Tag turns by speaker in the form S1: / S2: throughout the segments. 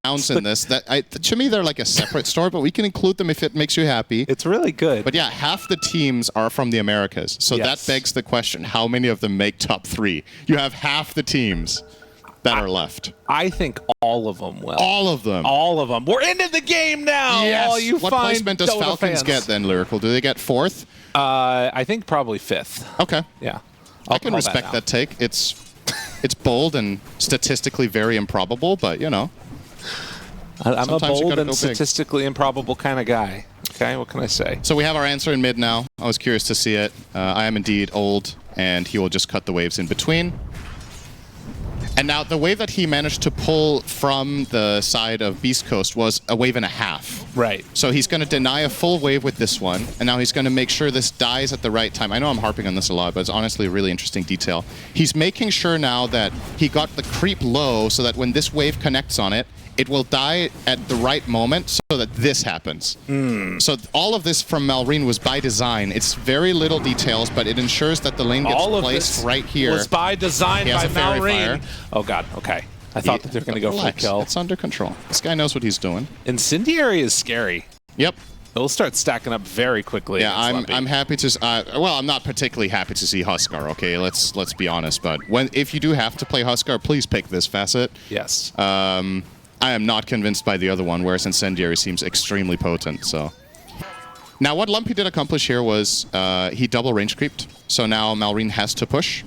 S1: Nouns in this. To me, they're like a separate story, but we can include them if it makes you happy.
S2: It's really good.
S1: But yeah, half the teams are from the Americas. So that begs the question, how many of them make top 3? You have half the teams that are left.
S2: I think all of them will.
S1: All of them.
S2: All of them. We're into the game now.
S1: Yes.
S2: All you
S1: what
S2: fine
S1: placement does
S2: Dota
S1: Falcons
S2: fans.
S1: get then, Lyrical? Do they get 4th?
S2: I think probably 5th.
S1: Okay.
S2: Yeah.
S1: I can respect that take. It's bold and statistically very improbable, but you know.
S2: I'm a bold and
S1: go
S2: statistically improbable kind of guy. Okay, what can I say?
S1: So we have our answer in mid now. I was curious to see it. I am indeed old, and he will just cut the waves in between. And now the wave that he managed to pull from the side of Beast Coast was a wave and a half.
S2: Right.
S1: So he's going to deny a full wave with this one, and now he's going to make sure this dies at the right time. I know I'm harping on this a lot, but it's honestly a really interesting detail. He's making sure now that he got the creep low so that when this wave connects on it, it will die at the right moment so that this happens. So all of this from Malrine was by design. It's very little details, but it ensures that the lane gets placed right here.
S2: Was by design by Malrine.
S1: Fire.
S2: Oh god, okay. I thought that they were going to go for a kill.
S1: It's under control. This guy knows what he's doing.
S2: Incendiary is scary.
S1: Yep.
S2: It'll start stacking up very quickly.
S1: Yeah, I'm happy to. Well, I'm not particularly happy to see Huskar. Okay, let's be honest. But if you do have to play Huskar, please pick this facet.
S2: Yes.
S1: I am not convinced by the other one, whereas Incendiary seems extremely potent. So now, what Lumpy did accomplish here was he double range creeped. So now Malrine has to push,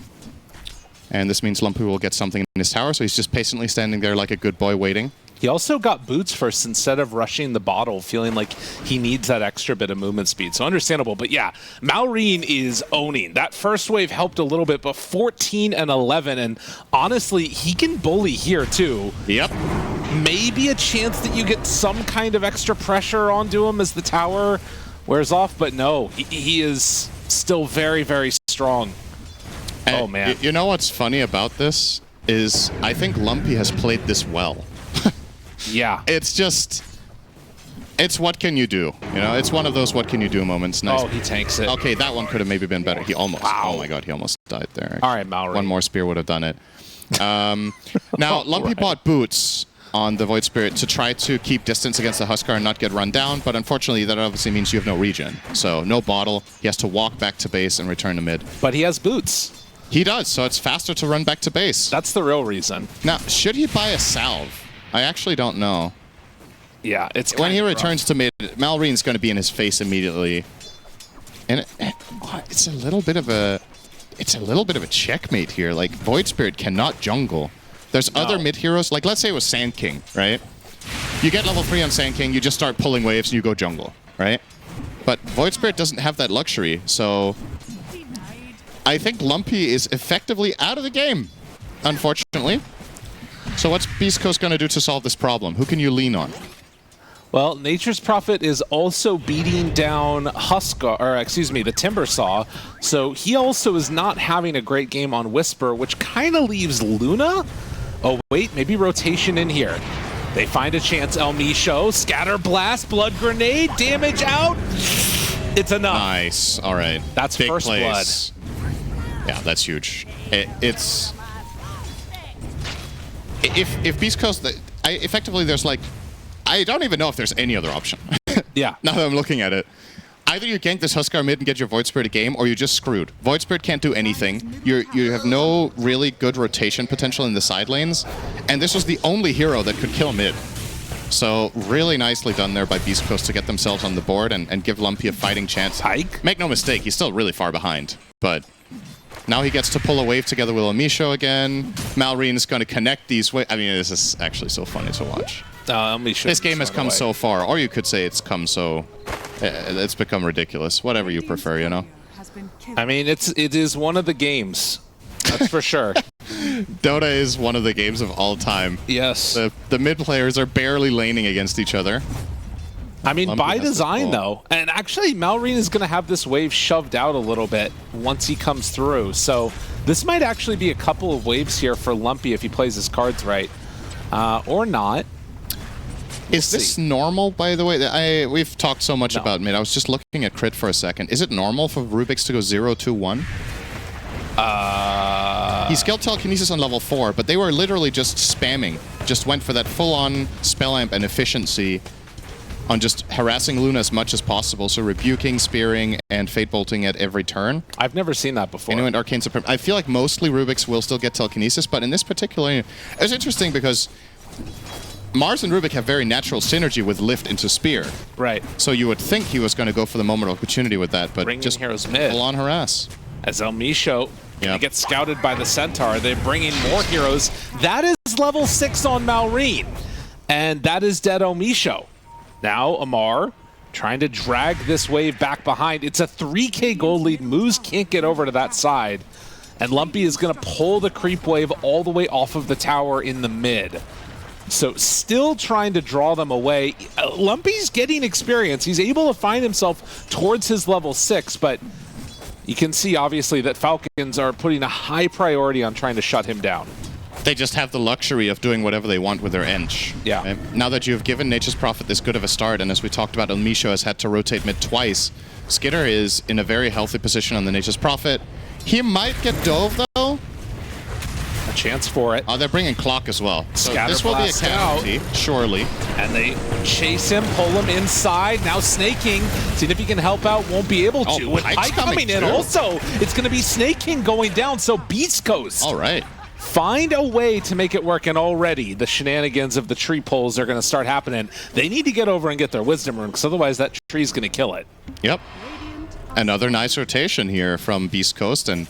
S1: and this means Lumpy will get something in his tower. So he's just patiently standing there like a good boy, waiting.
S2: He also got boots first instead of rushing the bottle, feeling like he needs that extra bit of movement speed. So understandable. But yeah, Malrine is owning. That first wave helped a little bit, but 14 and 11. And honestly, he can bully here too.
S1: Yep.
S2: Maybe a chance that you get some kind of extra pressure onto him as the tower wears off. But no, he is still very, very strong.
S1: And
S2: oh, man.
S1: You know what's funny about this is I think Lumpy has played this well.
S2: Yeah.
S1: It's just, it's what can you do? You know, it's one of those what can you do moments. Nice.
S2: Oh, he tanks it.
S1: Okay, that one could have maybe been better. He almost,
S2: wow.
S1: Oh my god, he almost died there. Actually.
S2: All right, Malrine.
S1: One more spear would have done it. Now, Lumpy bought boots on the Void Spirit to try to keep distance against the Huskar and not get run down, but unfortunately that obviously means you have no regen. So no bottle, he has to walk back to base and return to mid.
S2: But he has boots.
S1: He does, so it's faster to run back to base.
S2: That's the real reason.
S1: Now, should he buy a salve? I actually don't know.
S2: Yeah, it's
S1: when he returns to mid, Malrine's going to be in his face immediately, and it's a little bit of a checkmate here. Like Void Spirit cannot jungle. There's other mid heroes. Like let's say it was Sand King, right? You get level 3 on Sand King, you just start pulling waves and you go jungle, right? But Void Spirit doesn't have that luxury, so I think Lumpy is effectively out of the game, unfortunately. So what's Beast Coast going to do to solve this problem? Who can you lean on?
S2: Well, Nature's Prophet is also beating down the Timber Saw, so he also is not having a great game on Whisper, which kind of leaves Luna. Oh wait, maybe rotation in here. They find a chance, El Misho, Scatter Blast, Blood Grenade, damage out. It's enough.
S1: Nice, all right.
S2: That's
S1: big
S2: first
S1: plays. Blood. Yeah, that's huge. It's... If Beast Coast, effectively there's like, I don't even know if there's any other option.
S2: Yeah.
S1: Now that I'm looking at it. Either you gank this Huskar mid and get your Void Spirit a game, or you're just screwed. Void Spirit can't do anything. You have no really good rotation potential in the side lanes, and this was the only hero that could kill mid. So really nicely done there by Beast Coast to get themselves on the board and give Lumpy a fighting chance.
S2: Hike?
S1: Make no mistake, he's still really far behind, but now he gets to pull a wave together with Amisho again. Malrine is going to connect these waves. I mean, this is actually so funny to watch. This game has come so far, or you could say it's come so... it's become ridiculous. Whatever you prefer, you know?
S2: I mean, it is one of the games. That's for sure.
S1: Dota is one of the games of all time.
S2: Yes.
S1: The mid players are barely laning against each other.
S2: I mean, Lumpy by design, though. And actually, Malrine is going to have this wave shoved out a little bit once he comes through. So this might actually be a couple of waves here for Lumpy if he plays his cards right. Or not.
S1: Is this normal, by the way? We've talked so much about mid. I was just looking at crit for a second. Is it normal for Rubik's to go 0-2-1? He skill telekinesis on level 4, but they were literally just spamming just went for that full-on spell amp and efficiency on just harassing Luna as much as possible, so rebuking, spearing, and fate bolting at every turn.
S2: I've never seen that before.
S1: And he went Arcane Supreme. I feel like mostly Rubik's will still get telekinesis, but in this particular, it's interesting because Mars and Rubik have very natural synergy with lift into spear.
S2: Right.
S1: So you would think he was going to go for the moment of opportunity with that, but
S2: Bringing
S1: just
S2: heroes mid.
S1: full on harass.
S2: As El Misho gets scouted by the Centaur, they're bringing more heroes. That is level 6 on Malrine, and that is dead El Misho. Now Amar trying to drag this wave back behind. It's a 3k gold lead. MOUZ can't get over to that side, and Lumpy is going to pull the creep wave all the way off of the tower in the mid. So still trying to draw them away. Lumpy's getting experience. He's able to find himself towards his level 6, but you can see obviously that Falcons are putting a high priority on trying to shut him down.
S1: They just have the luxury of doing whatever they want with their Ench.
S2: Yeah.
S1: Right? Now that you've given Nature's Prophet this good of a start, and as we talked about, El Misho has had to rotate mid twice, Skitter is in a very healthy position on the Nature's Prophet. He might get dove though.
S2: A chance for it.
S1: Oh, they're bringing Clock as well. So
S2: Scatter
S1: this will be a
S2: blast
S1: casualty, surely.
S2: And they chase him, pull him inside. Now snaking. Seeing if he can help out. Won't be able to. With
S1: Pike's
S2: Pike coming in
S1: through.
S2: also, it's going to be snaking going down. So Beast Coast.
S1: All right.
S2: Find a way to make it work, and already the shenanigans of the tree pulls are going to start happening. They need to get over and get their wisdom rune, because otherwise that tree's going to kill it.
S1: Yep. Another nice rotation here from Beast Coast, and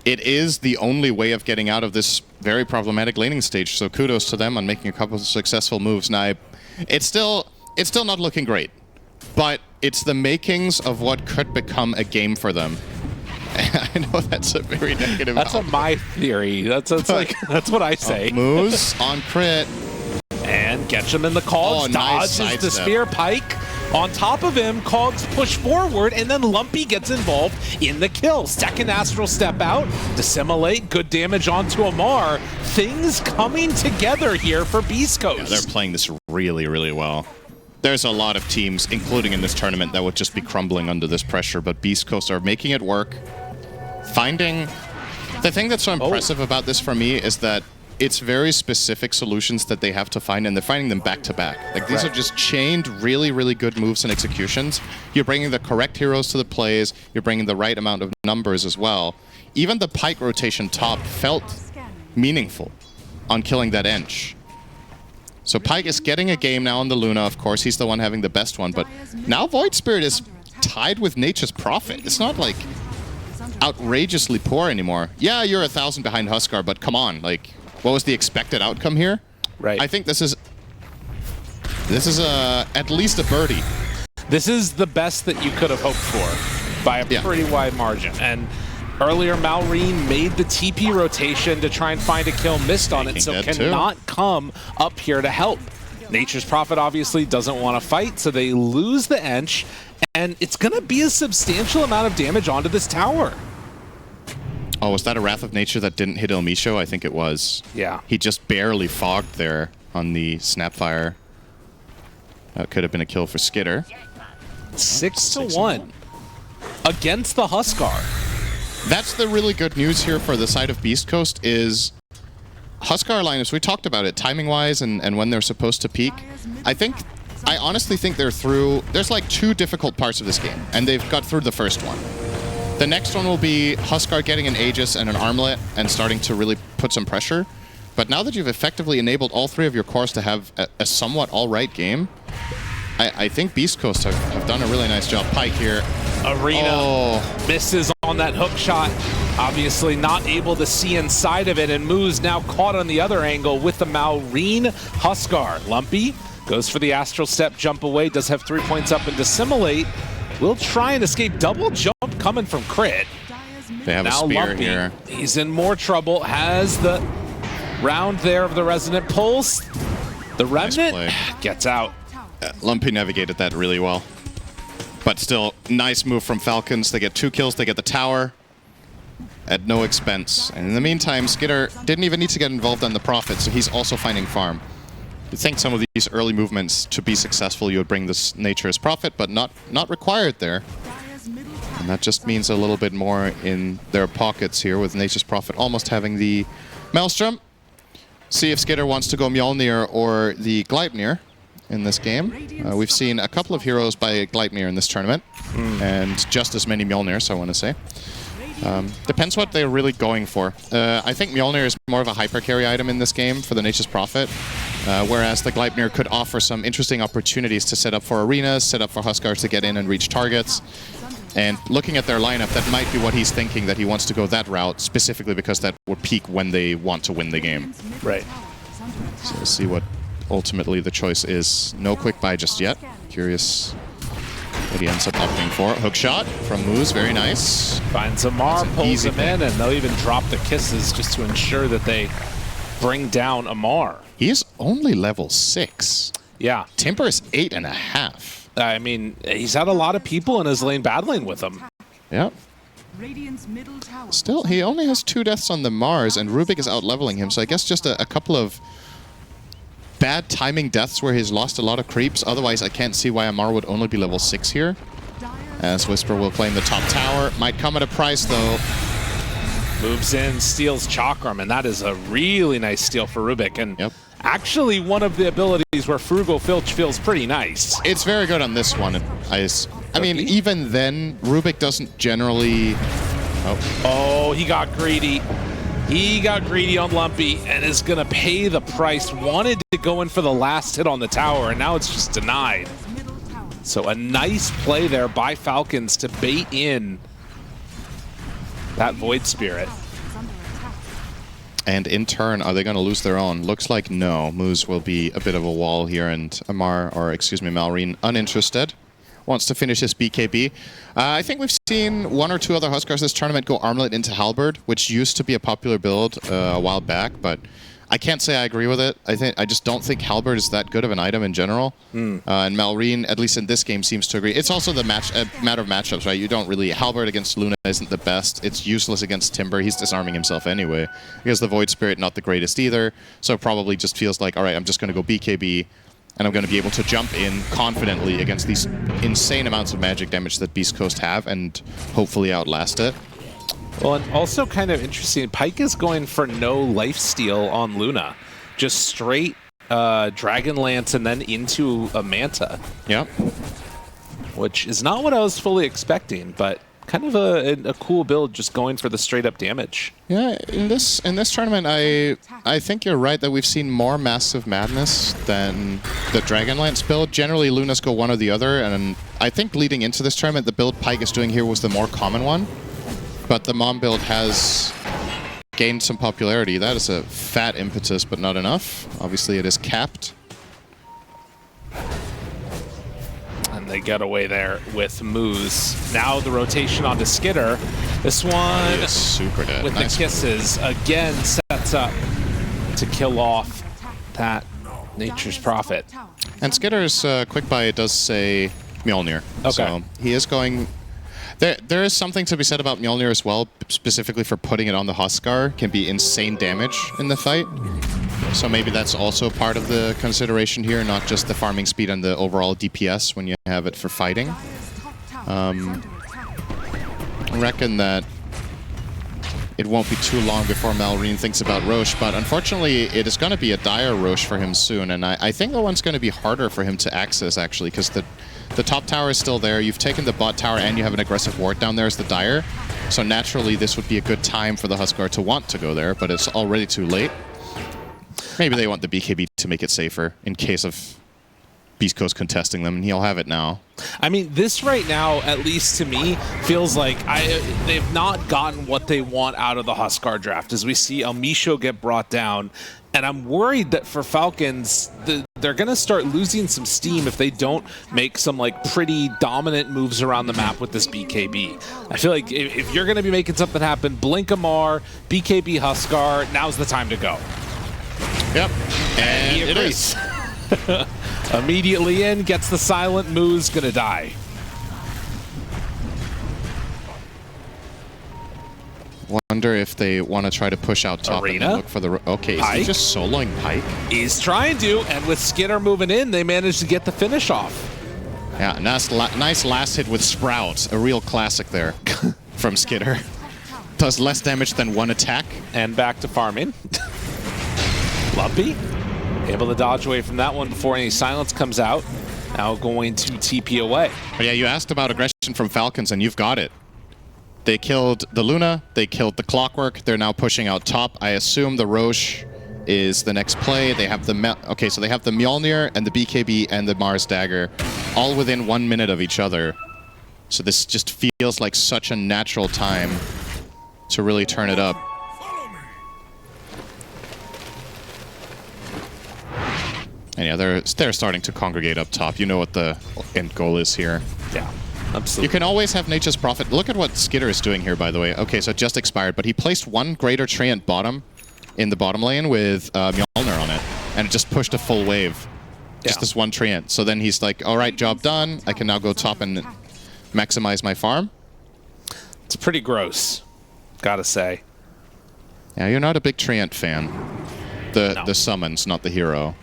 S1: it is the only way of getting out of this very problematic laning stage. So kudos to them on making a couple of successful moves. Now, it's still not looking great, but it's the makings of what could become a game for them. I know that's a very negative.
S2: That's my theory. That's like that's what I say.
S1: MOUZ on crit.
S2: And Getchum in the Cogs,
S1: nice
S2: dodges the
S1: sidestep.
S2: spear. Pike on top of him, Cogs push forward, and then Lumpy gets involved in the kill. Second Astral Step out, Dissimulate, good damage onto Amar. Things coming together here for Beast Coast.
S1: Yeah, they're playing this really, really well. There's a lot of teams, including in this tournament, that would just be crumbling under this pressure, but Beast Coast are making it work. Finding... The thing that's so impressive about this for me is that it's very specific solutions that they have to find, and they're finding them back-to-back. Like, these are just chained, really, really good moves and executions. You're bringing the correct heroes to the plays, you're bringing the right amount of numbers as well. Even the Pike rotation top felt meaningful on killing that Ench. So Pike is getting a game now on the Luna, of course. He's the one having the best one, but now Void Spirit is tied with Nature's Prophet. It's not, like, outrageously poor anymore. Yeah, you're 1,000 behind Huskar, but come on, like, what was the expected outcome here?
S2: Right.
S1: I think this is at least a birdie.
S2: This is the best that you could have hoped for by a pretty wide margin. And earlier, Malrine made the TP rotation to try and find a kill, missed on it, so cannot come up here to help. Nature's Prophet obviously doesn't want to fight, so they lose the Ench, and it's going to be a substantial amount of damage onto this tower.
S1: Oh, was that a Wrath of Nature that didn't hit El Misho? I think it was.
S2: Yeah.
S1: He just barely fogged there on the Snapfire. That could have been a kill for Skitter.
S2: 6-1 against the Huskar.
S1: That's the really good news here for the side of Beast Coast is Huskar lineups, we talked about it, timing-wise and when they're supposed to peak. I honestly think they're through... There's like 2 difficult parts of this game, and they've got through the first one. The next one will be Huskar getting an Aegis and an Armlet and starting to really put some pressure. But now that you've effectively enabled all 3 of your cores to have a somewhat all-right game, I think Beast Coast have done a really nice job. Pike here.
S2: Arena misses on that hook shot. Obviously not able to see inside of it, and MOUZ now caught on the other angle with the Malrine Huskar. Lumpy goes for the Astral Step, jump away, does have 3 points up and Dissimulate. Will try and escape. Double jump coming from Crit.
S1: They have
S2: now
S1: a spear
S2: Lumpy,
S1: here.
S2: he's in more trouble, has the round there of the Resonant Pulse. The Remnant gets out.
S1: Lumpy navigated that really well. But still, nice move from Falcons. They get 2 kills, they get the tower at no expense. And in the meantime, Skitter didn't even need to get involved on the Prophet, so he's also finding farm. You'd think some of these early movements, to be successful, you would bring this Nature's Prophet, but not required there. And that just means a little bit more in their pockets here, with Nature's Prophet almost having the Maelstrom. see if Skitter wants to go Mjolnir or the Gleipnir in this game. We've seen a couple of heroes by Gleipnir in this tournament, and just as many Mjolnirs, I want to say. Depends what they're really going for. I think Mjolnir is more of a hyper carry item in this game for the Nature's Prophet, whereas the Gleipnir could offer some interesting opportunities to set up for arenas, set up for Huskars to get in and reach targets. And looking at their lineup, that might be what he's thinking, that he wants to go that route, specifically because that would peak when they want to win the game.
S2: Right.
S1: So we'll see what ultimately the choice is. No quick buy just yet. Curious what he ends up opting for. Hook shot from MOUZ, very nice.
S2: Finds Amar, pulls him in, and they'll even drop the kisses just to ensure that they bring down Amar.
S1: He is only level 6.
S2: Yeah.
S1: Timber is 8.5.
S2: I mean, he's had a lot of people in his lane battling with him.
S1: Yep. Still, he only has 2 deaths on the Mars, and Rubik is out-leveling him, so I guess just a couple of bad timing deaths where he's lost a lot of creeps. Otherwise, I can't see why Amar would only be level 6 here. As Whisper will claim the top tower. Might come at a price, though.
S2: Moves in, steals Chakram, and that is a really nice steal for Rubik. And actually one of the abilities where Frugal Filch feels pretty nice.
S1: It's very good on this one. I mean, even then, Rubik doesn't generally...
S2: Oh, he got greedy. He got greedy on Lumpy and is going to pay the price. Wanted to go in for the last hit on the tower, and now it's just denied. So a nice play there by Falcons to bait in that Void Spirit.
S1: And in turn, are they going to lose their own? Looks like no. MOUZ will be a bit of a wall here, and Malrine uninterested. Wants to finish his BKB. I think we've seen 1 or 2 other Huskars this tournament go Armlet into Halberd, which used to be a popular build a while back, but I can't say I agree with it. I just don't think Halberd is that good of an item in general. And Malrine, at least in this game, seems to agree. It's also the matter of matchups, right? You don't really... Halberd against Luna isn't the best. It's useless against Timber. He's disarming himself anyway. Because the Void Spirit, not the greatest either. So probably just feels like, all right, I'm just going to go BKB, and I'm going to be able to jump in confidently against these insane amounts of magic damage that Beast Coast have, and hopefully outlast it.
S2: Well, and also kind of interesting, Pyke is going for no lifesteal on Luna. Just straight Dragon Lance and then into a Manta.
S1: Yep. Which
S2: is not what I was fully expecting, but kind of a cool build, just going for the straight up damage.
S1: Yeah, in this tournament, I think you're right that we've seen more Massive Madness than the Dragonlance build. Generally, Lunas go one or the other, and I think leading into this tournament, the build Pyke is doing here was the more common one. But the Mom build has gained some popularity. That is a fat impetus, but not enough. Obviously, it is capped.
S2: And they get away there with MOUZ. Now the rotation onto Skitter. This one
S1: super dead.
S2: With nice. The kisses again sets up to kill off that Nature's Prophet.
S1: And Skitter's quick buy does say Mjolnir.
S2: Okay.
S1: So he is going... There is something to be said about Mjolnir as well, specifically for putting it on the Huskar. Can be insane damage in the fight. So maybe that's also part of the consideration here, not just the farming speed and the overall DPS when you have it for fighting. I reckon that it won't be too long before Malrine thinks about Roche, but unfortunately it is going to be a dire Roche for him soon, and I think the one's going to be harder for him to access, actually, because the top tower is still there. You've taken the bot tower and you have an aggressive ward down there as the dire. So naturally this would be a good time for the Huskar to want to go there, but it's already too late. Maybe they want the BKB to make it safer in case of Beast Coast contesting them, and he'll have it now.
S2: I mean, this right now, at least to me, feels like they've not gotten what they want out of the Huskar draft, as we see El Misho get brought down. And I'm worried that for Falcons, they're going to start losing some steam if they don't make some like pretty dominant moves around the map with this BKB. I feel like if you're going to be making something happen, Blink Amar, BKB Huskar, now's the time to go.
S1: Yep.
S2: And it is. Immediately in, gets the silent MOUZ, gonna die.
S1: Wonder if they want to try to push out top
S2: Arena?
S1: and look for the... Okay, is he just soloing Pyke?
S2: He's trying to, and with Skitter moving in, they managed to get the finish off.
S1: Yeah, nice last hit with Sprout. A real classic there from Skitter. Does less damage than one attack.
S2: And back to farming. Lumpy, able to dodge away from that one before any silence comes out. Now going to TP away.
S1: But yeah, you asked about aggression from Falcons, and you've got it. They killed the Luna, they killed the Clockwork, they're now pushing out top. I assume the Roche is the next play. They have the okay, so they have the Mjolnir and the BKB and the Mars Dagger all within 1 minute of each other. So this just feels like such a natural time to really turn it up. And yeah, they're starting to congregate up top. You know what the end goal is here.
S2: Yeah, absolutely.
S1: You can always have Nature's Prophet. Look at what Skitter is doing here, by the way. Okay, so it just expired, but he placed one Greater Treant bottom in the bottom lane with Mjolnir on it, and it just pushed a full wave. Just this one Treant. So then he's like, all right, job done. I can now go top and maximize my farm.
S2: It's pretty gross, gotta say.
S1: Yeah, you're not a big Treant fan. The summons, not the hero.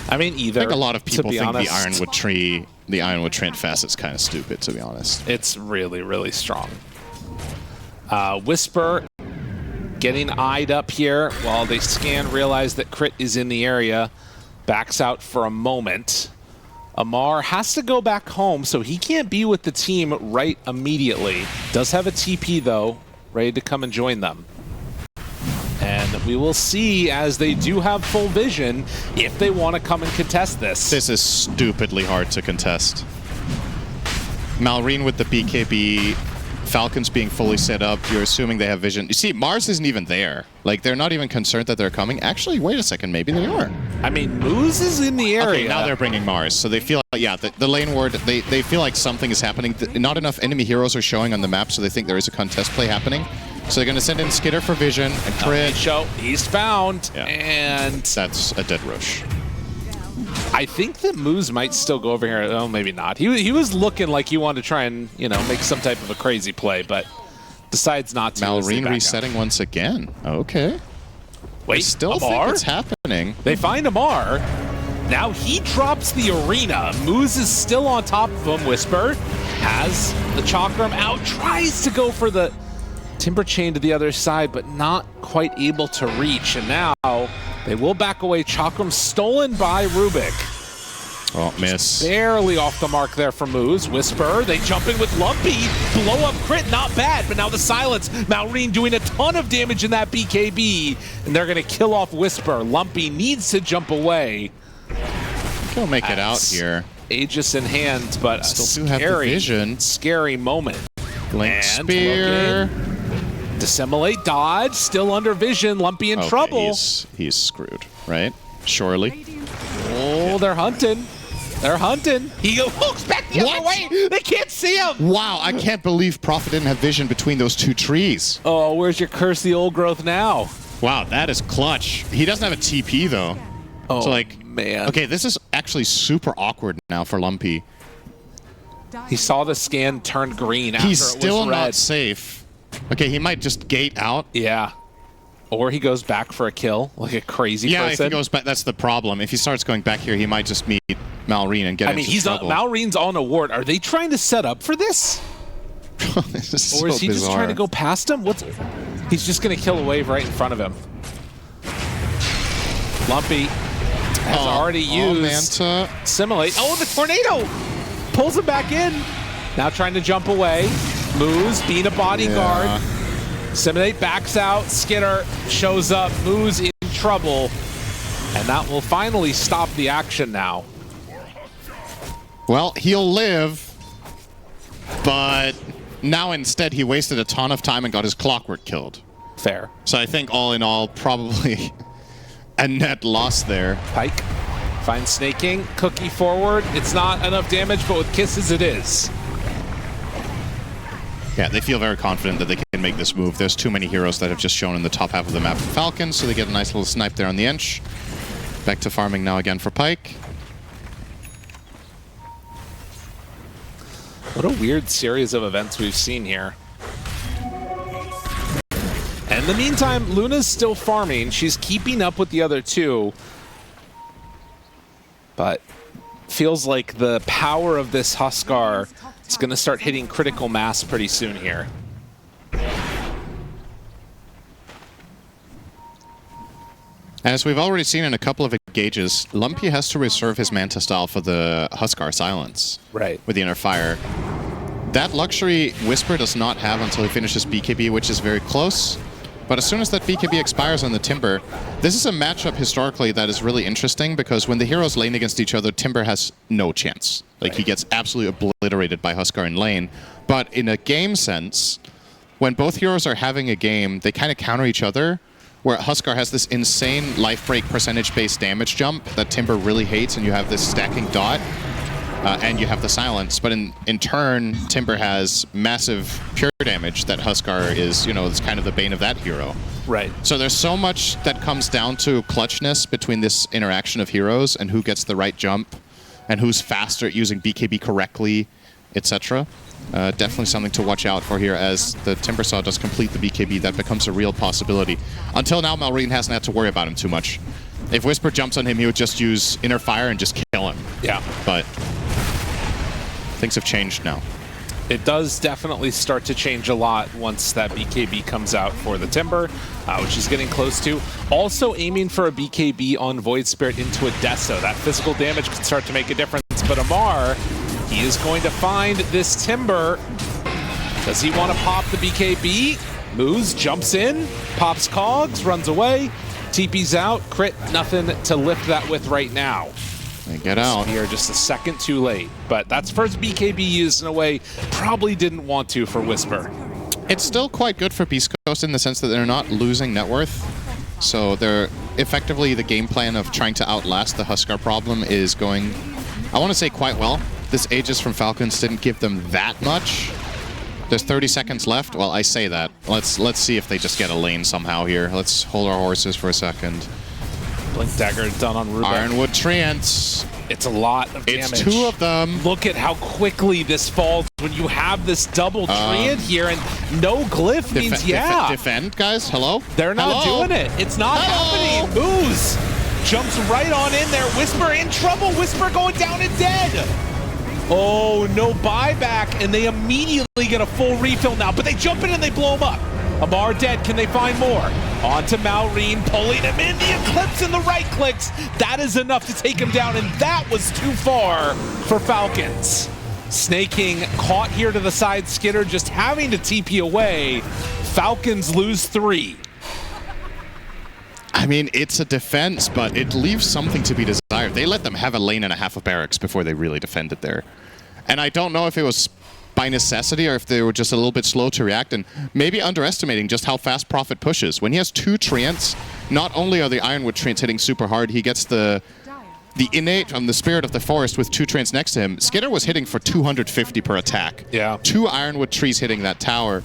S2: I mean, either.
S1: I think a lot of people think
S2: honest,
S1: the Ironwood Treant facet's kind of stupid, to be honest.
S2: It's really, really strong. Whisper getting eyed up here while they scan, realize that Crit is in the area. Backs out for a moment. Amar has to go back home, so he can't be with the team right immediately. Does have a TP, though, ready to come and join them. And we will see, as they do have full vision, if they want to come and contest this.
S1: This is stupidly hard to contest. Malrine with the BKB, Falcons being fully set up, you're assuming they have vision. You see, Mars isn't even there. Like, they're not even concerned that they're coming. Actually, wait a second, maybe they are.
S2: I mean, MOUZ is in the area.
S1: Okay, now they're bringing Mars, so they feel like, yeah, the lane ward, they feel like something is happening. Not enough enemy heroes are showing on the map, so they think there is a contest play happening. So they're going to send in Skitter for vision and Crit.
S2: He's found,
S1: yeah.
S2: And
S1: that's a dead Roche.
S2: I think that MOUZ might still go over here. Oh, maybe not. He was looking like he wanted to try and, you know, make some type of a crazy play, but decides not to.
S1: Malrine resetting once again. Okay.
S2: Wait,
S1: I still think it's happening.
S2: They find Amar. Now he drops the arena. MOUZ is still on top of him. Whisper has the Chakram out, tries to go for the Timber Chain to the other side, but not quite able to reach. And now they will back away. Chakram stolen by Rubik.
S1: Oh, miss.
S2: Barely off the mark there for MOUZ. Whisper, they jump in with Lumpy. Blow up Crit, not bad, but now the silence. Malrine doing a ton of damage in that BKB, and they're going to kill off Whisper. Lumpy needs to jump away.
S1: He'll make it out here.
S2: Aegis in hand, but
S1: still do have the vision.
S2: Scary moment.
S1: Blink Spear.
S2: Dissimulate, dodge, still under vision. Lumpy in trouble.
S1: He's screwed, right? Surely.
S2: Oh, they're hunting. They're hunting. He hooks back the other way. They can't see him.
S1: Wow, I can't believe Prophet didn't have vision between those two trees.
S2: Oh, where's your Curse the Old Growth now?
S1: Wow, that is clutch. He doesn't have a TP, though.
S2: Oh,
S1: so, like,
S2: man.
S1: Okay, this is actually super awkward now for Lumpy.
S2: He saw the scan turn green after
S1: He's
S2: it was
S1: still
S2: red.
S1: not safe. Okay, he might just gate out.
S2: Yeah. Or he goes back for a kill, like a crazy person.
S1: Yeah, if he goes back, that's the problem. If he starts going back here, he might just meet Malrine and get into trouble.
S2: Malrine's on a ward. Are they trying to set up for this?
S1: This is
S2: Or is
S1: so
S2: he
S1: bizarre.
S2: just trying to go past him? He's just going to kill a wave right in front of him. Lumpy has already used Simulate. Oh, the tornado pulls him back in. Now trying to jump away. MOUZ being a bodyguard.
S1: Yeah.
S2: Simulate backs out. Skitter shows up. MOUZ in trouble. And that will finally stop the action now.
S1: Well, he'll live, but now instead he wasted a ton of time and got his Clockwork killed.
S2: Fair.
S1: So I think all in all, probably a net loss there.
S2: Pike finds Snaking. Cookie forward. It's not enough damage, but with kisses it is.
S1: Yeah, they feel very confident that they can make this move. There's too many heroes that have just shown in the top half of the map for Falcons, so they get a nice little snipe there on the inch. Back to farming now again for Pike.
S2: What a weird series of events we've seen here. And in the meantime, Luna's still farming. She's keeping up with the other two. But feels like the power of this Huskar is going to start hitting critical mass pretty soon here.
S1: As we've already seen in a couple of engages, Lumpy has to reserve his Manta style for the Huskar silence.
S2: Right.
S1: With the inner fire. That luxury Whisper does not have until he finishes BKB, which is very close. But as soon as that BKB expires on the Timber, this is a matchup historically that is really interesting because when the heroes lane against each other, Timber has no chance. Like, he gets absolutely obliterated by Huskar in lane. But in a game sense, when both heroes are having a game, they kind of counter each other, where Huskar has this insane life break percentage-based damage jump that Timber really hates, and you have this stacking dot. And you have the silence, but in turn, Timber has massive pure damage that Huskar is, is kind of the bane of that hero.
S2: Right.
S1: So there's so much that comes down to clutchness between this interaction of heroes and who gets the right jump and who's faster at using BKB correctly, etc. Definitely something to watch out for here as the Timbersaw does complete the BKB. That becomes a real possibility. Until now, Malrine hasn't had to worry about him too much. If Whisper jumps on him, he would just use Inner Fire and just kill him.
S2: Yeah.
S1: But things have changed now.
S2: It does definitely start to change a lot once that BKB comes out for the Timber, which is getting close to. Also aiming for a BKB on Void Spirit into a Deso. That physical damage can start to make a difference, but Amar, he is going to find this Timber. Does he want to pop the BKB? MOUZ jumps in, pops Cogs, runs away, TP's out, crit, nothing to lift that with right now.
S1: They get out.
S2: Here just a second too late, but that's first BKB used in a way probably didn't want to for Whisper.
S1: It's still quite good for Beast Coast in the sense that they're not losing net worth. So they're effectively the game plan of trying to outlast the Huskar problem is going, I want to say, quite well. This Aegis from Falcons didn't give them that much. There's 30 seconds left. Well, I say that. Let's see if they just get a lane somehow here. Let's hold our horses for a second.
S2: Blink Dagger done on Rubik.
S1: Ironwood Treants.
S2: It's a lot of damage.
S1: It's two of them.
S2: Look at how quickly this falls when you have this double Treant here, and no glyph means
S1: defend, guys. Hello?
S2: They're not doing it. It's not happening. MOUZ jumps right on in there. Whisper in trouble. Whisper going down and dead. Oh, no buyback, and they immediately get a full refill now, but they jump in and they blow him up. Amar dead, can they find more? On to Malrine, pulling him in, the Eclipse and the right clicks. That is enough to take him down, and that was too far for Falcons. Snaking caught here to the side, Skitter just having to TP away. Falcons lose 3.
S1: I mean, it's a defense, but it leaves something to be desired. They let them have a lane and a half of barracks before they really defended there. And I don't know if it was by necessity or if they were just a little bit slow to react and maybe underestimating just how fast Prophet pushes. When he has 2 Treants, not only are the Ironwood Treants hitting super hard, he gets the innate from the Spirit of the Forest with 2 Treants next to him. Skitter was hitting for 250 per attack.
S2: Yeah.
S1: 2 Ironwood trees hitting that tower.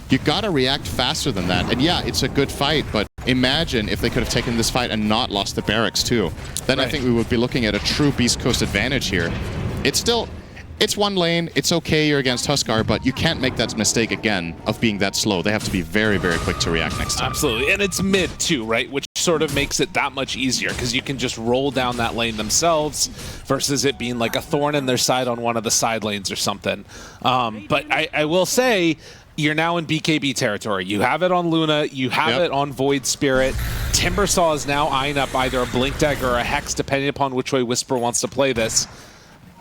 S1: You gotta react faster than that. And yeah, it's a good fight, but imagine if they could have taken this fight and not lost the barracks too. Then I think we would be looking at a true Beast Coast advantage here. It's one lane, it's okay you're against Huskar, but you can't make that mistake again of being that slow. They have to be very, very quick to react next time.
S2: Absolutely, and it's mid too, right? Which sort of makes it that much easier because you can just roll down that lane themselves versus it being like a thorn in their side on one of the side lanes or something. But I will say, you're now in BKB territory. You have it on Luna, you have it on Void Spirit. Timbersaw is now eyeing up either a Blink Dagger or a Hex, depending upon which way Whisper wants to play this.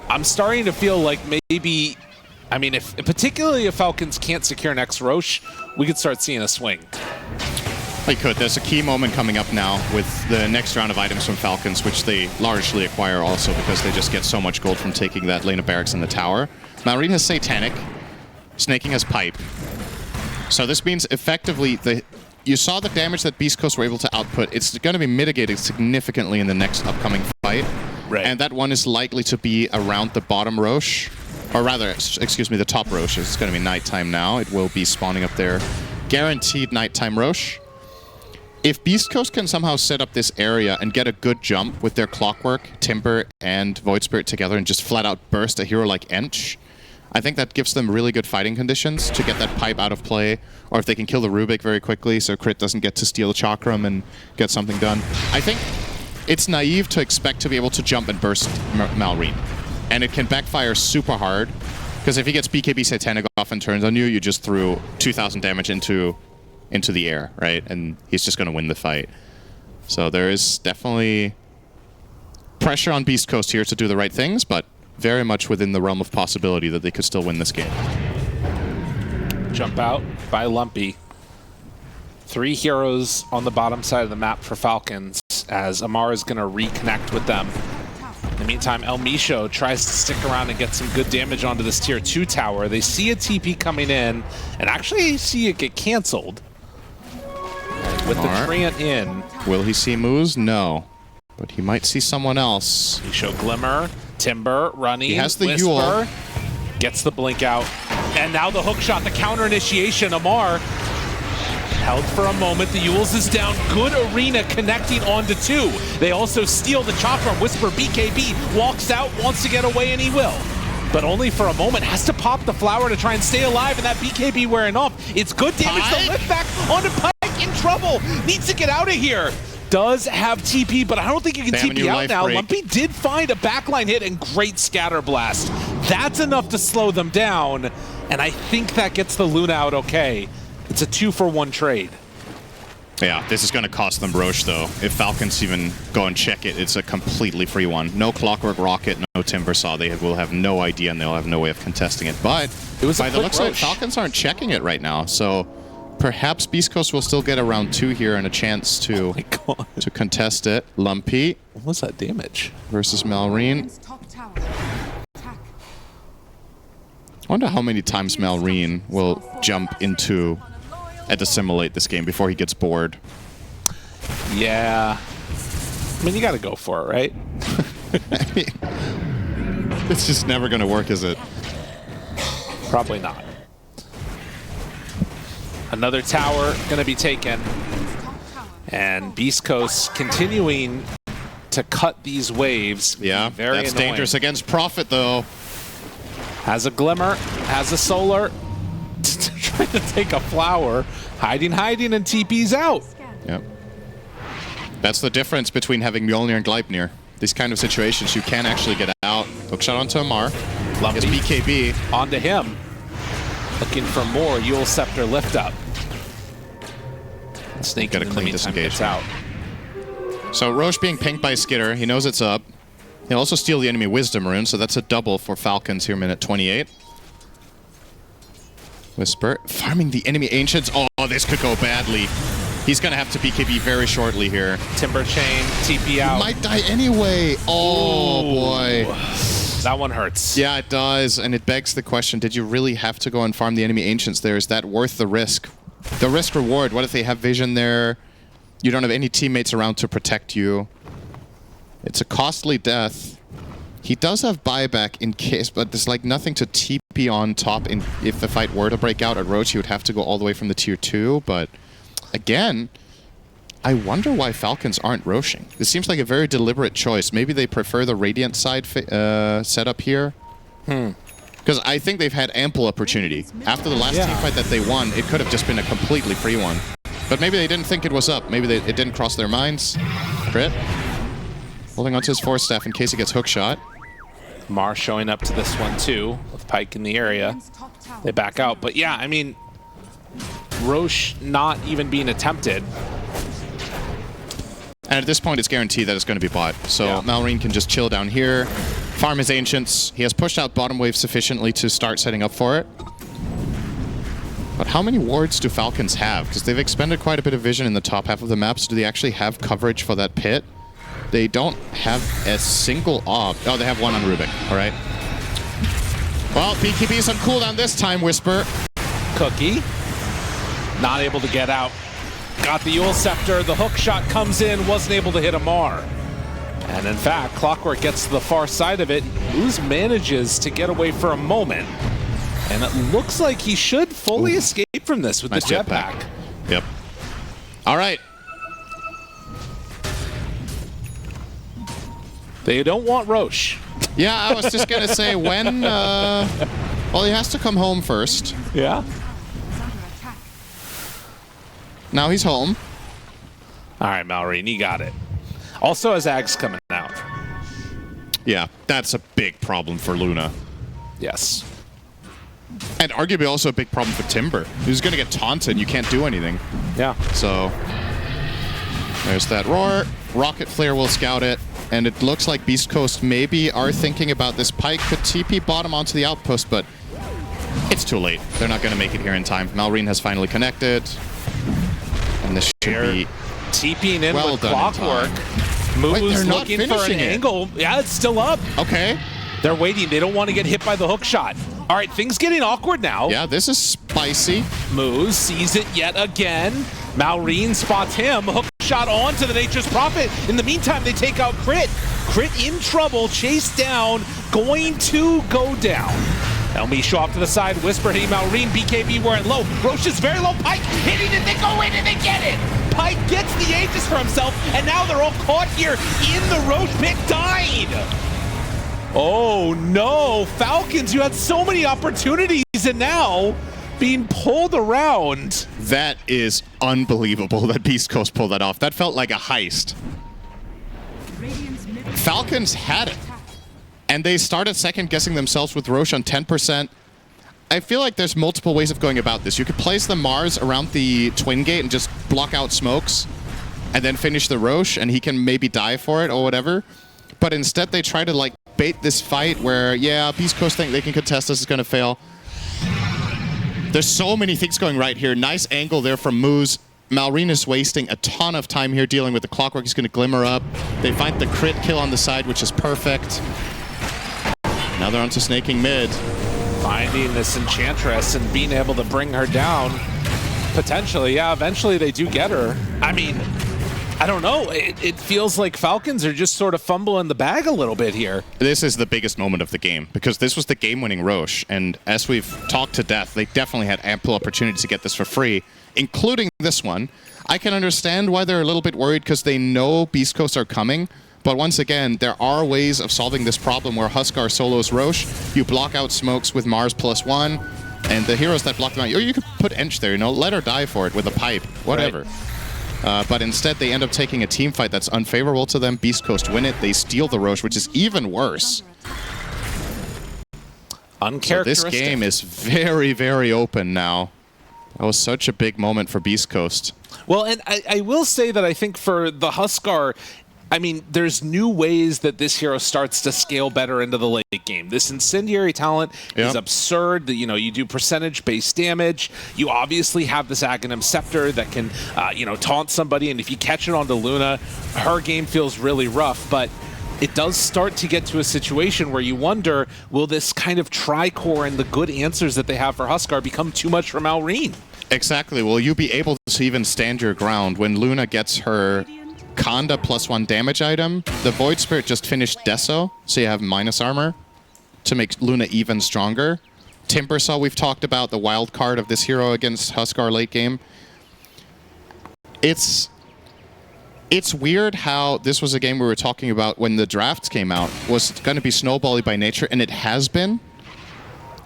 S2: I'm starting to feel like maybe, I mean, particularly if Falcons can't secure next Roche, we could start seeing a swing.
S1: They could. There's a key moment coming up now with the next round of items from Falcons, which they largely acquire also because they just get so much gold from taking that lane of barracks in the tower. Malrine has Satanic, Snaking has Pipe. So this means effectively, you saw the damage that Beast Coast were able to output. It's going to be mitigated significantly in the next upcoming fight.
S2: Right.
S1: And that one is likely to be around the bottom Roche. Or rather, excuse me, the top Roche. It's going to be nighttime now. It will be spawning up there. Guaranteed nighttime Roche. If Beast Coast can somehow set up this area and get a good jump with their Clockwork, Timber, and Void Spirit together and just flat out burst a hero like Ench, I think that gives them really good fighting conditions to get that Pipe out of play. Or if they can kill the Rubik very quickly so Crit doesn't get to steal the Chakram and get something done. I think it's naive to expect to be able to jump and burst Malrine. And it can backfire super hard, because if he gets BKB Satanic off and turns on you, you just threw 2,000 damage into the air, right? And he's just going to win the fight. So there is definitely pressure on Beast Coast here to do the right things, but very much within the realm of possibility that they could still win this game.
S2: Jump out by Lumpy. 3 heroes on the bottom side of the map for Falcons, as Amar is going to reconnect with them. In the meantime, El Misho tries to stick around and get some good damage onto this tier 2 tower. They see a TP coming in, and actually see it get canceled. And with the Treant in.
S1: Will he see MOUZ? No. But he might see someone else.
S2: Misho Glimmer, Timber running.
S1: He has the
S2: Whisper,
S1: Yule.
S2: gets the blink out. And now the hook shot, the counter initiation. Amar held for a moment. The Yules is down. Good arena connecting onto 2. They also steal the chop from Whisper. BKB walks out, wants to get away, and he will. But only for a moment. Has to pop the flower to try and stay alive, and that BKB wearing off. It's good damage. The lift back onto Pike, in trouble. Needs to get out of here. Does have TP, but I don't think you can TP out now. Lumpy did find a backline hit and great scatter blast. That's enough to slow them down, and I think that gets the Luna out okay. It's a 2-for-1 trade.
S1: Yeah, this is going to cost them Roche, though. If Falcons even go and check it, it's a completely free one. No Clockwork Rocket, no Timber Saw. They will have no idea, and they'll have no way of contesting it. But
S2: it was
S1: by the looks of it, Falcons aren't checking it right now, so perhaps Beast Coast will still get a round 2 here and a chance to contest it. Lumpy.
S2: What was that damage?
S1: Versus Malrine. I wonder how many times Malrine will jump into and assimilate this game before he gets bored.
S2: Yeah. I mean, you got to go for it, right?
S1: I mean, it's just never going to work, is it?
S2: Probably not. Another tower going to be taken. And Beast Coast continuing to cut these waves.
S1: Yeah,
S2: very
S1: that's
S2: annoying.
S1: dangerous against Prophet, though.
S2: Has a Glimmer, has a Solar. Trying to take a flower. Hiding, and TP's out.
S1: Yep. That's the difference between having Mjolnir and Gleipnir. These kind of situations, you can actually get out. Hookshot onto Amar. His BKB.
S2: Onto him. Looking for more Yule Scepter lift up. Snake in the meantime gets out.
S1: So Roche being pinked by Skitter, he knows it's up. He'll also steal the enemy Wisdom Rune, so that's a double for Falcons here, minute 28. Whisper, farming the enemy Ancients. Oh, this could go badly. He's going to have to BKB very shortly here.
S2: Timber Chain, TP out.
S1: He might die anyway. Oh, boy.
S2: That one hurts.
S1: Yeah, it does, and it begs the question, did you really have to go and farm the enemy Ancients there? Is that worth the risk? The risk-reward, what if they have vision there? You don't have any teammates around to protect you. It's a costly death. He does have buyback in case, but there's like nothing to TP on top if the fight were to break out at Roche. He would have to go all the way from the tier 2, but again, I wonder why Falcons aren't Roshing. This seems like a very deliberate choice. Maybe they prefer the Radiant side setup here. Because I think they've had ample opportunity. After the last team fight that they won, it could have just been a completely free one. But maybe they didn't think it was up. Maybe it didn't cross their minds. Crit. Holding onto his Force Staff in case he gets hookshot.
S2: Mar showing up to this one too, with Pike in the area. They back out. But yeah, I mean, Roche not even being attempted.
S1: And at this point, it's guaranteed that it's going to be bought. So Malrine can just chill down here, farm his Ancients. He has pushed out bottom wave sufficiently to start setting up for it. But how many wards do Falcons have? Because they've expended quite a bit of vision in the top half of the map. So do they actually have coverage for that pit? They don't have a single ob. Oh, they have one on Rubik. All right. Well, BKB's on cooldown this time, Whisper.
S2: Cookie. Not able to get out. Got the Yule Scepter. The hook shot comes in. Wasn't able to hit Amar. And in fact, Clockwork gets to the far side of it. MOUZ manages to get away for a moment. And it looks like he should fully escape from this with the jetpack.
S1: Yep. All right.
S2: They don't want Roche.
S1: Yeah, I was just going to say when... well, he has to come home first.
S2: Yeah.
S1: Now he's home.
S2: All right, Malrine, you got it. Also has Ags coming out.
S1: Yeah, that's a big problem for Luna.
S2: Yes.
S1: And arguably also a big problem for Timber. He's going to get taunted and you can't do anything.
S2: Yeah.
S1: So... There's that roar. Rocket Flare will scout it. And it looks like Beast Coast maybe are thinking about this. Pike could TP bottom onto the outpost, but it's too late. They're not going to make it here in time. Malrine has finally connected. And this should be
S2: TPing in
S1: well
S2: with
S1: done
S2: Clockwork.
S1: Wait,
S2: MOUZ
S1: they're not
S2: looking for an
S1: finishing it.
S2: angle. Yeah, it's still up.
S1: Okay.
S2: They're waiting. They don't want to get hit by the hook shot. All right, things getting awkward now.
S1: Yeah, this is spicy.
S2: MOUZ sees it yet again. Malrine spots him. Hook shot onto the Nature's Prophet. In the meantime, they take out Crit. Crit in trouble, chased down, going to go down. Elmi show off to the side. Whisper hitting Malrine. BKB wearing low. Roche is very low. Pike hitting it. They go in and they get it. Pike gets the Aegis for himself, and now they're all caught here in the Roche pit, dying. Oh no, Falcons, you had so many opportunities and now being pulled around.
S1: That is unbelievable that Beast Coast pulled that off. That felt like a heist. Falcons had it. And they started second guessing themselves with Roche on 10%. I feel like there's multiple ways of going about this. You could place the Mars around the Twin Gate and just block out smokes and then finish the Roche and he can maybe die for it or whatever. But instead they try to like bait this fight where, yeah, Beast Coast think they can contest this, is going to fail. There's so many things going right here. Nice angle there from MOUZ. Malrine is wasting a ton of time here dealing with the Clockwork. He's going to glimmer up. They find the crit kill on the side, which is perfect. Now they're onto snaking mid.
S2: Finding this Enchantress and being able to bring her down. Potentially, yeah, eventually they do get her. I mean, I don't know. It feels like Falcons are just sort of fumbling the bag a little bit here.
S1: This is the biggest moment of the game because this was the game-winning Roche. And as we've talked to death, they definitely had ample opportunities to get this for free, including this one. I can understand why they're a little bit worried because they know Beast Coast are coming. But once again, there are ways of solving this problem where Huskar solos Roche. You block out smokes with Mars +1, and the heroes that block them out, or you could put Ench there, you know, let her die for it with a pipe, whatever. Right. But instead, they end up taking a team fight that's unfavorable to them. Beast Coast win it. They steal the Roche, which is even worse.
S2: Uncharacteristic.
S1: So this game is very, very open now. That was such a big moment for Beast Coast.
S2: Well, and I will say that I think for the Huskar, I mean, there's new ways that this hero starts to scale better into the late game. This incendiary talent is absurd. You know, you do percentage-based damage. You obviously have this Aghanim Scepter that can, you know, taunt somebody, and if you catch it onto Luna, her game feels really rough, but it does start to get to a situation where you wonder, will this kind of tricore and the good answers that they have for Huskar become too much for Malrine?
S1: Exactly. Will you be able to even stand your ground when Luna gets her Conda +1 damage item? The Void Spirit just finished Deso, so you have minus armor to make Luna even stronger. Timbersaw, we've talked about the wild card of this hero against Huskar late game. It's weird how this was a game we were talking about when the drafts came out, was going to be snowbally by nature, and it has been.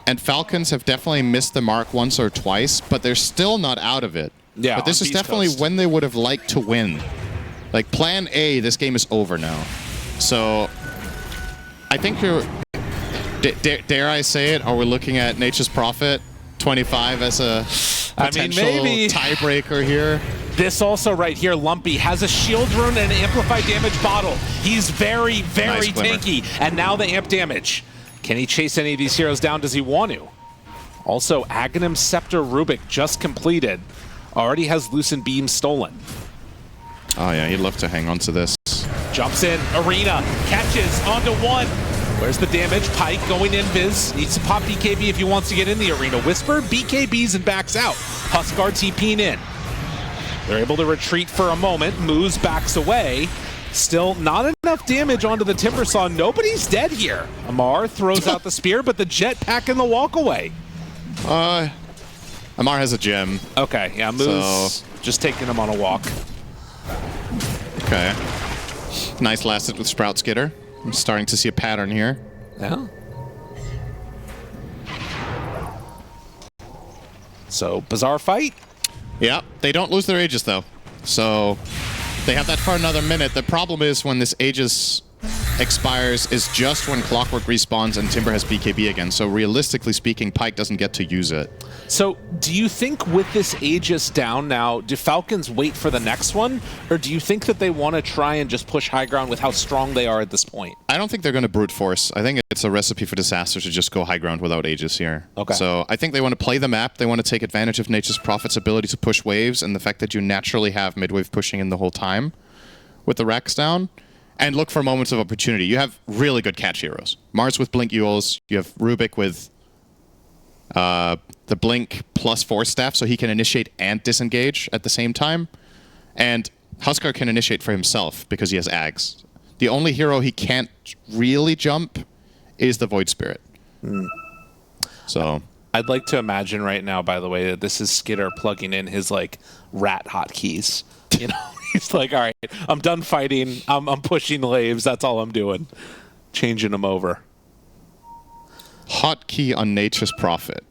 S1: And Falcons have definitely missed the mark once or twice, but they're still not out of it. Yeah, but this is definitely when they would have liked to win. Like, plan A, this game is over now. So, I think you're... Dare I say it? Are we looking at Nature's Prophet 25 as a potential tiebreaker here?
S2: This also right here, Lumpy, has a shield rune and an amplified damage bottle. He's very, very tanky. And now the amp damage. Can he chase any of these heroes down? Does he want to? Also, Aghanim Scepter Rubik just completed. Already has Lucent Beam stolen.
S1: Oh yeah, he'd love to hang on to this.
S2: Jumps in, Arena, catches onto one. Where's the damage? Pike going in, Viz. Needs to pop BKB if he wants to get in the Arena. Whisper, BKBs and backs out. Huskar TP'ing in. They're able to retreat for a moment. MOUZ backs away. Still not enough damage onto the Timbersaw. Nobody's dead here. Amar throws out the spear, but the jetpack in the walkaway.
S1: Amar has a gem.
S2: Okay, yeah, MOUZ just taking him on a walk.
S1: Okay. Nice last hit with Sprout Skitter. I'm starting to see a pattern here.
S2: Yeah. So, bizarre fight.
S1: Yeah, they don't lose their Aegis though. So, they have that for another minute. The problem is when this Aegis expires is just when Clockwork respawns and Timber has BKB again. So realistically speaking, Pyke doesn't get to use it.
S2: So do you think with this Aegis down now, do Falcons wait for the next one? Or do you think that they want to try and just push high ground with how strong they are at this point?
S1: I don't think they're going to brute force. I think it's a recipe for disaster to just go high ground without Aegis here.
S2: Okay.
S1: So I think they want to play the map. They want to take advantage of Nature's Prophet's ability to push waves and the fact that you naturally have mid-wave pushing in the whole time with the Rex down. And look for moments of opportunity. You have really good catch heroes. Mars with Blink Yules. You have Rubik with the Blink plus Force Staff, so he can initiate and disengage at the same time. And Huskar can initiate for himself because he has Ags. The only hero he can't really jump is the Void Spirit. So
S2: I'd like to imagine right now, by the way, that this is Skitter plugging in his like rat hotkeys. You know, he's like, all right, I'm done fighting. I'm pushing laves. That's all I'm doing. Changing them over.
S1: Hotkey on Nature's Prophet.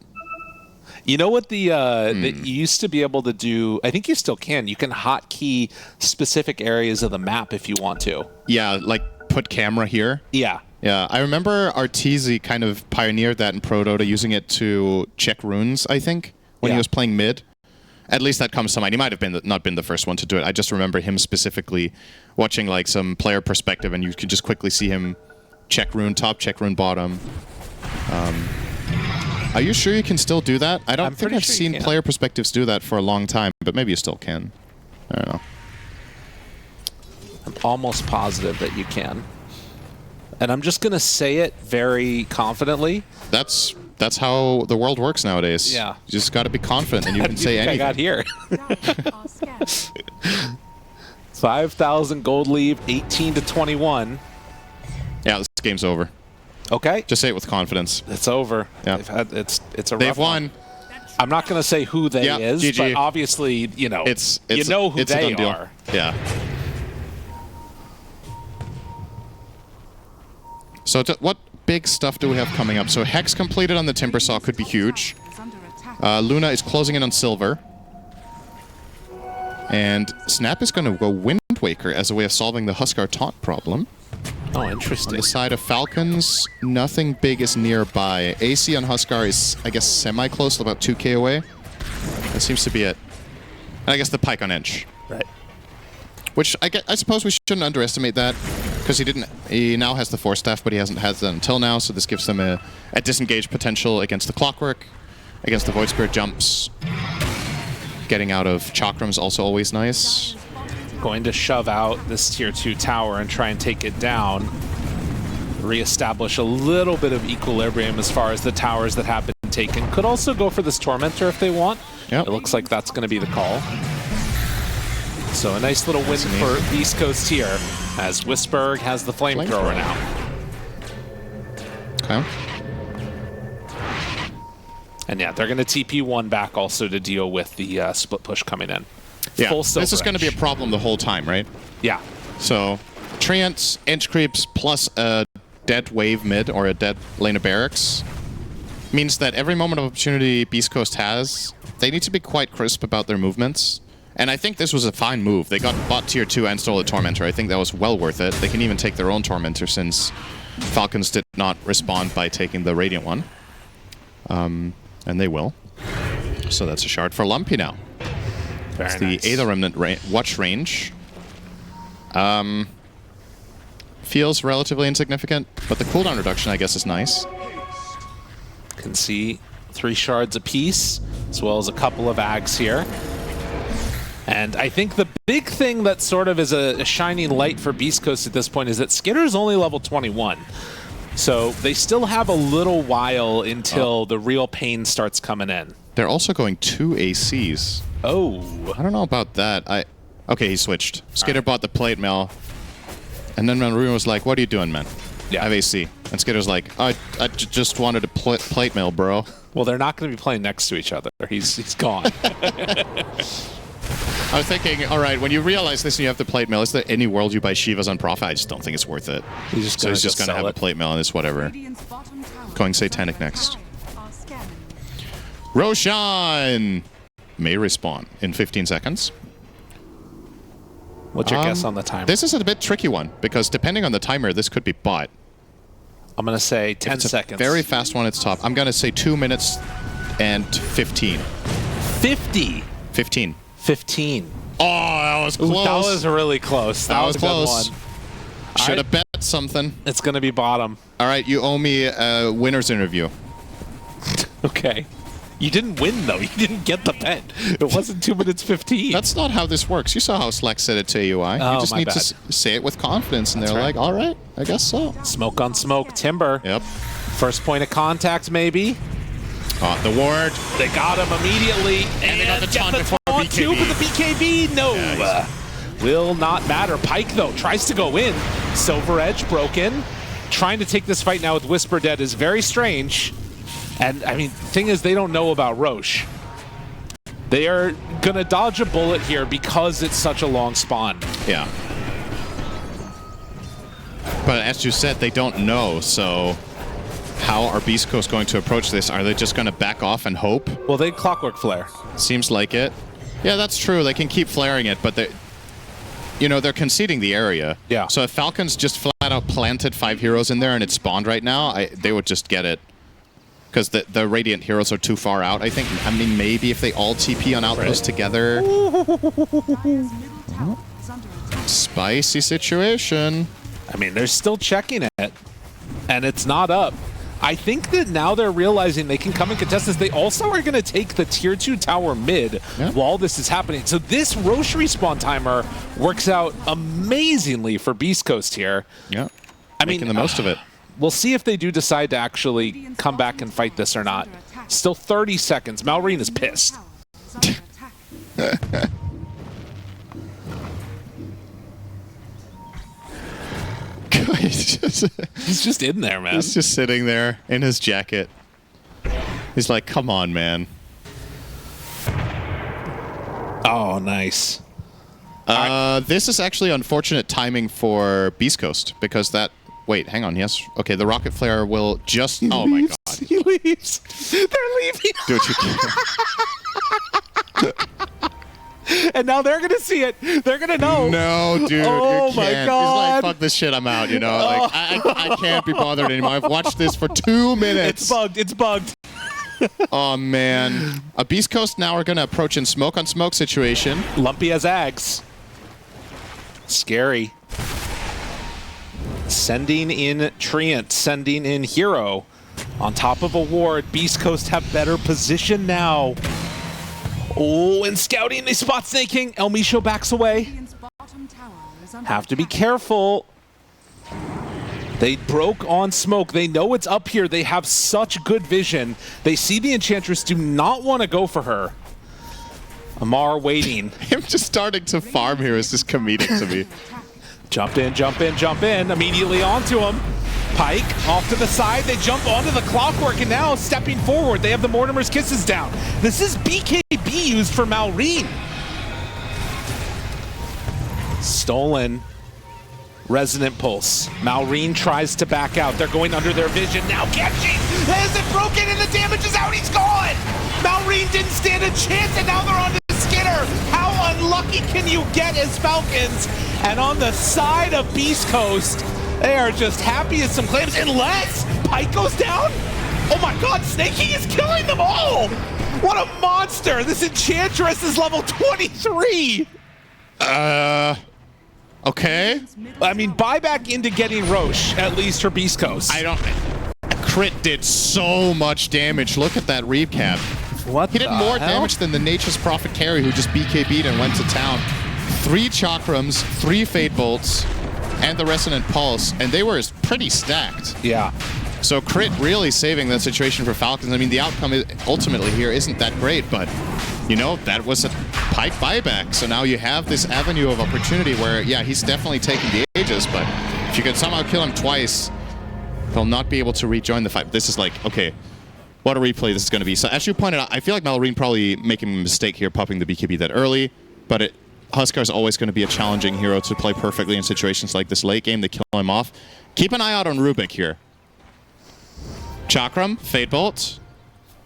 S2: You know what that you used to be able to do? I think you still can. You can hotkey specific areas of the map if you want to.
S1: Yeah, like put camera here.
S2: Yeah.
S1: Yeah, I remember Arteezy kind of pioneered that in Pro Dota, using it to check runes, I think, when he was playing mid. At least that comes to mind. He might have been not been the first one to do it. I just remember him specifically watching like some player perspective, and you could just quickly see him check rune top, check rune bottom. Are you sure you can still do that? I don't think I've seen player perspectives do that for a long time, but maybe you still can. I don't know.
S2: I'm almost positive that you can. And I'm just going to say it very confidently.
S1: That's how the world works nowadays.
S2: Yeah.
S1: You just got to be confident and you can say anything.
S2: I got here. 5,000 gold leave, 18 to 21.
S1: Yeah, this game's over.
S2: Okay.
S1: Just say it with confidence.
S2: It's over.
S1: Yeah.
S2: It's a rough
S1: They've won.
S2: one. I'm not going to say who they is,
S1: GG.
S2: but obviously, you know, you know who they are.
S1: Yeah. So what big stuff do we have coming up? So Hex completed on the Timbersaw could be huge. Luna is closing in on Silver. And Snap is going to go Wind Waker as a way of solving the Huskar taunt problem.
S2: Oh, interesting.
S1: On the side of Falcons, nothing big is nearby. AC on Huskar is, I guess, semi-close, about 2k away. That seems to be it. And I guess the Pyke on Edge.
S2: Right.
S1: Which I suppose we shouldn't underestimate that, because he now has the Force Staff, but he hasn't had that until now, so this gives them a disengage potential against the Clockwork, against the Void Spirit jumps. Getting out of Chakram's also always nice.
S2: Going to shove out this tier 2 tower and try and take it down. Reestablish a little bit of equilibrium as far as the towers that have been taken. Could also go for this Tormentor if they want.
S1: Yep.
S2: It looks like that's going to be the call. So a nice little win for East Coast here, as Wisberg has the Flamethrower now.
S1: Okay.
S2: And yeah, they're going to TP one back also to deal with the split push coming in.
S1: Yeah,
S2: Full
S1: this is going to be a problem the whole time, right?
S2: Yeah.
S1: So, Treants, Inch Creeps, plus a dead wave mid, or a dead lane of barracks, means that every moment of opportunity Beast Coast has, they need to be quite crisp about their movements. And I think this was a fine move. They got bot tier 2 and stole a Tormentor. I think that was well worth it. They can even take their own Tormentor, since Falcons did not respond by taking the Radiant one. And they will. So that's a shard for Lumpy now. It's the Aether Remnant watch range. Feels relatively insignificant, but the cooldown reduction, I guess, is nice.
S2: Can see 3 shards apiece, as well as a couple of Ags here. And I think the big thing that sort of is a shining light for Beast Coast at this point is that Skitter's only level 21. So they still have a little while until the real pain starts coming in.
S1: They're also going 2 ACs.
S2: Oh.
S1: I don't know about that. Okay, he switched. Skitter bought the plate mail, and then Maroon was like, "What are you doing, man?
S2: Yeah.
S1: I have AC." And Skitter's like, I just wanted a plate mail, bro."
S2: Well, they're not going to be playing next to each other. He's gone.
S1: I was thinking, all right, when you realize this and you have the plate mail, is there any world you buy Shivas on Prophet? I just don't think it's worth it.
S2: He's just
S1: going to have a plate mail and it's whatever. Going Satanic next. Roshan may respawn in 15 seconds.
S2: What's your guess on the timer?
S1: This is a bit tricky one, because depending on the timer, this could be bought.
S2: I'm going to say 10 seconds.
S1: Very fast one, it's top. I'm going to say 2 minutes and 15.
S2: 50.
S1: 15.
S2: 15.
S1: Oh, that was close.
S2: Ooh, that was really close. That was close. A good one.
S1: Should have bet something.
S2: It's going to be bottom.
S1: All right, you owe me a winner's interview.
S2: Okay. You didn't win, though. You didn't get the bet. It wasn't 2 minutes 15.
S1: That's not how this works. You saw how Slack said it to AUI.
S2: Oh,
S1: you just
S2: my
S1: need
S2: bad.
S1: to say it with confidence, and they're
S2: right.
S1: like, all right, I guess so.
S2: Smoke on smoke. Timber.
S1: Yep.
S2: First point of contact, maybe.
S1: Oh, the ward.
S2: They got him immediately.
S1: And they got the taunt before
S2: taunt
S1: BKB.
S2: too, but the BKB, no.
S1: Yeah,
S2: Will not matter. Pike, though, tries to go in. Silver Edge broken. Trying to take this fight now with Whisper dead is very strange. And, I mean, the thing is, they don't know about Roche. They are going to dodge a bullet here because it's such a long spawn.
S1: Yeah. But as you said, they don't know, so how are Beast Coast going to approach this? Are they just going to back off and hope?
S2: Well, they clockwork flare.
S1: Seems like it. Yeah, that's true. They can keep flaring it, but they're conceding the area.
S2: Yeah.
S1: So if Falcons just flat out planted 5 heroes in there and it spawned right now, they would just get it. Because the Radiant heroes are too far out, I think. I mean, maybe if they all TP on Outpost together. Spicy situation.
S2: I mean, they're still checking it, and it's not up. I think that now they're realizing they can come and contest this. They also are going to take the tier 2 tower mid while this is happening. So this Roche respawn timer works out amazingly for Beast Coast here.
S1: Yeah,
S2: making
S1: the most of it.
S2: We'll see if they do decide to actually come back and fight this or not. Still 30 seconds. Malrine is pissed. He's just in there, man.
S1: He's just sitting there in his jacket. He's like, come on, man.
S2: Oh, nice.
S1: This is actually unfortunate timing for Beast Coast, because that... Wait, hang on. Yes. Okay, the rocket flare will just... Oh, my God.
S2: He leaves. They're leaving.
S1: Dude, you can't.
S2: And now they're going to see it. They're going to know.
S1: No, dude.
S2: Oh,
S1: you
S2: my
S1: can't.
S2: God.
S1: He's like, fuck this shit, I'm out, you know? Like, I can't be bothered anymore. I've watched this for 2 minutes.
S2: It's bugged. It's bugged.
S1: Oh, man. A Beast Coast now are going to approach in smoke on smoke situation.
S2: Lumpy as Ags. Scary. Sending in Treant, sending in Hero. On top of a ward, Beast Coast have better position now. Oh, and scouting, they spot snaking. El Micho backs away. Have to be careful. They broke on smoke. They know it's up here. They have such good vision. They see the Enchantress, do not want to go for her. Amar waiting.
S1: Him just starting to farm here is just comedic to me.
S2: Jump in, jump in, jump in. Immediately onto him. Pike off to the side. They jump onto the clockwork, and now stepping forward, they have the Mortimer's Kisses down. This is BKB used for Malrine. Stolen. Resonant Pulse. Malrine tries to back out. They're going under their vision. Now catching. Has it broken and the damage is out. He's gone. Malrine didn't stand a chance, and now they're on to Skinner. How unlucky can you get as Falcons? And on the side of Beast Coast, they are just happy as some clams, unless Pike goes down. Oh my God, Snaking is killing them all. What a monster. This Enchantress is level 23.
S1: Okay.
S2: I mean, buy back into getting Roche, at least for Beast Coast.
S1: Crit did so much damage. Look at that recap.
S2: What
S1: He did more damage than the Nature's Prophet carry, who just BKB'd and went to town. 3 Chakrams, 3 Fate Bolts, and the Resonant Pulse, and they were pretty stacked.
S2: Yeah.
S1: So Crit really saving that situation for Falcons. I mean, the outcome ultimately here isn't that great, but, you know, that was a Pike buyback. So now you have this avenue of opportunity where, yeah, he's definitely taking the Aegis, but if you can somehow kill him twice, they'll not be able to rejoin the fight. This is like, okay, what a replay this is going to be. So as you pointed out, I feel like Malrine probably making a mistake here, popping the BKB that early, but Huskar is always going to be a challenging hero to play perfectly in situations like this late game. They kill him off. Keep an eye out on Rubik here. Chakram, Fate Bolt.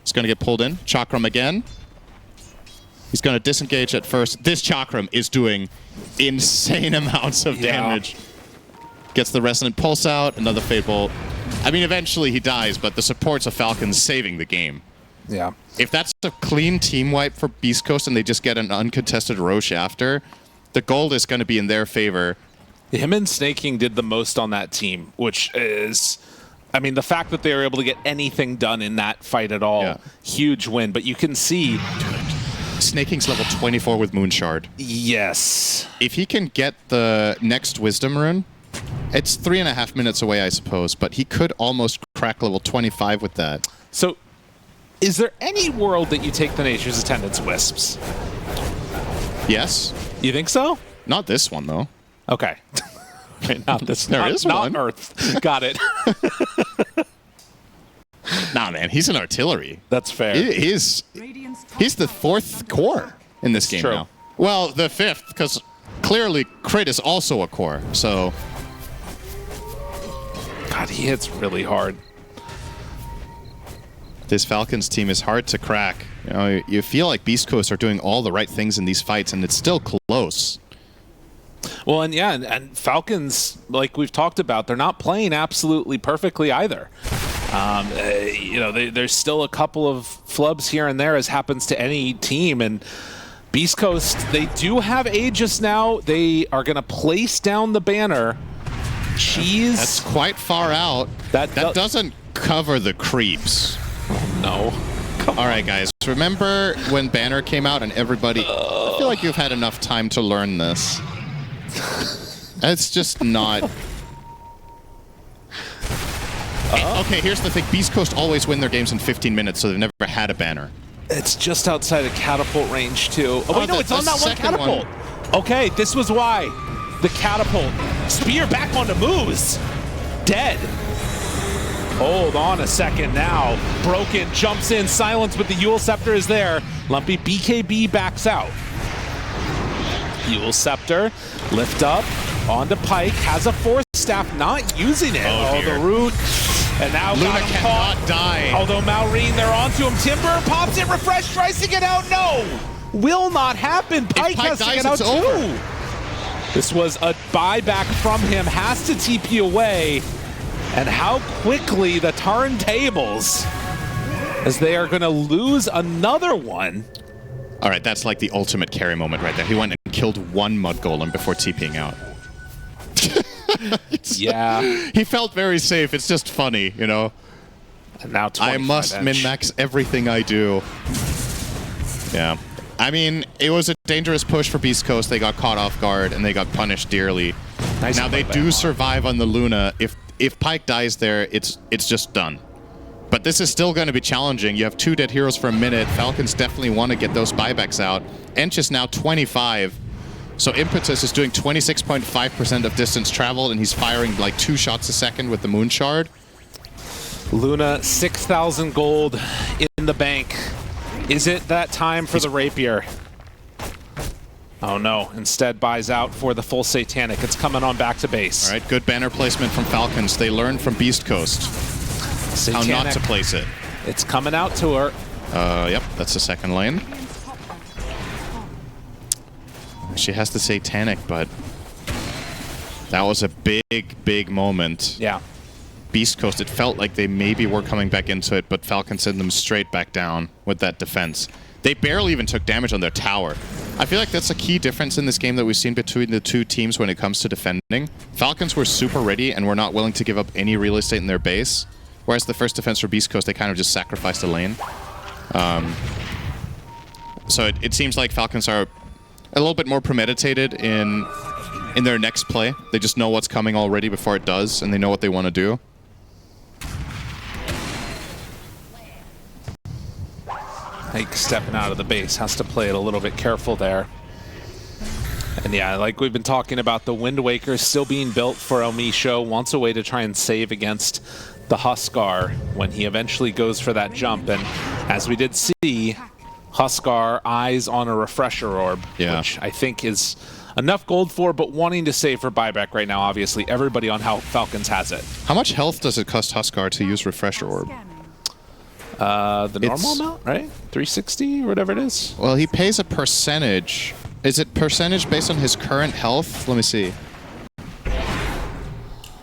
S1: He's going to get pulled in. Chakram again. He's going to disengage at first. This Chakram is doing insane amounts of damage. Gets the Resonant Pulse out, another Fade Bolt. I mean, eventually he dies, but the supports of Falcons saving the game.
S2: Yeah.
S1: If that's a clean team wipe for Beast Coast and they just get an uncontested Roche after, the gold is going to be in their favor.
S2: Him and Snake King did the most on that team, which is, I mean, the fact that they were able to get anything done in that fight at all, huge win. But you can see...
S1: Snake King's level 24 with Moonshard.
S2: Yes.
S1: If he can get the next Wisdom Rune, it's 3.5 minutes away, I suppose, but he could almost crack level 25 with that.
S2: So, is there any world that you take the Nature's Attendants Wisps?
S1: Yes.
S2: You think so?
S1: Not this one, though.
S2: Okay. Not this.
S1: There is one.
S2: Not Earth. Got it.
S1: Nah, man, he's an artillery.
S2: That's fair.
S1: He's the 4th core in this game now. Well, the 5th, because clearly Crit is also a core, so...
S2: God, he hits really hard.
S1: This Falcons team is hard to crack. You know, you feel like Beast Coast are doing all the right things in these fights, and it's still close.
S2: Well, and yeah, and Falcons, like we've talked about, they're not playing absolutely perfectly either. You know, there's still a couple of flubs here and there, as happens to any team. And Beast Coast, they do have Aegis now. They are going to place down the banner. Jeez.
S1: That's quite far out. That doesn't cover the creeps.
S2: No.
S1: All right, guys. Remember when Banner came out and everybody... I feel like you've had enough time to learn this. It's just not... Okay, here's the thing. Beast Coast always win their games in 15 minutes, so they've never had a banner.
S2: It's just outside of catapult range, too. Oh, wait, no, it's on that one catapult. Okay, this was why. The catapult. Spear back onto MOUZ. Dead. Hold on a second now. Broken jumps in. Silence with the Yule Scepter is there. Lumpy BKB backs out. Yule Scepter. Lift up. Onto Pike. Has a Force Staff. Not using it. Oh the root. And now
S1: Luna cannot die.
S2: Although Malrine, they're onto him. Timber pops it. Refresh tries to get out. No. Will not happen. Pike has to get out too. This was a buyback from him. Has to TP away. And how quickly the turntables, as they are going to lose another one.
S1: All right, that's like the ultimate carry moment right there. He went and killed one Mud Golem before TPing out.
S2: Yeah.
S1: He felt very safe. It's just funny, you know.
S2: And now
S1: I must min-max everything I do. Yeah. I mean, it was a dangerous push for Beast Coast. They got caught off guard, and they got punished dearly.
S2: Nice.
S1: Now, they do survive on the Luna. If Pike dies there, it's just done. But this is still going to be challenging. You have 2 dead heroes for a minute. Falcons definitely want to get those buybacks out. Ench is now 25. So Impetus is doing 26.5% of distance traveled, and he's firing like 2 shots a second with the Moonshard.
S2: Luna, 6,000 gold in the bank. Is it that time for the Rapier? Oh no, instead buys out for the full Satanic. It's coming on back to base.
S1: All right, good banner placement from Falcons. They learned from Beast Coast
S2: Satanic,
S1: how not to place it.
S2: It's coming out to her.
S1: Yep, that's the second lane. She has the Satanic, but that was a big moment.
S2: Yeah.
S1: Beast Coast, it felt like they maybe were coming back into it, but Falcons sent them straight back down with that defense. They barely even took damage on their tower. I feel like that's a key difference in this game that we've seen between the 2 teams when it comes to defending. Falcons were super ready and were not willing to give up any real estate in their base, whereas the first defense for Beast Coast, they kind of just sacrificed a lane. So it seems like Falcons are a little bit more premeditated in their next play. They just know what's coming already before it does, and they know what they want to do.
S2: Like stepping out of the base, has to play it a little bit careful there. And yeah, like we've been talking about, the Wind Waker still being built for Elmisho, wants a way to try and save against the Huskar when he eventually goes for that jump. And as we did see, Huskar eyes on a Refresher Orb, which I think is enough gold for, but wanting to save for buyback right now, obviously. Everybody on Falcons has it.
S1: How much health does it cost Huskar to use Refresher Orb?
S2: The normal amount, right? 360 or whatever it is?
S1: Well, he pays a percentage. Is it percentage based on his current health? Let me see.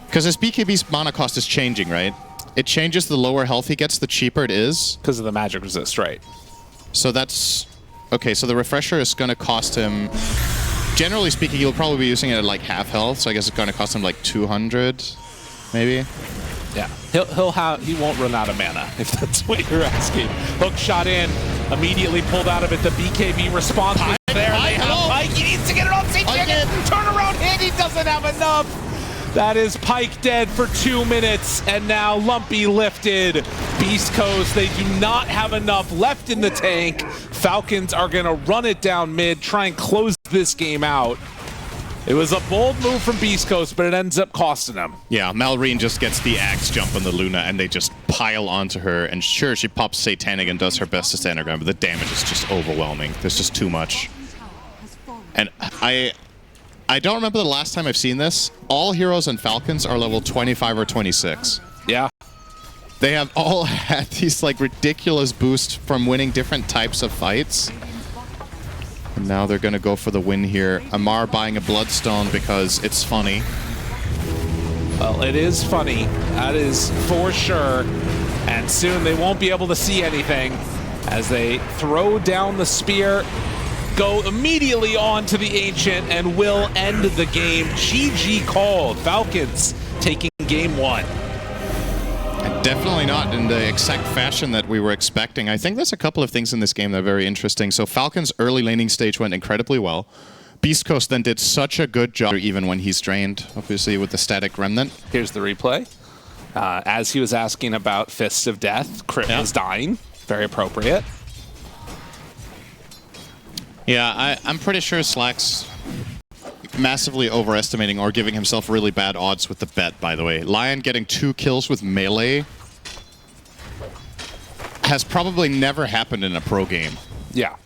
S1: Because his BKB's mana cost is changing, right? It changes the lower health he gets, the cheaper it is.
S2: Because of the magic resist, right?
S1: So that's... Okay, so the refresher is going to cost him... Generally speaking, he'll probably be using it at like half health, so I guess it's going to cost him like 200, maybe?
S2: Yeah, he won't run out of mana, if that's what you're asking. Hook shot in, immediately pulled out of it. The BKB response was there. They have Pike. He needs to get it on safe. Turn around hit. He doesn't have enough. That is Pike dead for 2 minutes, and now Lumpy lifted. Beast Coast, they do not have enough left in the tank. Falcons are going to run it down mid, try and close this game out. It was a bold move from Beast Coast, but it ends up costing them.
S1: Yeah, Malrine just gets the axe jump on the Luna, and they just pile onto her. And sure, she pops Satanic and does her best to stand her ground, but the damage is just overwhelming. There's just too much. And I don't remember the last time I've seen this. All heroes and Falcons are level 25 or 26.
S2: Yeah.
S1: They have all had these like ridiculous boosts from winning different types of fights. And now they're going to go for the win here. Amar buying a Bloodstone because it's funny.
S2: Well, it is funny. That is for sure. And soon they won't be able to see anything as they throw down the spear, go immediately on to the Ancient, and will end the game. GG called. Falcons taking game 1.
S1: Definitely not in the exact fashion that we were expecting. I think there's a couple of things in this game that are very interesting. So Falcon's early laning stage went incredibly well. Beast Coast then did such a good job, even when he's drained, obviously, with the static remnant.
S2: Here's the replay. As he was asking about Fists of Death, Crit was dying. Very appropriate.
S1: Yeah, I'm pretty sure Slack's massively overestimating or giving himself really bad odds with the bet, by the way. Lion getting 2 kills with melee has probably never happened in a pro game.
S2: Yeah.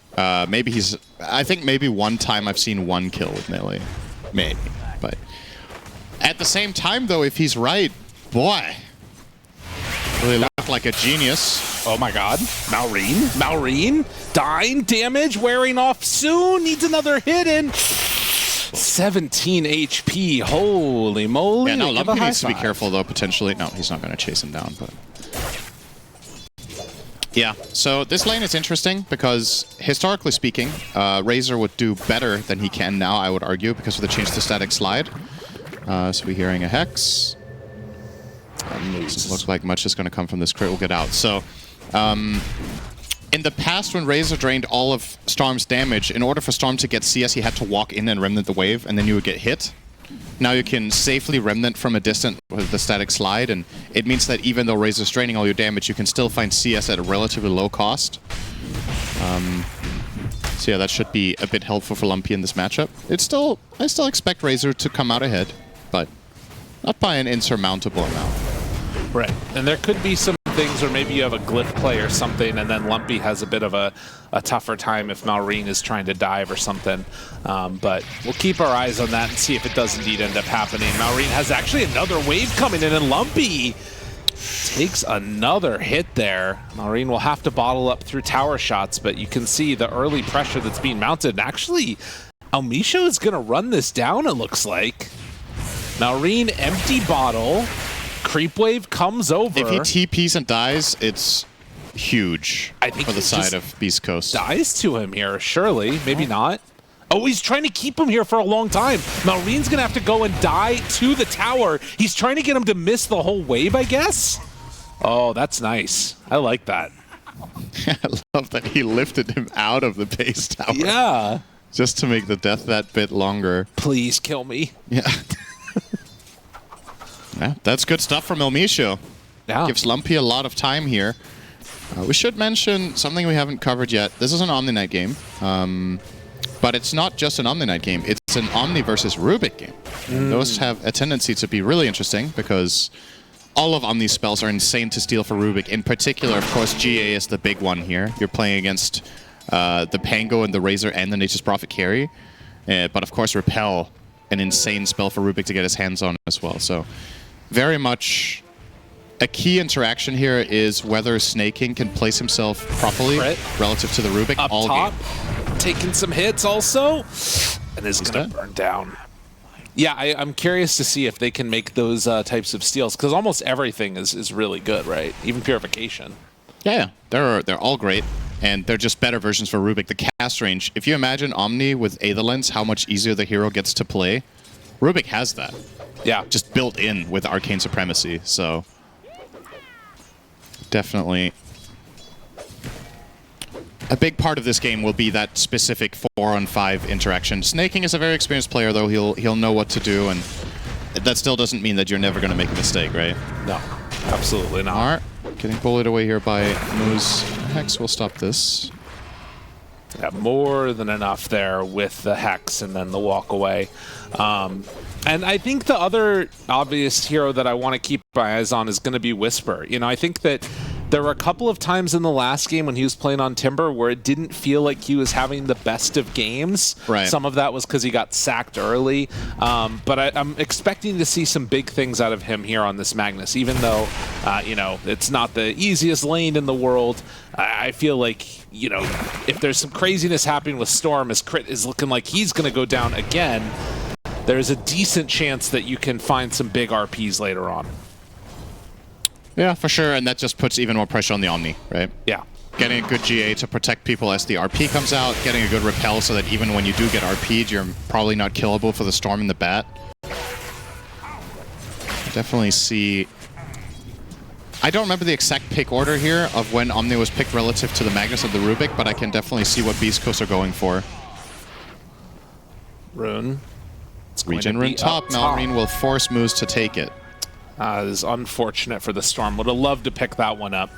S1: Maybe he's... I think maybe one time I've seen 1 kill with melee. Maybe. But at the same time, though, if he's right, boy, really looked like a genius.
S2: Oh my god. Malrine dying, damage wearing off soon, needs another hit in. 17 HP, holy moly.
S1: Yeah, no, Lumpy needs to be careful though, potentially. No, he's not going to chase him down, but... Yeah, so this lane is interesting because, historically speaking, Razor would do better than he can now, I would argue, because of the change to static slide. So we're hearing a Hex. Doesn't look like much is going to come from this crit. We'll get out. So, in the past, when Razor drained all of Storm's damage, in order for Storm to get CS, he had to walk in and Remnant the wave, and then you would get hit. Now you can safely Remnant from a distance with the static slide, and it means that even though Razor's draining all your damage, you can still find CS at a relatively low cost. So yeah, that should be a bit helpful for Lumpy in this matchup. I still expect Razor to come out ahead, but not by an insurmountable amount.
S2: Right, and there could be some things where maybe you have a glyph play or something, and then Lumpy has a bit of a tougher time if Malrine is trying to dive or something. But we'll keep our eyes on that and see if it does indeed end up happening. Malrine has actually another wave coming in, and Lumpy takes another hit there. Malrine will have to bottle up through tower shots, but you can see the early pressure that's being mounted. And actually, Almisho is going to run this down, it looks like. Malrine, empty bottle. Creep wave comes over.
S1: If he TPs and dies, it's huge for the side of Beast Coast.
S2: Dies to him here, surely. Maybe not. Oh, he's trying to keep him here for a long time. Malrine's going to have to go and die to the tower. He's trying to get him to miss the whole wave, I guess? Oh, that's nice. I like that.
S1: I love that he lifted him out of the base tower.
S2: Yeah.
S1: Just to make the death that bit longer.
S2: Please kill me.
S1: Yeah. Yeah, that's good stuff from Almisho.
S2: Yeah.
S1: Gives Lumpy a lot of time here. We should mention something we haven't covered yet. This is an Omni Knight game. But it's not just an Omni Knight game. It's an Omni versus Rubik game. And those have a tendency to be really interesting because all of Omni's spells are insane to steal for Rubik. In particular, of course, GA is the big one here. You're playing against the Pango and the Razor and the Nature's Prophet carry. But of course, Repel, an insane spell for Rubik to get his hands on as well. So very much a key interaction here is whether Snaking can place himself properly relative to the Rubik
S2: up
S1: all
S2: top.
S1: game.
S2: taking some hits also, and is going to burn down. Yeah, I'm curious to see if they can make those types of steals, because almost everything is really good, right? Even Purification.
S1: Yeah, they're all great, and they're just better versions for Rubik. The cast range, if you imagine Omni with Aether Lens, how much easier the hero gets to play, Rubik has that.
S2: Yeah.
S1: Just built in with Arcane Supremacy, so definitely a big part of this game will be that specific 4-on-5 interaction. Snaking is a very experienced player, though. He'll know what to do, and that still doesn't mean that you're never going to make a mistake, right?
S2: No, absolutely not.
S1: All right, getting bullied away here by MOUZ. Hex will stop this.
S2: Yeah, more than enough there with the Hex and then the walk away. And I think the other obvious hero that I want to keep my eyes on is going to be Whisper. You know, I think that there were a couple of times in the last game when he was playing on Timber where it didn't feel like he was having the best of games.
S1: Right.
S2: Some of that was because he got sacked early. But I'm expecting to see some big things out of him here on this Magnus, even though, you know, it's not the easiest lane in the world. I feel like, you know, if there's some craziness happening with Storm, as Crit is looking like he's going to go down again, there's a decent chance that you can find some big RPs later on.
S1: Yeah, for sure, and that just puts even more pressure on the Omni, right?
S2: Yeah.
S1: Getting a good GA to protect people as the RP comes out, getting a good repel so that even when you do get RP'd, you're probably not killable for the Storm and the Bat. Definitely see... I don't remember the exact pick order here of when Omni was picked relative to the Magnus and the Rubik, but I can definitely see what Beast Coast are going for.
S2: Rune.
S1: Regen Rune top. Malrine will force MOUZ to take it.
S2: It is unfortunate for the Storm. Would have loved to pick that one up.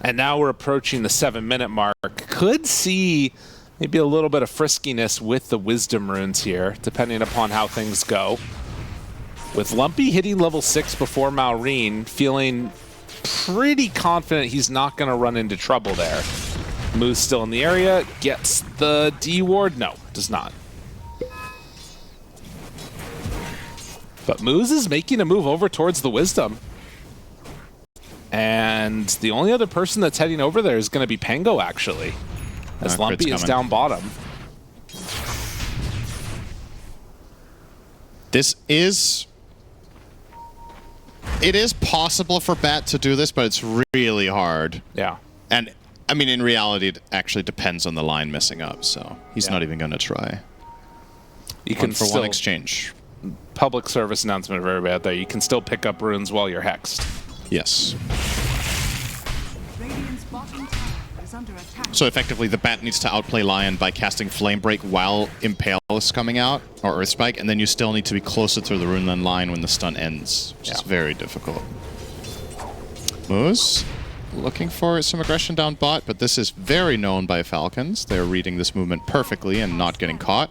S2: And now we're approaching the 7-minute mark. Could see maybe a little bit of friskiness with the Wisdom Runes here, depending upon how things go. With Lumpy hitting level 6 before Malrine, feeling pretty confident he's not going to run into trouble there. MOUZ still in the area. Gets the D ward? No, does not. But MOUZ is making a move over towards the Wisdom. And the only other person that's heading over there is going to be Pango, actually. As Lumpy is down bottom.
S1: This is... It is possible for Bat to do this, but it's really hard.
S2: Yeah.
S1: And, I mean, in reality, it actually depends on the line messing up, so he's not even going to try.
S2: You can
S1: for one exchange.
S2: Public service announcement for everybody out there. You can still pick up runes while you're hexed.
S1: Yes. So effectively, the Bat needs to outplay Lion by casting Flame Break while Impale is coming out, or Earth Spike, and then you still need to be closer to the Runeland line when the stun ends, which is very difficult. MOUZ looking for some aggression down bot, but this is very known by Falcons. They're reading this movement perfectly and not getting caught.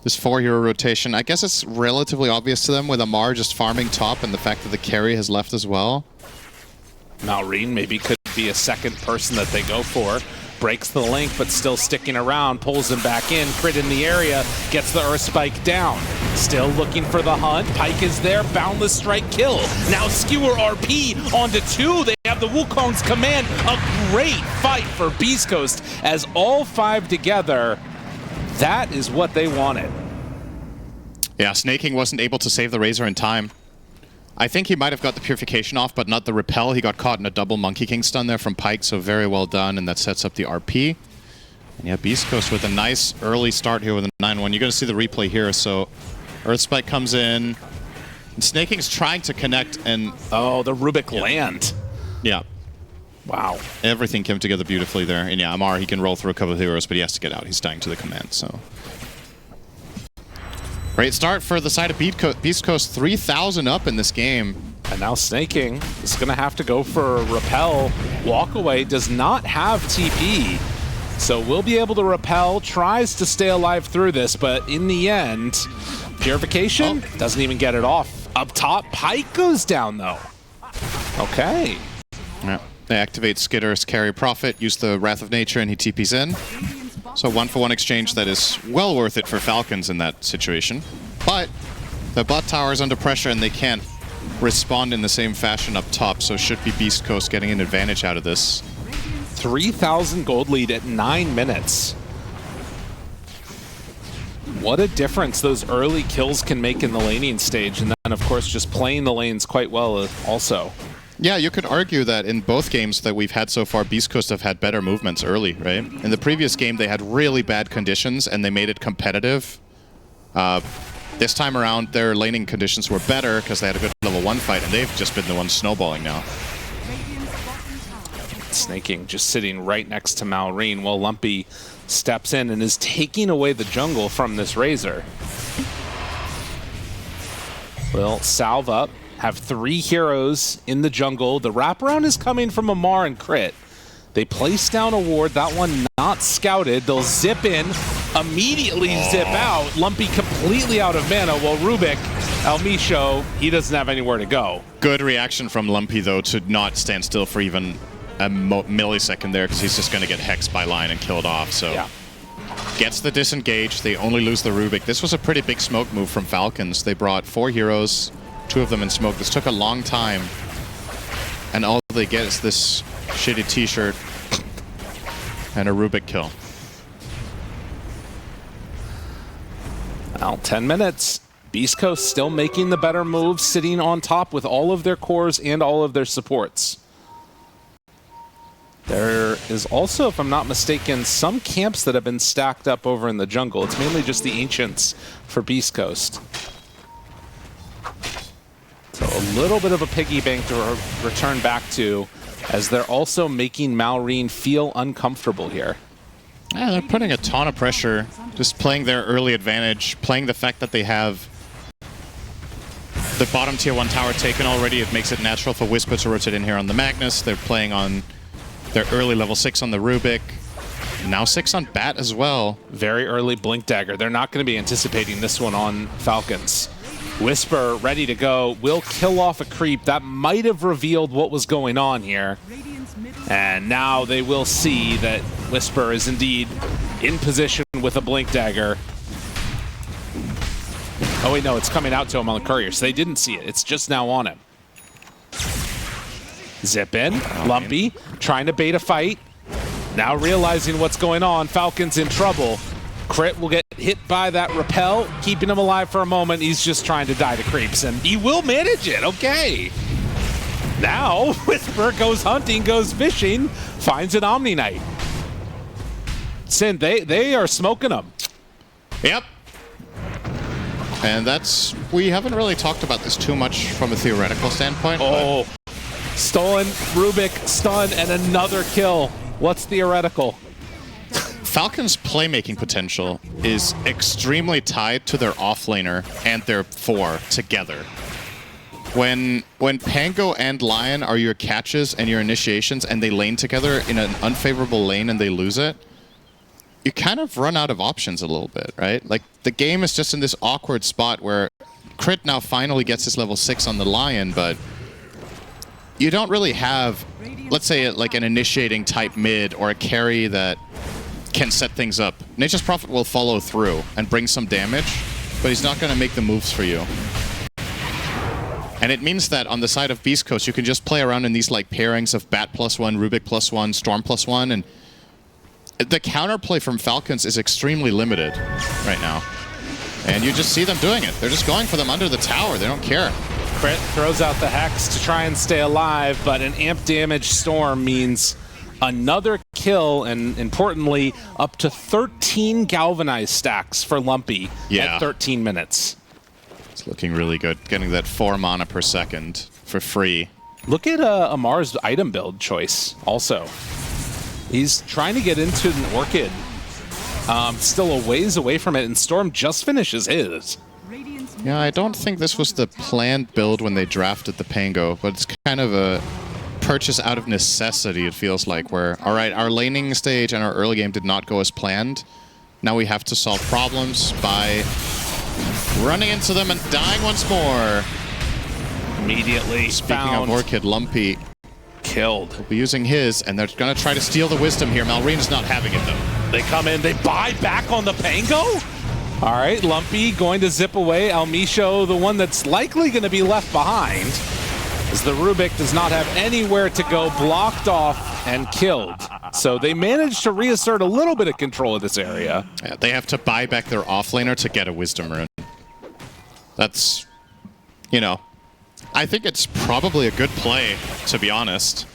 S1: This 4-hero rotation, I guess it's relatively obvious to them with Amar just farming top and the fact that the carry has left as well.
S2: Malrine maybe could be a second person that they go for. Breaks the link, but still sticking around, pulls him back in, crit in the area, gets the Earth Spike down. Still looking for the hunt, Pyke is there, Boundless Strike kill. Now Skewer RP onto 2, they have the Wukong's command. A great fight for Beast Coast as all 5 together. That is what they wanted.
S1: Yeah, Snaking wasn't able to save the Razor in time. I think he might have got the Purification off, but not the Repel. He got caught in a double Monkey King stun there from Pyke, so very well done, and that sets up the RP. And yeah, Beast Coast with a nice early start here with a 9-1. You're going to see the replay here, so Earth Spike comes in. And Snaking's trying to connect, and...
S2: Oh, the Rubik land.
S1: Yeah.
S2: Wow.
S1: Everything came together beautifully there. And yeah, Amar, he can roll through a couple of heroes, but he has to get out. He's dying to the command, so... Great start for the side of Beast Coast, 3,000 up in this game.
S2: And now Snaking is going to have to go for a Repel. Walkaway does not have TP, so will be able to repel, tries to stay alive through this, but in the end, Purification doesn't even get it off. Up top, Pyke goes down though. Okay.
S1: Yeah. They activate Skitter's carry Prophet, use the Wrath of Nature, and he TP's in. So 1-for-1 exchange that is well worth it for Falcons in that situation. But the bot tower is under pressure and they can't respond in the same fashion up top, so should be Beast Coast getting an advantage out of this.
S2: 3,000 gold lead at 9 minutes. What a difference those early kills can make in the laning stage, and then of course just playing the lanes quite well also.
S1: Yeah, you could argue that in both games that we've had so far, Beast Coast have had better movements early, right? In the previous game, they had really bad conditions, and they made it competitive. This time around, their laning conditions were better because they had a good level 1 fight, and they've just been the ones snowballing now.
S2: Snaking just sitting right next to Malrine while Lumpy steps in and is taking away the jungle from this Razor. Will salve up, have 3 heroes in the jungle. The wraparound is coming from Amar and Crit. They place down a ward, that one not scouted. They'll zip in, immediately zip out. Lumpy completely out of mana, while Rubik, Almisho, he doesn't have anywhere to go.
S1: Good reaction from Lumpy, though, to not stand still for even a millisecond there, because he's just going to get hexed by line and killed off. So
S2: yeah.
S1: Gets the disengage. They only lose the Rubik. This was a pretty big smoke move from Falcons. They brought 4 heroes, 2 of them in smoke. This took a long time, and all they get is this shitty t-shirt and a Rubik kill.
S2: Well, 10 minutes. Beast Coast still making the better moves, sitting on top with all of their cores and all of their supports. There is also, if I'm not mistaken, some camps that have been stacked up over in the jungle. It's mainly just the Ancients for Beast Coast. So a little bit of a piggy bank to return back to, as they're also making Malrine feel uncomfortable here.
S1: Yeah, they're putting a ton of pressure, just playing their early advantage, playing the fact that they have the bottom tier 1 tower taken already. It makes it natural for Whisper to rotate in here on the Magnus. They're playing on their early level 6 on the Rubik. Now 6 on Bat as well.
S2: Very early Blink Dagger. They're not going to be anticipating this one on Falcons. Whisper ready to go. Will kill off a creep. That might have revealed what was going on here. And now they will see that Whisper is indeed in position with a Blink Dagger. Oh wait, no, it's coming out to him on the courier, so they didn't see it. It's just now on him. Zip in, Lumpy, trying to bait a fight. Now realizing what's going on, Falcon's in trouble. Crit will get hit by that repel, keeping him alive for a moment. He's just trying to die to creeps, and he will manage it, okay. Now, Whisper goes hunting, goes fishing, finds an Omni Knight. Sin, they are smoking him.
S1: Yep. And that's, we haven't really talked about this too much from a theoretical standpoint.
S2: Oh, stolen, Rubik, stun, and another kill. What's theoretical?
S1: Falcons' playmaking potential is extremely tied to their offlaner and their 4 together. When Pango and Lion are your catches and your initiations and they lane together in an unfavorable lane and they lose it, you kind of run out of options a little bit, right? Like, the game is just in this awkward spot where Crit now finally gets his level 6 on the Lion, but you don't really have, let's say, like an initiating type mid or a carry that can set things up. Nature's Prophet will follow through and bring some damage, but he's not going to make the moves for you. And it means that on the side of Beast Coast, you can just play around in these like pairings of Bat +1, Rubik +1, Storm +1, and the counterplay from Falcons is extremely limited right now. And you just see them doing it. They're just going for them under the tower. They don't care.
S2: Crit throws out the Hex to try and stay alive, but an amp damage Storm means another kill, and importantly, up to 13 galvanized stacks for Lumpy at 13 minutes.
S1: It's looking really good. Getting that 4 mana per second for free.
S2: Look at Amar's item build choice also. He's trying to get into an Orchid. Still a ways away from it, and Storm just finishes his.
S1: Yeah, I don't think this was the planned build when they drafted the Pango, but it's kind of a purchase out of necessity, it feels like, where, all right, our laning stage and our early game did not go as planned. Now we have to solve problems by running into them and dying once more.
S2: Immediately
S1: Speaking
S2: found.
S1: of Orchid, Lumpy
S2: Killed.
S1: will be using his, and they're going to try to steal the wisdom here. Malrine's not having it, though.
S2: They come in, they buy back on the Pango? All right, Lumpy going to zip away. Almisho, the one that's likely going to be left behind, as the Rubik does not have anywhere to go, blocked off and killed. So they managed to reassert a little bit of control of this area.
S1: Yeah, they have to buy back their offlaner to get a Wisdom Rune. That's, you know, I think it's probably a good play, to be honest.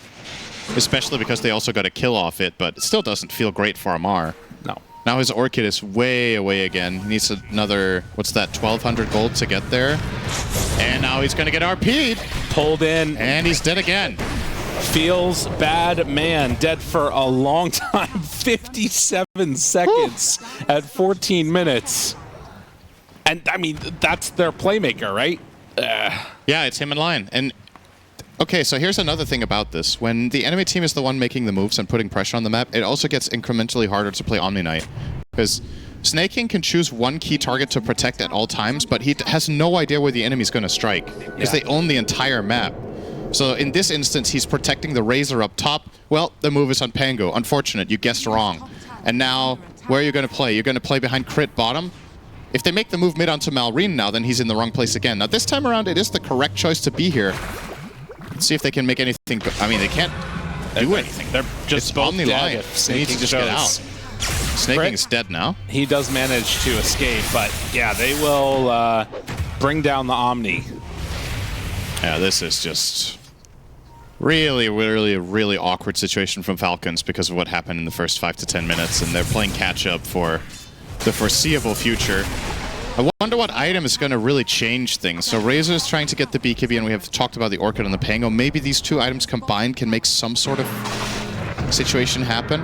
S1: Especially because they also got a kill off it, but it still doesn't feel great for Amar.
S2: No.
S1: Now his Orchid is way away again. He needs another, what's that, 1,200 gold to get there. And now he's going to get RP'd.
S2: Pulled in.
S1: And he's dead again.
S2: Feels bad, man. Dead for a long time. 57 seconds at 14 minutes. And, I mean, that's their playmaker, right?
S1: Yeah, it's him in line. And okay, so here's another thing about this. When the enemy team is the one making the moves and putting pressure on the map, it also gets incrementally harder to play Omni Knight. Because Snake King can choose one key target to protect at all times, but he has no idea where the enemy's going to strike. Because they own the entire map. So in this instance, he's protecting the Razor up top. Well, the move is on Pango. Unfortunate, you guessed wrong. And now, where are you going to play? You're going to play behind Crit bottom? If they make the move mid onto Malrine now, then he's in the wrong place again. Now this time around, it is the correct choice to be here. Let's see if they can make anything. I mean, they can't do anything.
S2: They're just
S1: both on the line. They need to just get out. Snake King is dead now.
S2: He does manage to escape, but yeah, they will bring down the Omni.
S1: Yeah, this is just really awkward situation from Falcons because of what happened in the first 5 to 10 minutes, and they're playing catch-up for the foreseeable future. I wonder what item is going to really change things. So Razor is trying to get the BKB, and we have talked about the Orchid and the Pango. Maybe these two items combined can make some sort of situation happen.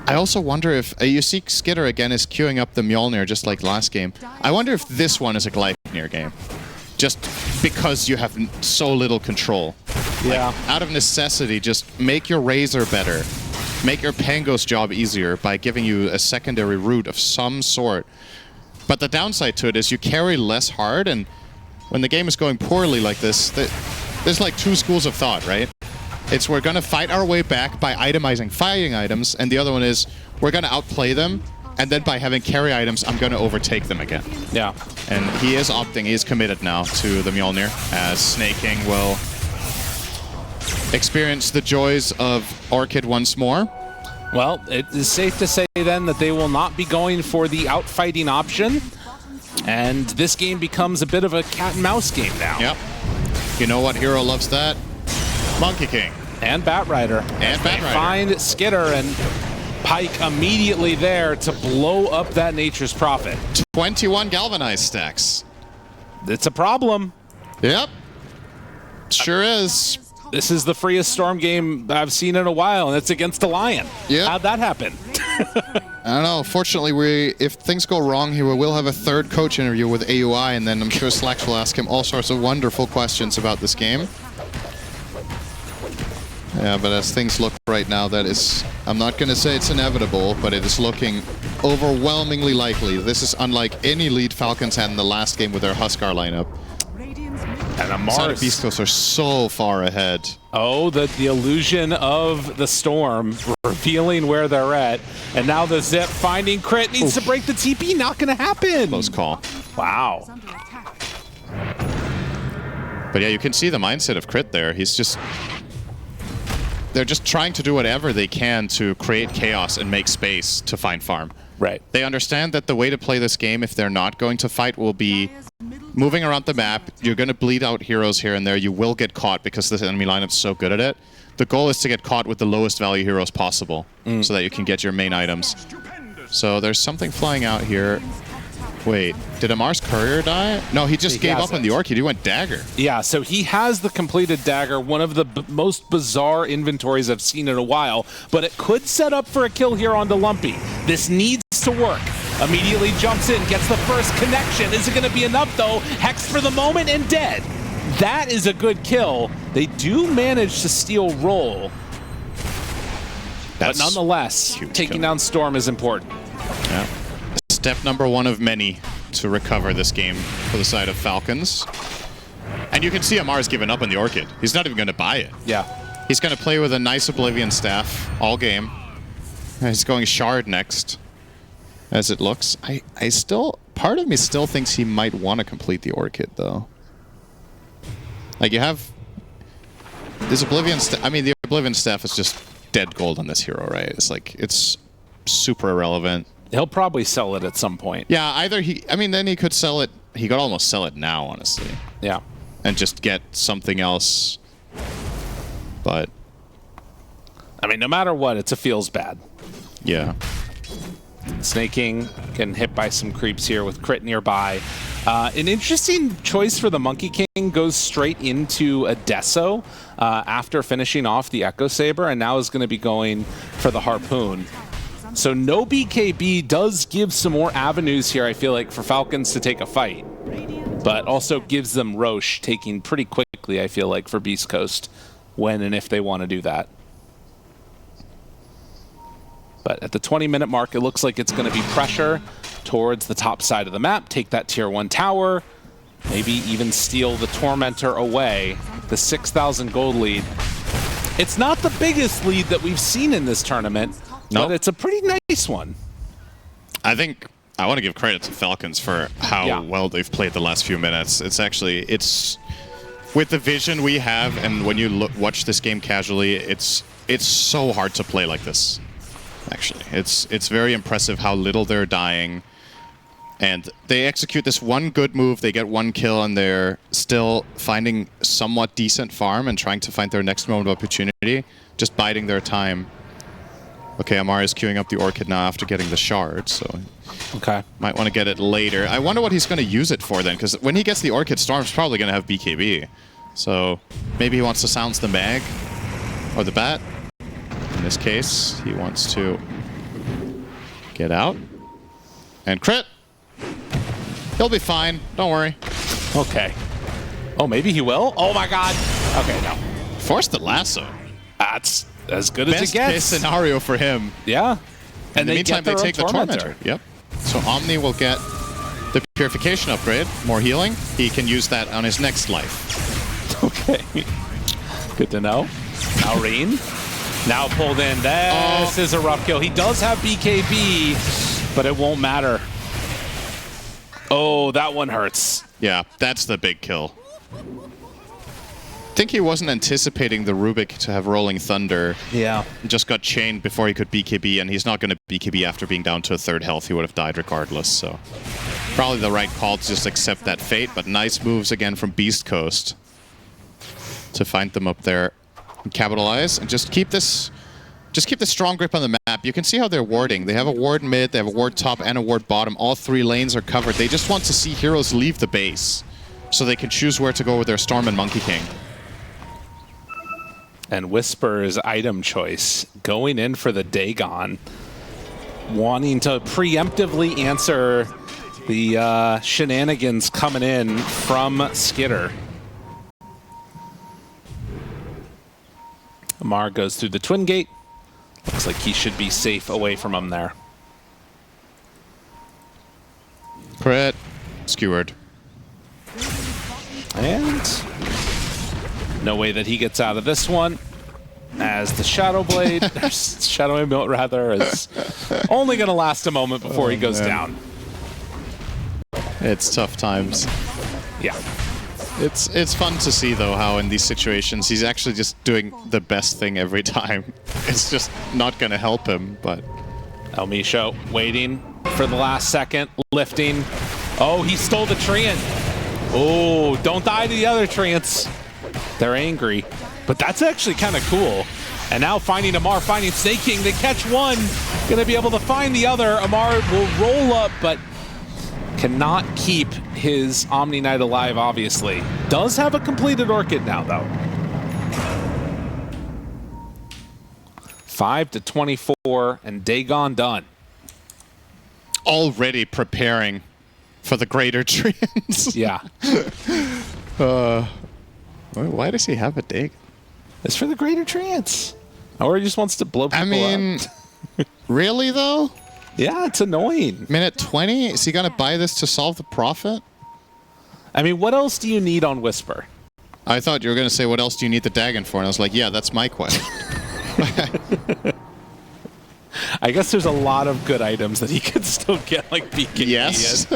S1: I also wonder if you see Skitter again is queuing up the Mjolnir just like last game. I wonder if this one is a Gleipnir game. Just because you have so little control.
S2: Yeah.
S1: Like, out of necessity, just make your Razor better. Make your Pango's job easier by giving you a secondary route of some sort. But the downside to it is you carry less hard, and when the game is going poorly like this, there's like two schools of thought, right? It's we're going to fight our way back by itemizing fighting items, and the other one is we're going to outplay them, and then by having carry items, I'm going to overtake them again.
S2: Yeah.
S1: And he is opting, he is committed now to the Mjolnir, as Snake King will experience the joys of Orchid once more.
S2: Well, it is safe to say then that they will not be going for the outfighting option, and this game becomes a bit of a cat and mouse game now.
S1: Yep. You know what hero loves that? Monkey King.
S2: And Batrider.
S1: And Batrider.
S2: Find Skitter, and Pike immediately there to blow up that Nature's Prophet.
S1: 21 galvanized stacks.
S2: It's a problem.
S1: Yep. Sure is.
S2: This is the freest Storm game I've seen in a while, and it's against a Lion.
S1: Yep.
S2: How'd that happen?
S1: I don't know. Fortunately, if things go wrong here, we will have a third coach interview with AUI, and then I'm sure Slacks will ask him all sorts of wonderful questions about this game. Yeah, but as things look right now, that is, I'm not going to say it's inevitable, but it is looking overwhelmingly likely. This is unlike any lead Falcons had in the last game with their Huskar lineup.
S2: And Amar's
S1: Beast Coast are so far ahead.
S2: Oh, the illusion of the storm revealing where they're at. And now the Zip finding Crit needs to break the TP. Not going to happen.
S1: Close call.
S2: Wow.
S1: But yeah, you can see the mindset of Crit there. He's just... They're just trying to do whatever they can to create chaos and make space to find farm.
S2: Right.
S1: They understand that the way to play this game, if they're not going to fight, will be moving around the map. You're going to bleed out heroes here and there. You will get caught because this enemy lineup's so good at it. The goal is to get caught with the lowest value heroes possible so that you can get your main items. So there's something flying out here. Wait, did Amar's courier die? No, he just gave up on the Orchid. He went dagger.
S2: Yeah, so he has the completed dagger, one of the most bizarre inventories I've seen in a while, but it could set up for a kill here onto Lumpy. This needs to work. Immediately jumps in, gets the first connection. Is it going to be enough, though? Hex for the moment and dead. That is a good kill. They do manage to steal roll. But nonetheless, taking down Storm is important.
S1: Yeah. Step number one of many to recover this game for the side of Falcons. And you can see Amar's given up on the Orchid. He's not even going to buy it.
S2: Yeah.
S1: He's going to play with a nice Oblivion staff all game. He's going Shard next, as it looks. I still... Part of me still thinks he might want to complete the Orchid, though. Like, you have... This Oblivion staff... I mean, the Oblivion staff is just dead gold on this hero, right? It's like, it's super irrelevant.
S2: He'll probably sell it at some point.
S1: Yeah, either I mean, then he could sell it. He could almost sell it now, honestly.
S2: Yeah.
S1: And just get something else. But
S2: I mean, no matter what, it's a feels bad.
S1: yeah.
S2: Snaking, getting hit by some creeps here with crit nearby. An interesting choice for the Monkey King, goes straight into a Deso after finishing off the Echo Saber, and now is going to be going for the Harpoon. So no BKB does give some more avenues here, I feel like, for Falcons to take a fight. But also gives them Roche taking pretty quickly, I feel like, for Beast Coast, when and if they want to do that. But at the 20-minute mark, it looks like it's going to be pressure towards the top side of the map, take that tier 1 tower, maybe even steal the Tormentor away. The 6,000 gold lead. It's not the biggest lead that we've seen in this tournament, but it's a pretty nice one.
S1: I think I want to give credit to Falcons for how well they've played the last few minutes. It's actually, with the vision we have, and when you watch this game casually, it's so hard to play like this. Actually, it's very impressive how little they're dying, and they execute this one good move, they get one kill, and they're still finding somewhat decent farm and trying to find their next moment of opportunity, just biding their time. Okay, Amar is queuing up the Orchid now after getting the shard, so might want to get it later. I wonder what he's going to use it for then, because when he gets the Orchid, Storm's probably going to have BKB. So maybe he wants to silence the mag or the bat. In this case, he wants to get out and crit. He'll be fine. Don't worry.
S2: Okay. Oh, maybe he will? Oh my god. Okay, no.
S1: Force the lasso.
S2: That's as good as it
S1: Best
S2: gets.
S1: case scenario for him.
S2: Yeah.
S1: In the meantime, they take the Tormentor. Yep. So Omni will get the Purification upgrade. More healing. He can use that on his next life.
S2: Okay. Good to know. Malrine. Now pulled in. This is a rough kill. He does have BKB, but it won't matter. Oh, that one hurts.
S1: Yeah, that's the big kill. I think he wasn't anticipating the Rubik to have Rolling Thunder.
S2: Yeah.
S1: He just got chained before he could BKB, and he's not going to BKB after being down to a third health. He would have died regardless, so probably the right call to just accept that fate, but nice moves again from Beast Coast to find them up there and capitalize, and just keep this strong grip on the map. You can see how they're warding. They have a ward mid, they have a ward top, and a ward bottom. All three lanes are covered. They just want to see heroes leave the base so they can choose where to go with their Storm and Monkey King.
S2: And Whisper's item choice, going in for the Dagon, wanting to preemptively answer the shenanigans coming in from Skitter. Amar goes through the Twin Gate. Looks like he should be safe away from him there.
S1: Crit. Skewered.
S2: And no way that he gets out of this one, as the Shadow Blade, Shadow Emote rather, is only going to last a moment before he goes down.
S1: It's tough times.
S2: Yeah.
S1: It's fun to see, though, how in these situations he's actually just doing the best thing every time. It's just not going to help him, but...
S2: El Misho waiting for the last second, lifting. Oh, he stole the Treant. Oh, don't die to the other Treants. They're angry, but that's actually kind of cool. And now finding Amar, finding Snake King. They catch one, gonna be able to find the other. Amar will roll up, but cannot keep his Omni Knight alive, obviously. Does have a completed Orchid now, though. 5-24, and Dagon done.
S1: Already preparing for the greater Treants.
S2: Yeah.
S1: Why does he have a Dagon?
S2: It's for the greater Treants. Or he just wants to blow people up.
S1: Really, though?
S2: Yeah, it's annoying.
S1: Minute 20? Is he going to buy this to solve the profit?
S2: I mean, what else do you need on Whisper?
S1: I thought you were going to say, what else do you need the Dagon for? And I was like, yeah, that's my question.
S2: I guess there's a lot of good items that he could still get, like BKB.
S1: Yes.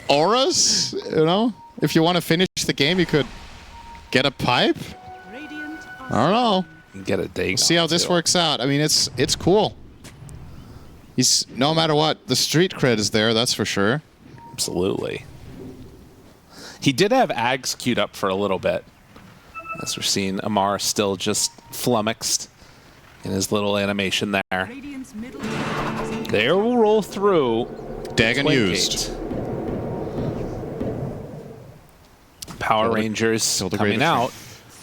S1: Auras, you know? If you want to finish the game, you could get a pipe. I don't know.
S2: Get a dig.
S1: See how this works out. I mean, it's cool. He's, no matter what, the street cred is there, that's for sure.
S2: Absolutely. He did have Ags queued up for a little bit. As we're seeing Amar still just flummoxed in his little animation there. They will roll through.
S1: Dagon used.
S2: Power Rangers coming out.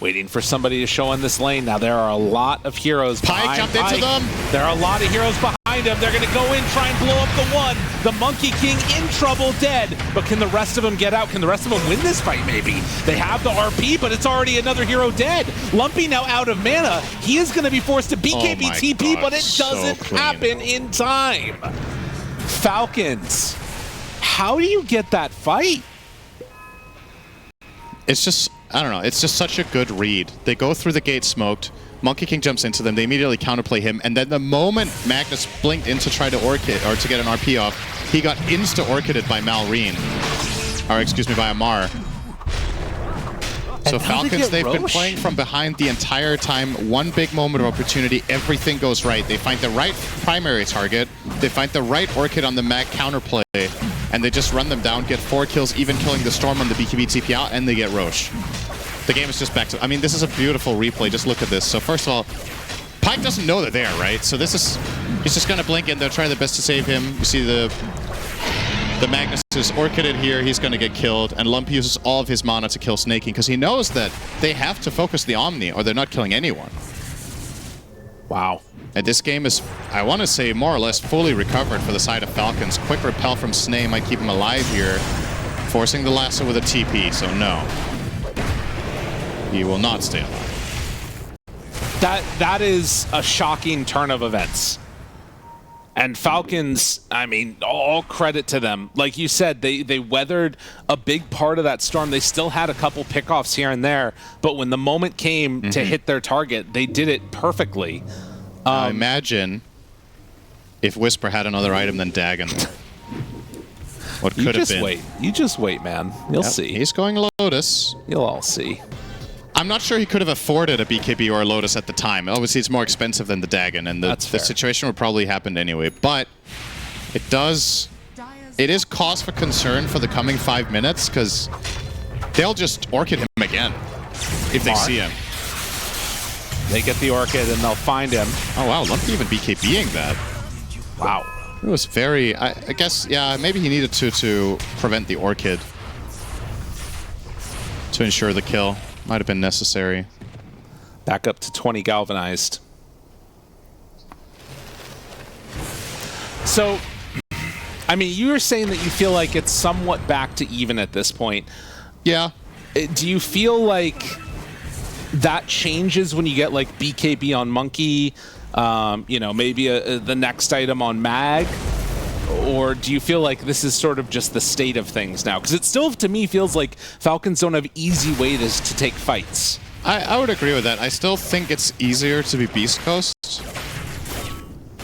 S2: Waiting for somebody to show in this lane. Now there are a lot of heroes behind.
S1: Pike jumped into them.
S2: There are a lot of heroes behind him. They're going to go in, try and blow up the one. The Monkey King in trouble, dead. But can the rest of them get out? Can the rest of them win this fight, maybe? They have the RP, but it's already another hero dead. Lumpy now out of mana. He is going to be forced to BKB TP, but it doesn't happen in time. Falcons, how do you get that fight?
S1: It's just, I don't know, it's just such a good read. They go through the gate smoked, Monkey King jumps into them, they immediately counterplay him, and then the moment Magnus blinked in to try to Orchid, or to get an RP off, he got insta-Orchided by Malrine. Or excuse me, by Amar. So Falcons, they've been playing from behind the entire time. One big moment of opportunity, everything goes right. They find the right primary target, they find the right Orchid on the Mag counterplay, and they just run them down, get 4 kills, even killing the Storm on the BKB TP out, and they get Roche. The game is just back to... I mean, this is a beautiful replay. Just look at this. So first of all, Pike doesn't know they're there, right? So this is... He's just going to blink in. They're trying their best to save him. You see the Magnus is Orchided here. He's going to get killed. And Lumpy uses all of his mana to kill Snaking because he knows that they have to focus the Omni or they're not killing anyone.
S2: Wow.
S1: And this game is, I want to say, more or less fully recovered for the side of Falcons. Quick repel from Snay might keep him alive here. Forcing the lasso with a TP, so no. He will not stay alive.
S2: That is a shocking turn of events. And Falcons, I mean, all credit to them. Like you said, they weathered a big part of that storm. They still had a couple pickoffs here and there, but when the moment came to hit their target, they did it perfectly.
S1: Imagine if Whisper had another item than Dagon. What could have been.
S2: Wait. You just wait, man. You'll see.
S1: He's going Lotus.
S2: You'll all see.
S1: I'm not sure he could have afforded a BKB or a Lotus at the time. Obviously, it's more expensive than the Dagon, and the situation would probably happen anyway. But it is cause for concern for the coming 5 minutes, because they'll just Orchid him again if they see him.
S2: They get the Orchid, and they'll find him.
S1: Oh, wow. Lumpy even BKBing that.
S2: Wow.
S1: It was very... I guess, yeah, maybe he needed to prevent the Orchid to ensure the kill. Might have been necessary.
S2: Back up to 20 galvanized. So, I mean, you were saying that you feel like it's somewhat back to even at this point.
S1: Yeah.
S2: Do you feel like that changes when you get like BKB on Monkey, you know, maybe the next item on Mag? Or do you feel like this is sort of just the state of things now? Because it still, to me, feels like Falcons don't have easy ways to take fights.
S1: I would agree with that. I still think it's easier to be Beast Coast.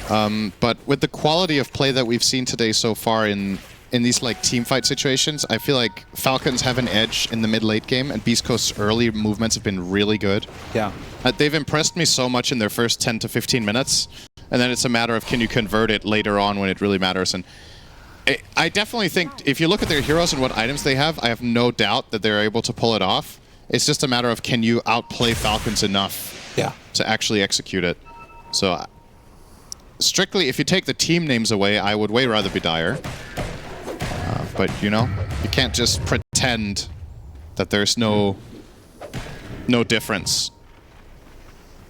S1: But with the quality of play that we've seen today so far in these like team fight situations, I feel like Falcons have an edge in the mid-late game, and Beast Coast's early movements have been really good. Yeah. They've impressed me so much in their first 10 to 15 minutes. And then it's a matter of, can you convert it later on when it really matters? And I definitely think, if you look at their heroes and what items they have, I have no doubt that they're able to pull it off. It's just a matter of, can you outplay Falcons enough to actually execute it? So, strictly, if you take the team names away, I would way rather be Dire. But, you know, you can't just pretend that there's no difference.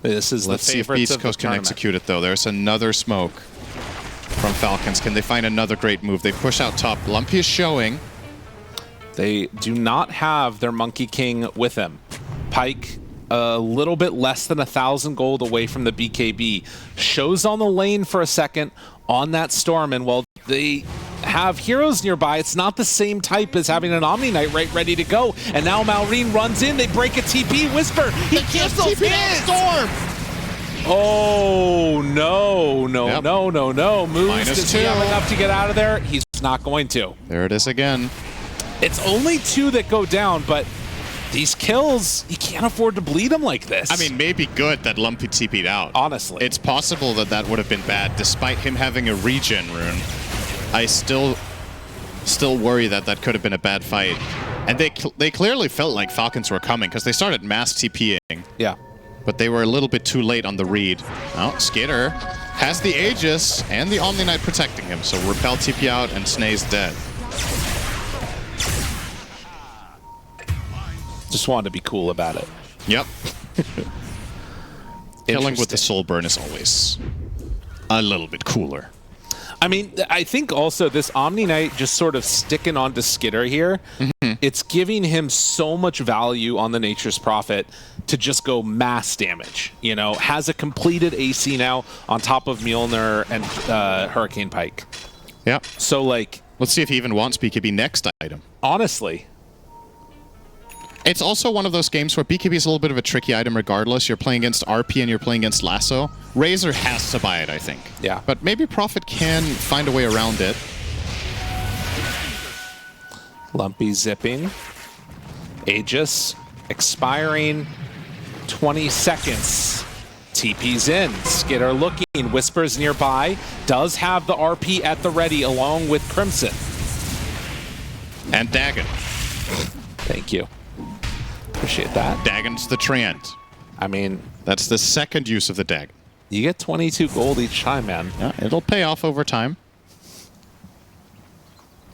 S2: This is
S1: Let's
S2: the
S1: see if
S2: favorites
S1: Beast Coast can execute it, though. There's another smoke from Falcons. Can they find another great move? They push out top. Lumpy is showing.
S2: They do not have their Monkey King with them. Pike, a little bit less than 1,000 gold away from the BKB. Shows on the lane for a second on that Storm, and while they have heroes nearby, it's not the same type as having an Omni Knight right ready to go. And now Malrine runs in, they break a TP. Whisper, he cancels his Storm! Oh, no. MOUZ, does he have enough to get out of there? He's not going to.
S1: There it is again.
S2: It's only 2 that go down, but These kills, you can't afford to bleed them like this.
S1: I mean, maybe good that Lumpy TP'd out.
S2: Honestly.
S1: It's possible that that would have been bad, despite him having a regen rune. I still worry that that could have been a bad fight. And they clearly felt like Falcons were coming, because they started mass TPing.
S2: Yeah.
S1: But they were a little bit too late on the read. Oh, Skitter has the Aegis and the Omni Knight protecting him, so Repel TP out and Snae's dead.
S2: Just wanted to be cool about it.
S1: Yep. Killing with the Soul Burn is always a little bit cooler.
S2: I mean, I think also this Omni Knight just sort of sticking onto Skitter here, it's giving him so much value on the Nature's Prophet to just go mass damage. You know, has a completed AC now on top of Mjolnir and Hurricane Pike.
S1: Yeah.
S2: So, like...
S1: Let's see if he even wants BKB next item.
S2: Honestly.
S1: It's also one of those games where BKB is a little bit of a tricky item regardless. You're playing against RP and you're playing against Lasso. Razor has to buy it, I think.
S2: Yeah.
S1: But maybe Prophet can find a way around it.
S2: Lumpy zipping. Aegis expiring. 20 seconds. TP's in. Skitter looking. Whispers nearby. Does have the RP at the ready along with Crimson.
S1: And Dagon.
S2: Thank you. Appreciate that.
S1: Dagon's the Treant.
S2: I mean...
S1: That's the second use of the Dagon.
S2: You get 22 gold each time, man.
S1: Yeah, it'll pay off over time.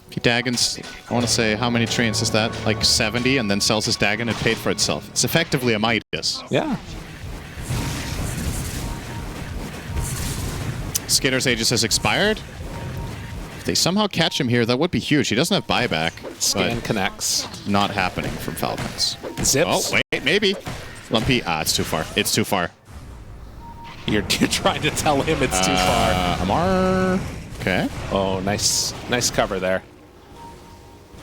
S1: If he Dagons, I want to say, how many Treants is that? Like 70, and then sells his Dagon, it paid for itself. It's effectively a Midas.
S2: Yeah.
S1: Skitter's Aegis has expired. If they somehow catch him here, that would be huge. He doesn't have buyback.
S2: Scan connects.
S1: Not happening from Falcons.
S2: Zips.
S1: Oh, wait, maybe. Lumpy. Ah, it's too far. It's too far.
S2: You're trying to tell him it's too far.
S1: Amar. Okay.
S2: Oh, nice cover there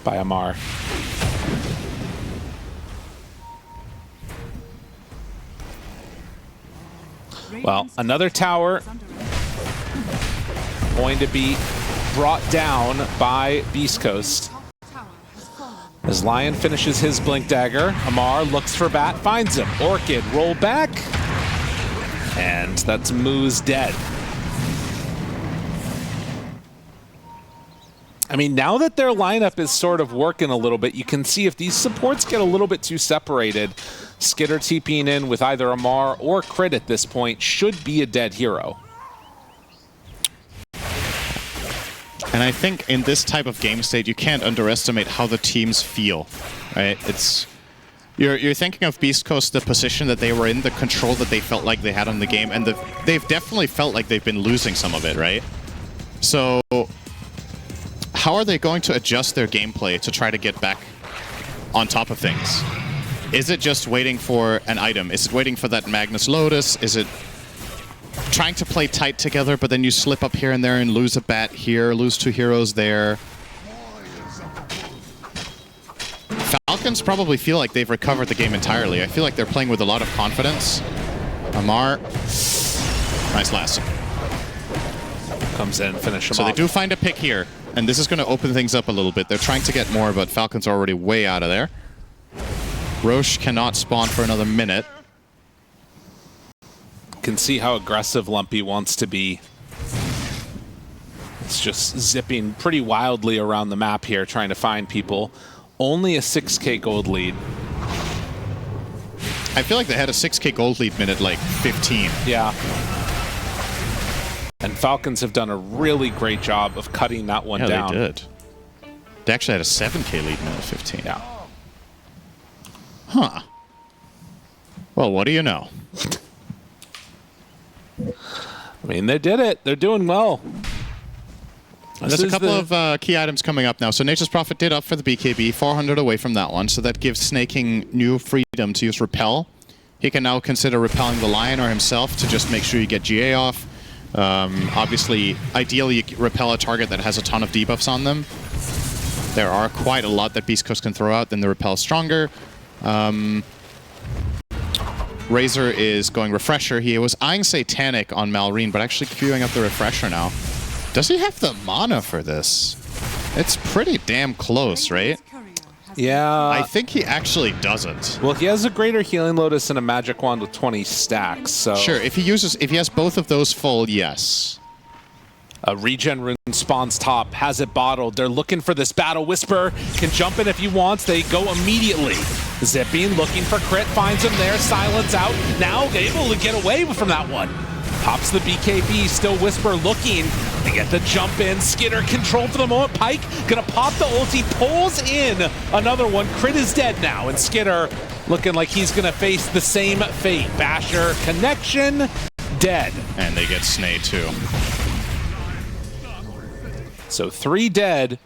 S2: by Amar. Well, another tower going to be brought down by Beastcoast. As Lion finishes his Blink Dagger, Amar looks for Bat, finds him. Orchid, roll back. And that's MOUZ dead. I mean, now that their lineup is sort of working a little bit, you can see if these supports get a little bit too separated, Skitter TPing in with either Amar or Crit at this point should be a dead hero.
S1: And I think in this type of game state, you can't underestimate how the teams feel, right? It's you're thinking of Beast Coast, the position that they were in, the control that they felt like they had on the game, and they've definitely felt like they've been losing some of it, right? So how are they going to adjust their gameplay to try to get back on top of things? Is it just waiting for an item? Is it waiting for that Magnus Lotus? Is it trying to play tight together, but then you slip up here and there and lose a bat here, lose two heroes there? Falcons probably feel like they've recovered the game entirely. I feel like they're playing with a lot of confidence. Amar. Nice lasso.
S2: Comes in, finish him
S1: So
S2: off.
S1: they do find a pick here, and this is going to open things up a little bit. They're trying to get more, but Falcons are already way out of there. Roche cannot spawn for another minute.
S2: Can see how aggressive Lumpy wants to be. It's just zipping pretty wildly around the map here, trying to find people. Only a 6k gold lead.
S1: I feel like they had a 6k gold lead minute like 15.
S2: Yeah. And Falcons have done a really great job of cutting that one down.
S1: They did. They actually had a 7k lead minute 15.
S2: Yeah.
S1: Huh. Well, what do you know?
S2: I mean, they did it. They're doing well.
S1: There's a couple of key items coming up now. So Nature's Prophet did up for the BKB, 400 away from that one. So that gives Snake King new freedom to use Repel. He can now consider repelling the Lion or himself to just make sure you get GA off. Obviously, ideally, you repel a target that has a ton of debuffs on them. There are quite a lot that Beast Coast can throw out, then the Repel is stronger. Razor is going Refresher. He was eyeing Satanic on Malrine, but actually queuing up the Refresher now. Does he have the mana for this? It's pretty damn close, right?
S2: Yeah.
S1: I think he actually doesn't.
S2: Well, he has a Greater Healing Lotus and a Magic Wand with 20 stacks, so...
S1: Sure, if he has both of those full, yes.
S2: A regen rune spawns top, has it bottled. They're looking for this battle. Whisper can jump in if he wants. They go immediately. Zipping, looking for crit, finds him there. Silence out. Now able to get away from that one. Pops the BKB, still Whisper looking to get the jump in. Skidder controlled for the moment. Pyke gonna pop the ulti, pulls in another one. Crit is dead now, and Skidder looking like he's gonna face the same fate. Basher connection, dead.
S1: And they get Snay too.
S2: So 3 dead.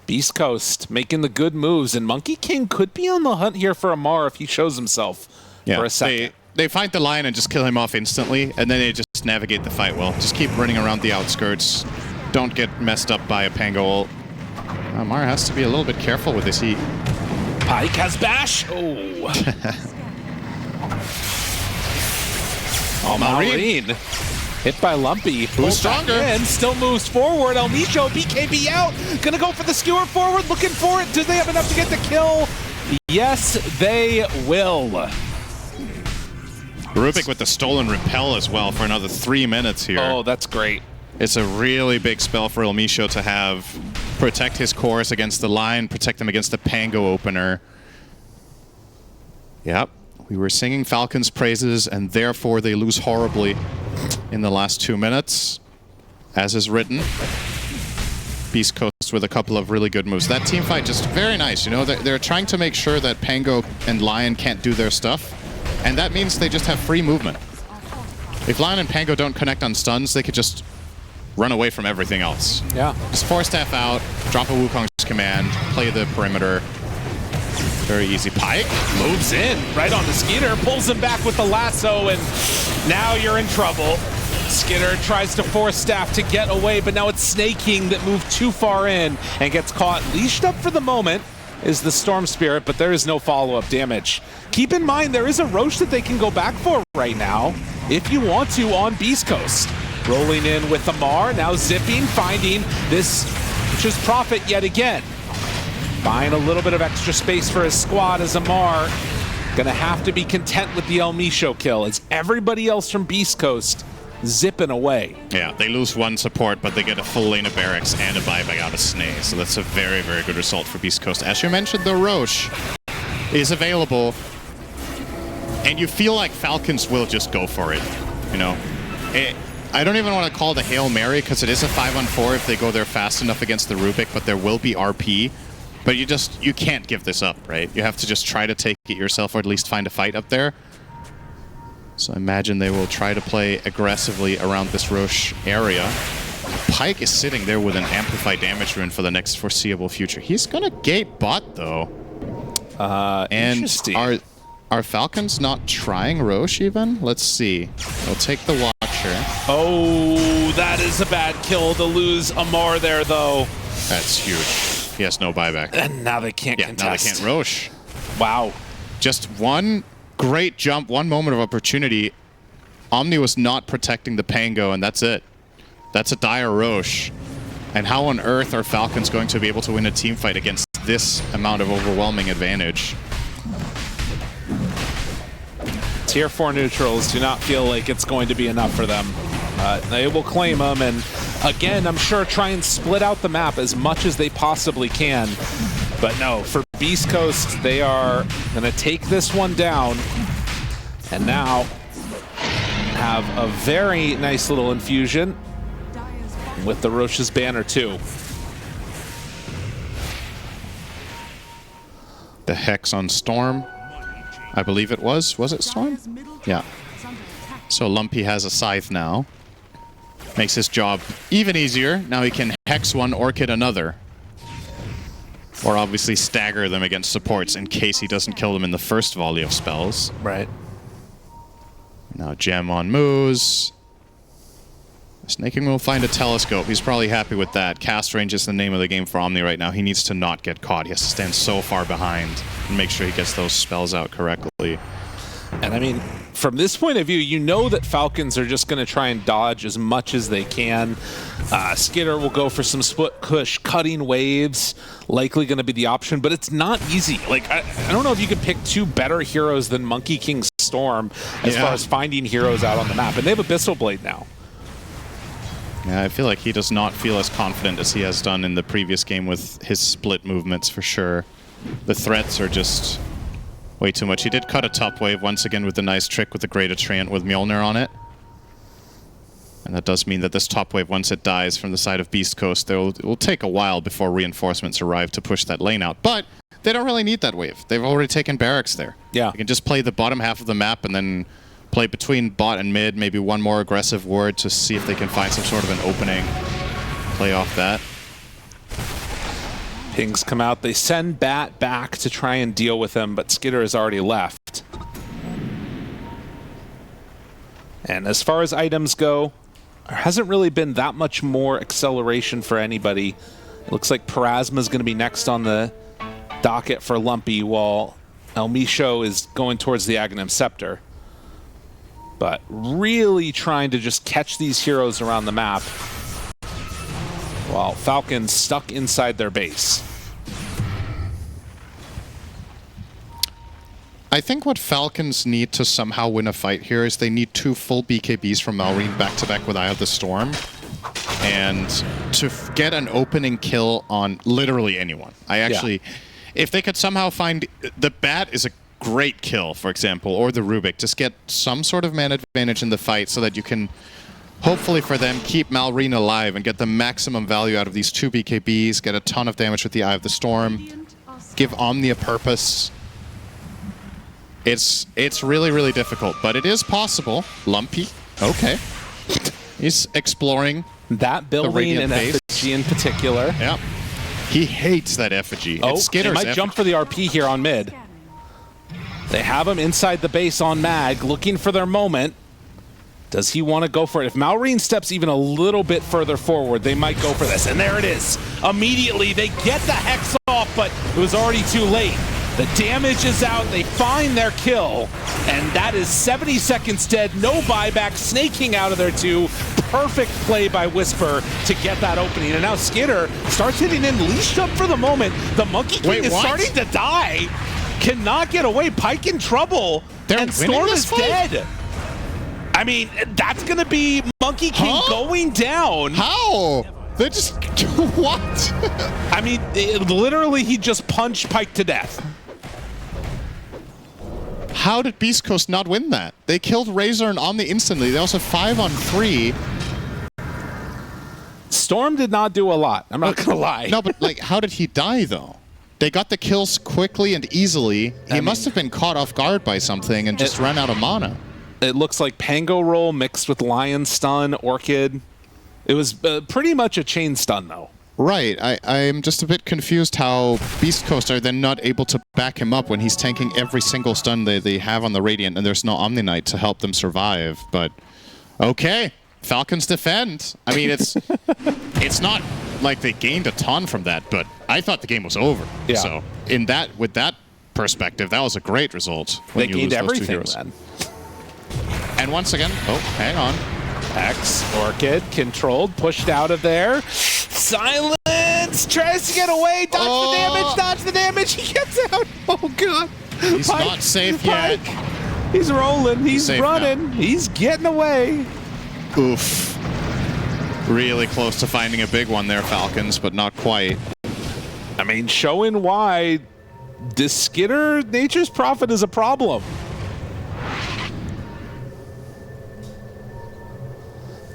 S2: Beast Coast making the good moves, and Monkey King could be on the hunt here for Amar if he shows himself for a second.
S1: They fight the lion and just kill him off instantly, and then they just navigate the fight well. Just keep running around the outskirts. Don't get messed up by a Pango ult. Amar has to be a little bit careful with this heat.
S2: Pyke has bash. Oh. Oh, Marine. Hit by Lumpy.
S1: Who's stronger?
S2: And still moves forward. El Micho, BKB out. Gonna go for the skewer forward, looking for it. Do they have enough to get the kill? Yes, they will.
S1: Rubik with the stolen repel as well for another 3 minutes here.
S2: Oh, that's great.
S1: It's a really big spell for El Micho to have. Protect his chorus against the line, protect him against the Pango opener. Yep, we were singing Falcons praises, and therefore they lose horribly in the last 2 minutes, as is written. Beast Coast with a couple of really good moves. That team fight just very nice, you know, they're trying to make sure that Pango and Lion can't do their stuff, and that means they just have free movement. If Lion and Pango don't connect on stuns, they could just run away from everything else.
S2: Yeah.
S1: Just force staff out, drop a Wukong's command, play the perimeter. Very easy. Pyke
S2: moves in right on the Skidder, pulls him back with the lasso, and now you're in trouble. Skidder tries to force staff to get away, but now it's Snake King that moved too far in and gets caught. Leashed up for the moment is the Storm Spirit, but there is no follow-up damage. Keep in mind, there is a Roche that they can go back for right now, if you want to, on Beast Coast. Rolling in with Amar, now zipping, finding this, which is Prophet yet again. Buying a little bit of extra space for his squad as Amar gonna have to be content with the El Micho kill as everybody else from Beast Coast zipping away.
S1: Yeah, they lose one support, but they get a full lane of barracks and a buyback out of Snay, so that's a very, very good result for Beast Coast. As you mentioned, the Roche is available, and you feel like Falcons will just go for it, you know? I don't even want to call it a Hail Mary, because it is a 5-on-4 if they go there fast enough against the Rubik, but there will be RP. But you can't give this up, right? You have to just try to take it yourself, or at least find a fight up there. So I imagine they will try to play aggressively around this Roche area. Pyke is sitting there with an amplified damage rune for the next foreseeable future. He's gonna gate bot though.
S2: Interesting.
S1: And are Falcons not trying Roche even? Let's see. They'll take the Watcher.
S2: Oh, that is a bad kill to lose Amar there though.
S1: That's huge. He has no buyback.
S2: And now they can't contest.
S1: Now they can't Roche.
S2: Wow.
S1: Just one great jump, one moment of opportunity. Omni was not protecting the Pango, and that's it. That's a dire Roche. And how on earth are Falcons going to be able to win a team fight against this amount of overwhelming advantage?
S2: Tier 4 neutrals do not feel like it's going to be enough for them. They will claim them, and again, I'm sure try and split out the map as much as they possibly can. But no, for Beast Coast, they are going to take this one down, and now have a very nice little infusion with the Roche's banner too.
S1: The Hex on Storm, I believe it was. Was it Storm? Yeah. So Lumpy has a Scythe now. Makes his job even easier. Now he can Hex one, Orchid another. Or obviously stagger them against supports in case he doesn't kill them in the first volley of spells.
S2: Right.
S1: Now Gem on MOUZ. Snake King will find a telescope. He's probably happy with that. Cast range is the name of the game for Omni right now. He needs to not get caught. He has to stand so far behind and make sure he gets those spells out correctly.
S2: And I mean, from this point of view, you know that Falcons are just going to try and dodge as much as they can. Skitter will go for some split push, cutting waves, likely going to be the option, but it's not easy. Like, I don't know if you could pick two better heroes than Monkey King Storm as far as finding heroes out on the map, and they have Abyssal Blade now.
S1: Yeah, I feel like he does not feel as confident as he has done in the previous game with his split movements, for sure. The threats are just way too much. He did cut a top wave once again with the nice trick with the Great Atreant with Mjolnir on it. And that does mean that this top wave, once it dies from the side of Beast Coast, it will take a while before reinforcements arrive to push that lane out. But they don't really need that wave. They've already taken barracks there. Yeah. They can just play the bottom half of the map and then play between bot and mid, maybe one more aggressive ward to see if they can find some sort of an opening. Play off that.
S2: Pings come out. They send Bat back to try and deal with him, but Skitter has already left. And as far as items go, there hasn't really been that much more acceleration for anybody. It looks like Parasma's going to be next on the docket for Lumpy, while El Misho is going towards the Aghanim Scepter. But really trying to just catch these heroes around the map, while Falcons stuck inside their base.
S1: I think what Falcons need to somehow win a fight here is they need 2 full BKBs from Malrine back-to-back with Eye of the Storm. And to get an opening kill on literally anyone. If they could somehow find... The Bat is a great kill, for example, or the Rubik. Just get some sort of man advantage in the fight so that you can, hopefully for them, keep Malrine alive and get the maximum value out of these 2 BKBs, get a ton of damage with the Eye of the Storm, give Omni a purpose. It's really, really difficult, but it is possible. Lumpy, okay. He's exploring
S2: that building and effigy in particular.
S1: Yeah. He hates that effigy.
S2: Oh, they might jump for the RP here on mid. They have him inside the base on Mag, looking for their moment. Does he want to go for it? If Malrine steps even a little bit further forward, they might go for this. And there it is. Immediately, they get the Hex off, but it was already too late. The damage is out. They find their kill. And that is 70 seconds dead. No buyback. Snaking out of there, too. Perfect play by Whisper to get that opening. And now Skitter starts hitting in, leashed up for the moment. The Monkey King is starting to die. Cannot get away. Pike in trouble. And Storm is dead. I mean, that's going to be Monkey King going down.
S1: How? They just... What?
S2: I mean, literally, he just punched Pike to death.
S1: How did Beast Coast not win that? They killed Razor and Omni instantly. They also 5-on-3.
S2: Storm did not do a lot. I'm not going to lie.
S1: No, but like, how did he die, though? They got the kills quickly and easily. He must have been caught off guard by something and just ran out of mana.
S2: It looks like Pango Roll mixed with Lion Stun, Orchid. It was pretty much a chain stun, though.
S1: Right. I'm just a bit confused how Beast Coast are then not able to back him up when he's tanking every single stun they have on the Radiant and there's no Omni Knight to help them survive. But, okay. Falcons defend. I mean, it's not like they gained a ton from that, but I thought the game was over. Yeah. So, with that perspective, that was a great result.
S2: They gained everything then.
S1: And once again, hang on.
S2: X, Orchid, controlled, pushed out of there. Silence! Tries to get away, dodge the damage, he gets out! Oh god!
S1: He's not safe yet.
S2: He's rolling, he's running, now. He's getting away.
S1: Oof. Really close to finding a big one there, Falcons, but not quite.
S2: I mean, showing why this Skitter Nature's Prophet is a problem.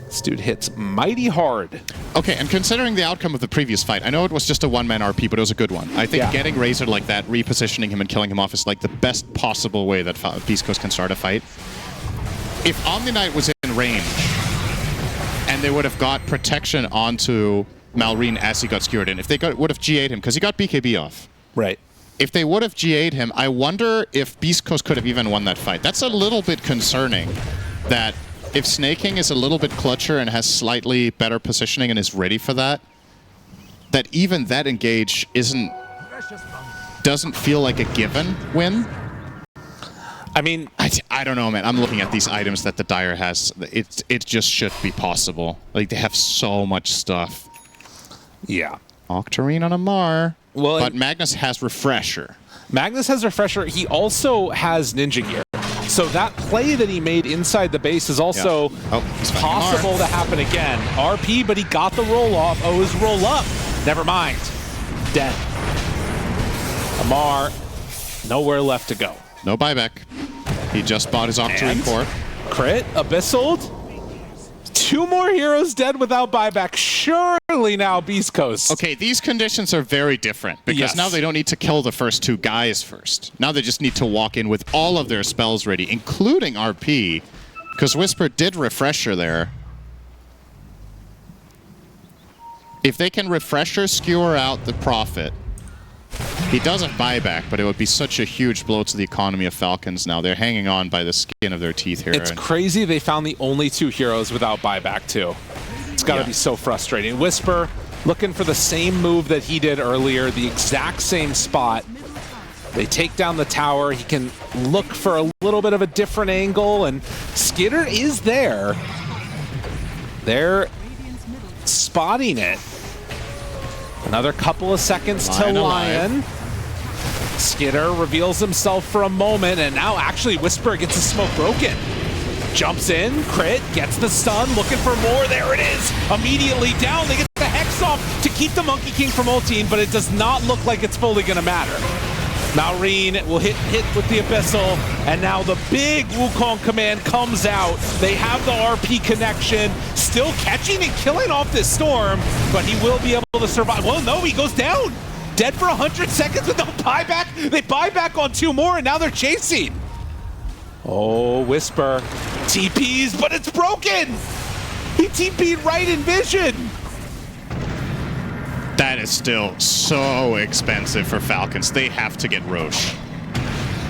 S2: This dude hits mighty hard. Okay, and considering the outcome of the previous fight, I know it was just a one-man RP, but it was a good one. I think getting Razor like that, repositioning him and killing him off is like the best possible way that Beast Coast can start a fight. If Omni Knight was in range, and they would have got protection onto Malrine as he got skewered in, if they would have G8'd him, because he got BKB off. Right.
S1: If they would have G8'd him, I wonder if Beast Coast could have even won that fight. That's a little bit concerning, that if Snaking is a little bit clutcher and has slightly better positioning and is ready for that, that even that engage doesn't feel like a given win.
S2: I mean,
S1: I don't know, man. I'm looking at these items that the Dire has. It just should be possible. Like, they have so much stuff.
S2: yeah.
S1: Octarine on a Mar.
S2: Well,
S1: but Magnus has Refresher.
S2: Magnus has Refresher. He also has Ninja Gear. So that play that he made inside the base is also possible to happen again. RP, but he got the roll off. Oh, his roll up. Never mind. Dead. Amar, nowhere left to go.
S1: No buyback. He just bought his Octarine core.
S2: Crit, Abyssal. 2 more heroes dead without buyback. Surely now Beast Coast.
S1: Okay, these conditions are very different because now they don't need to kill the first 2 guys first. Now they just need to walk in with all of their spells ready, including RP, because Whisper did Refresher there. If they can Refresher skewer out the Prophet, he doesn't buyback, but it would be such a huge blow to the economy of Falcons now. They're hanging on by the skin of their teeth here.
S2: It's crazy they found the only 2 heroes without buyback, too. It's got to be so frustrating. Whisper looking for the same move that he did earlier, the exact same spot. They take down the tower. He can look for a little bit of a different angle, and Skitter is there. They're spotting it. Another couple of seconds to Lion. Skitter reveals himself for a moment, and now actually Whisper gets his smoke broken. Jumps in, crit, gets the stun, looking for more. There it is. Immediately down. They get the Hex off to keep the Monkey King from ulting, but it does not look like it's fully going to matter. Malrine will hit with the Abyssal, and now the big Wukong command comes out. They have the RP connection, still catching and killing off this Storm, but he will be able to survive. Well, no, he goes down. Dead for 100 seconds with no buyback. They buy back on 2 more, and now they're chasing. Oh, Whisper. TPs, but it's broken. He TP'd right in vision.
S1: That is still so expensive for Falcons. They have to get Roche.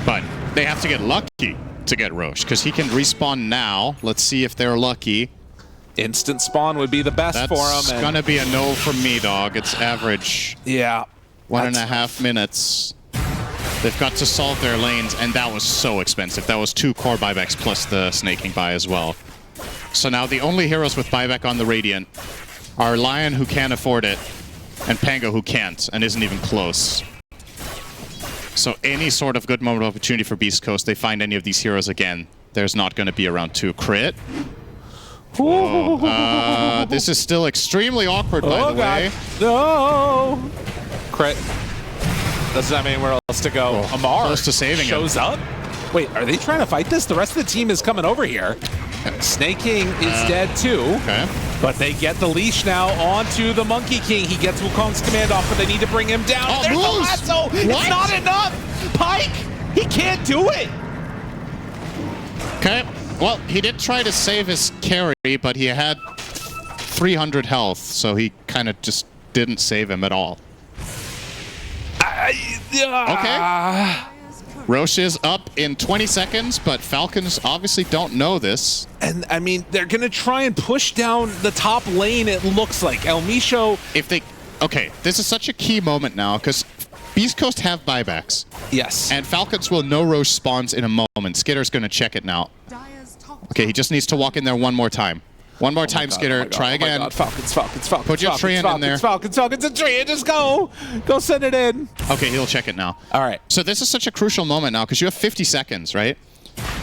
S1: But they have to get lucky to get Roche, because he can respawn now. Let's see if they're lucky.
S2: Instant spawn would be the best for him.
S1: That's gonna be a no from me, dog. It's average.
S2: Yeah.
S1: 1.5 minutes. They've got to solve their lanes, and that was so expensive. That was 2 core buybacks plus the snaking buy as well. So now the only heroes with buyback on the Radiant are Lion, who can't afford it, and Pango, who can't and isn't even close. So any sort of good moment of opportunity for Beast Coast, they find any of these heroes again, there's not going to be around 2. Crit. Oh, this is still extremely awkward, by the way.
S2: No! Crit. Doesn't have anywhere else to go. Amar
S1: close to saving
S2: shows up. Wait, are they trying to fight this? The rest of the team is coming over here. Snake King is dead too. Okay. But they get the leash now onto the Monkey King. He gets Wukong's command off, but they need to bring him down.
S1: Oh,
S2: there's the lasso! It's not enough! Pike! He can't do it!
S1: Okay. Well, he did try to save his carry, but he had 300 health, so he kind of just didn't save him at all. Okay. Roche is up in 20 seconds, but Falcons obviously don't know this.
S2: And, I mean, they're going to try and push down the top lane, it looks like. El Micho...
S1: If they... Okay, this is such a key moment now, because Beast Coast have buybacks.
S2: Yes.
S1: And Falcons will know Roche spawns in a moment. Skitter's going to check it now. Okay, he just needs to walk in there one more time. One more time, Skitter. Try again.
S2: Oh Falcons.
S1: Put your Treant in there.
S2: Falcons, and Treant. Just go. Go send it in.
S1: Okay, he'll check it now.
S2: All right.
S1: So this is such a crucial moment now, because you have 50 seconds, right?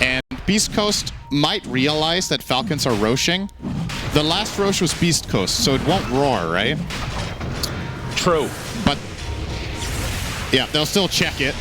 S1: And Beast Coast might realize that Falcons are Roshing. The last Roche was Beast Coast, so it won't roar, right?
S2: True.
S1: But, yeah, they'll still check it.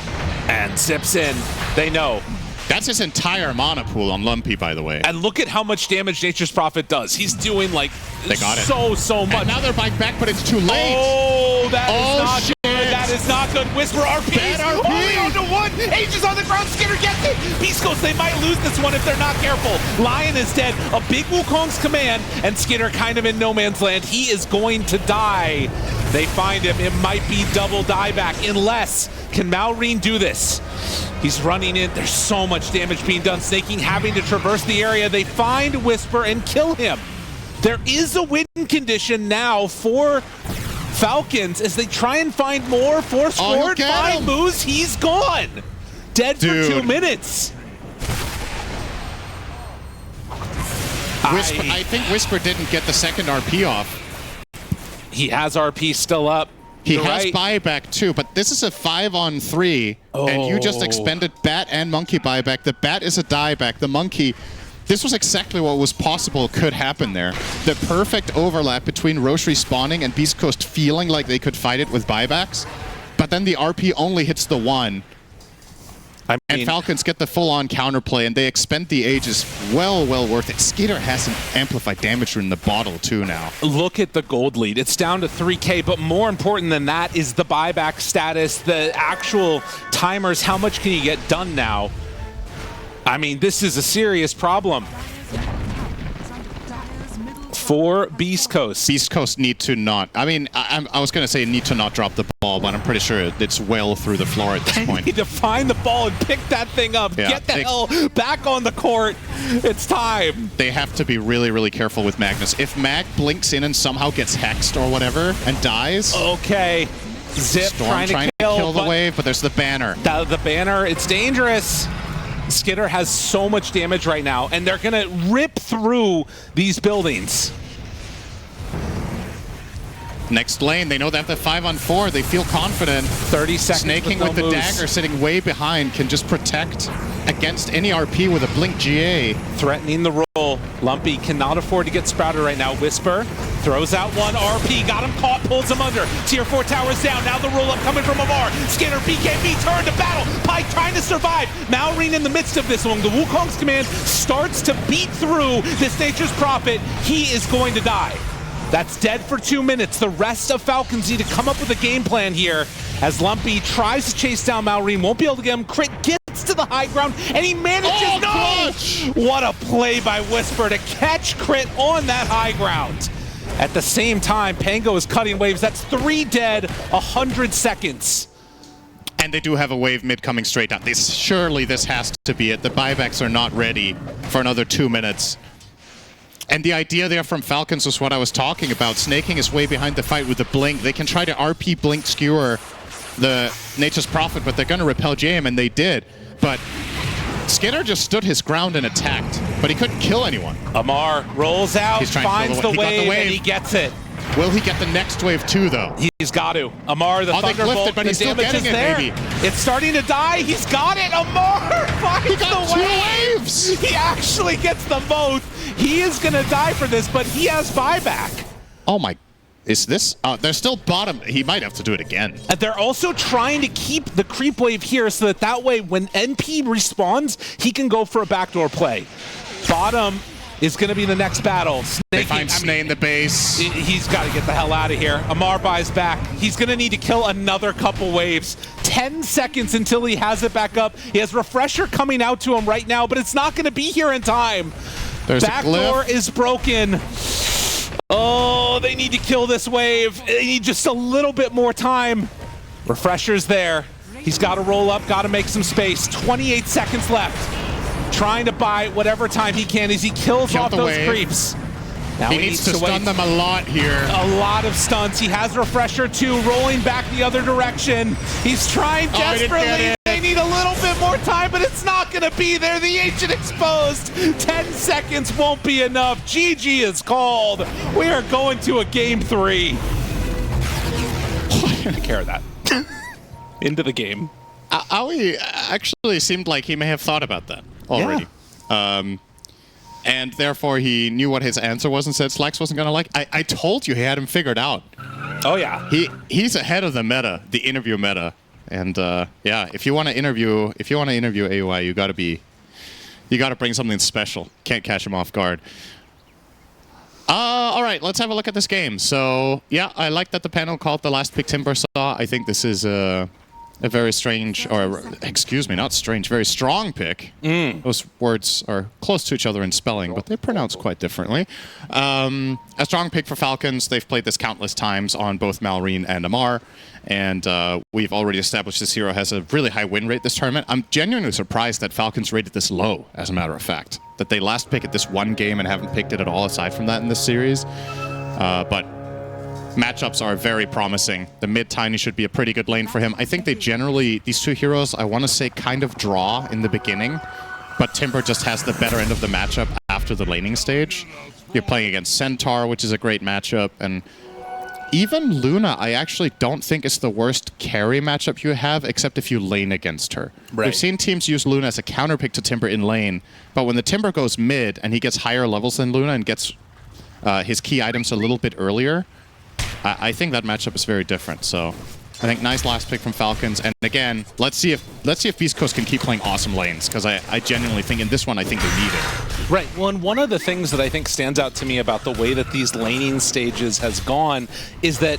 S2: And zips in. They know.
S1: That's his entire mana pool on Lumpy, by the way.
S2: And look at how much damage Nature's Prophet does. He's doing, like,
S1: they got it.
S2: so much.
S1: And now they're bike back, but it's too late.
S2: Oh, that is not
S1: shit.
S2: good. That is not good. Whisper RP.
S1: Bad RP.
S2: Only on to 1. Aegis on the ground. Skitter gets it. Beast Coast, they might lose this one if they're not careful. Lion is dead. A big Wukong's command, and Skitter kind of in no man's land. He is going to die. They find him. It might be double dieback, unless... Can Malrine do this? He's running in. There's so much damage being done. Snaking having to traverse the area. They find Whisper and kill him. There is a win condition now for Falcons as they try and find more. 4 scored, 5 MOUZ. He's gone. Dead for 2 minutes.
S1: I think Whisper didn't get the second RP off.
S2: He has RP still up.
S1: He
S2: You're
S1: has
S2: right.
S1: buyback too, but this is a 5-on-3, and you just expended Bat and Monkey buyback. The Bat is a dieback. The Monkey, this was exactly what was possible could happen there. The perfect overlap between Roche respawning and Beast Coast feeling like they could fight it with buybacks, but then the RP only hits the one. And Falcons get the full-on counterplay, and they expend the ages well worth it. Skater has an amplified damage rune in the bottle, too, now.
S2: Look at the gold lead. It's down to 3K, but more important than that is the buyback status, the actual timers. How much can you get done now? I mean, this is a serious problem for Beast Coast.
S1: Beast Coast need to not... I mean, I was going to say need to not drop the ball, but I'm pretty sure it's well through the floor at this point.
S2: Need to find the ball and pick that thing up.
S1: Yeah,
S2: Get the hell back on the court. It's time.
S1: They have to be really careful with Magnus. If Mag blinks in and somehow gets hexed or whatever and dies...
S2: Okay. Zip
S1: Storm trying to kill the wave, but there's the banner.
S2: The banner, it's dangerous. Skitter has so much damage right now, and they're going to rip through these buildings.
S1: Next lane, they know they have the 5-on-4. They feel confident.
S2: 30 seconds.
S1: Snaking with the
S2: MOUZ.
S1: dagger sitting way behind can just protect against any RP with a blink GA.
S2: Threatening the roll. Lumpy cannot afford to get sprouted right now. Whisper throws out one RP. Got him caught, pulls him under. Tier 4 towers down. Now the roll up coming from Amar. Skinner, BKB, turn to battle. Pike trying to survive. Malrine in the midst of this one. The Wukong's command starts to beat through this Nature's Prophet. He is going to die. That's dead for 2 minutes. The rest of Falcons need to come up with a game plan here as Lumpy tries to chase down Malrine. Won't be able to get him. Crit gets to the high ground, and he manages.
S1: Clutch!
S2: What a play by Whisper to catch Crit on that high ground. At the same time, Pango is cutting waves. That's 3 dead, 100 seconds.
S1: And they do have a wave mid coming straight down. Surely this has to be it. The buybacks are not ready for another 2 minutes. And the idea there from Falcons was what I was talking about. Snaking is way behind the fight with the blink. They can try to RP blink skewer the Nature's Prophet, but they're going to repel JM, and they did. But Skinner just stood his ground and attacked, but he couldn't kill anyone.
S2: Amar rolls out, finds the wave, and he gets it.
S1: Will he get the next wave too, though?
S2: He's got to. Amar, the Thunderbolt,
S1: but he's still getting it,
S2: there.
S1: maybe.
S2: It's starting to die. He's got it. Amar finds
S1: He got
S2: the
S1: 2
S2: wave.
S1: waves!
S2: He actually gets them both. He is going to die for this, but he has buyback.
S1: Oh my... Is this... they're still bottom. He might have to do it again.
S2: And they're also trying to keep the creep wave here so that way when NP respawns, he can go for a backdoor play. Bottom is going to be the next battle.
S1: They find Snay in the base.
S2: He's got to get the hell out of here. Amar buys back. He's going to need to kill another couple waves. 10 seconds until he has it back up. He has Refresher coming out to him right now, but it's not going to be here in time.
S1: There's
S2: Backdoor is broken. Oh, they need to kill this wave. They need just a little bit more time. Refresher's there. He's got to roll up, got to make some space. 28 seconds left. Trying to buy whatever time he can as he kills off those creeps. Now
S1: he needs to stun them a lot here.
S2: A lot of stunts. He has Refresher too, rolling back the other direction. He's trying desperately. They need a little bit more time, but it's not going to be there. The Ancient exposed. 10 seconds won't be enough. GG is called. We are going to a game 3. I don't care of that. Into the game.
S1: Aoi actually seemed like he may have thought about that already. Yeah. And therefore he knew what his answer was and said Slacks wasn't going to like. I told you he had him figured out.
S2: Oh yeah.
S1: He's ahead of the meta, the interview meta. And yeah, if you want to interview AUI, you got to bring something special. Can't catch him off guard. All right, let's have a look at this game. So, yeah, I like that the panel called the last pick Timber saw. I think this is a very strange, or excuse me, not strange, very strong pick. Those words are close to each other in spelling, but they pronounce quite differently. A strong pick for Falcons. They've played this countless times on both Malrine and Amar, and we've already established this hero has a really high win rate this tournament. I'm genuinely surprised that Falcons rated this low, as a matter of fact. That they last pick at this one game and haven't picked it at all aside from that in this series. But matchups are very promising. The mid-tiny should be a pretty good lane for him. I think they generally, these two heroes, I want to say kind of draw in the beginning, but Timber just has the better end of the matchup after after the laning stage. You're playing against Centaur, which is a great matchup, and even Luna, I actually don't think is the worst carry matchup you have, except if you lane against her.
S2: Right.
S1: We've seen teams use Luna as a counterpick to Timber in lane, but when the Timber goes mid and he gets higher levels than Luna and gets his key items a little bit earlier, I think that matchup is very different. So I think nice last pick from Falcons, and again, let's see if Beast Coast can keep playing awesome lanes, because I genuinely think in this one I think they need it.
S2: Right. Well, and one of the things that I think stands out to me about the way that these laning stages has gone is that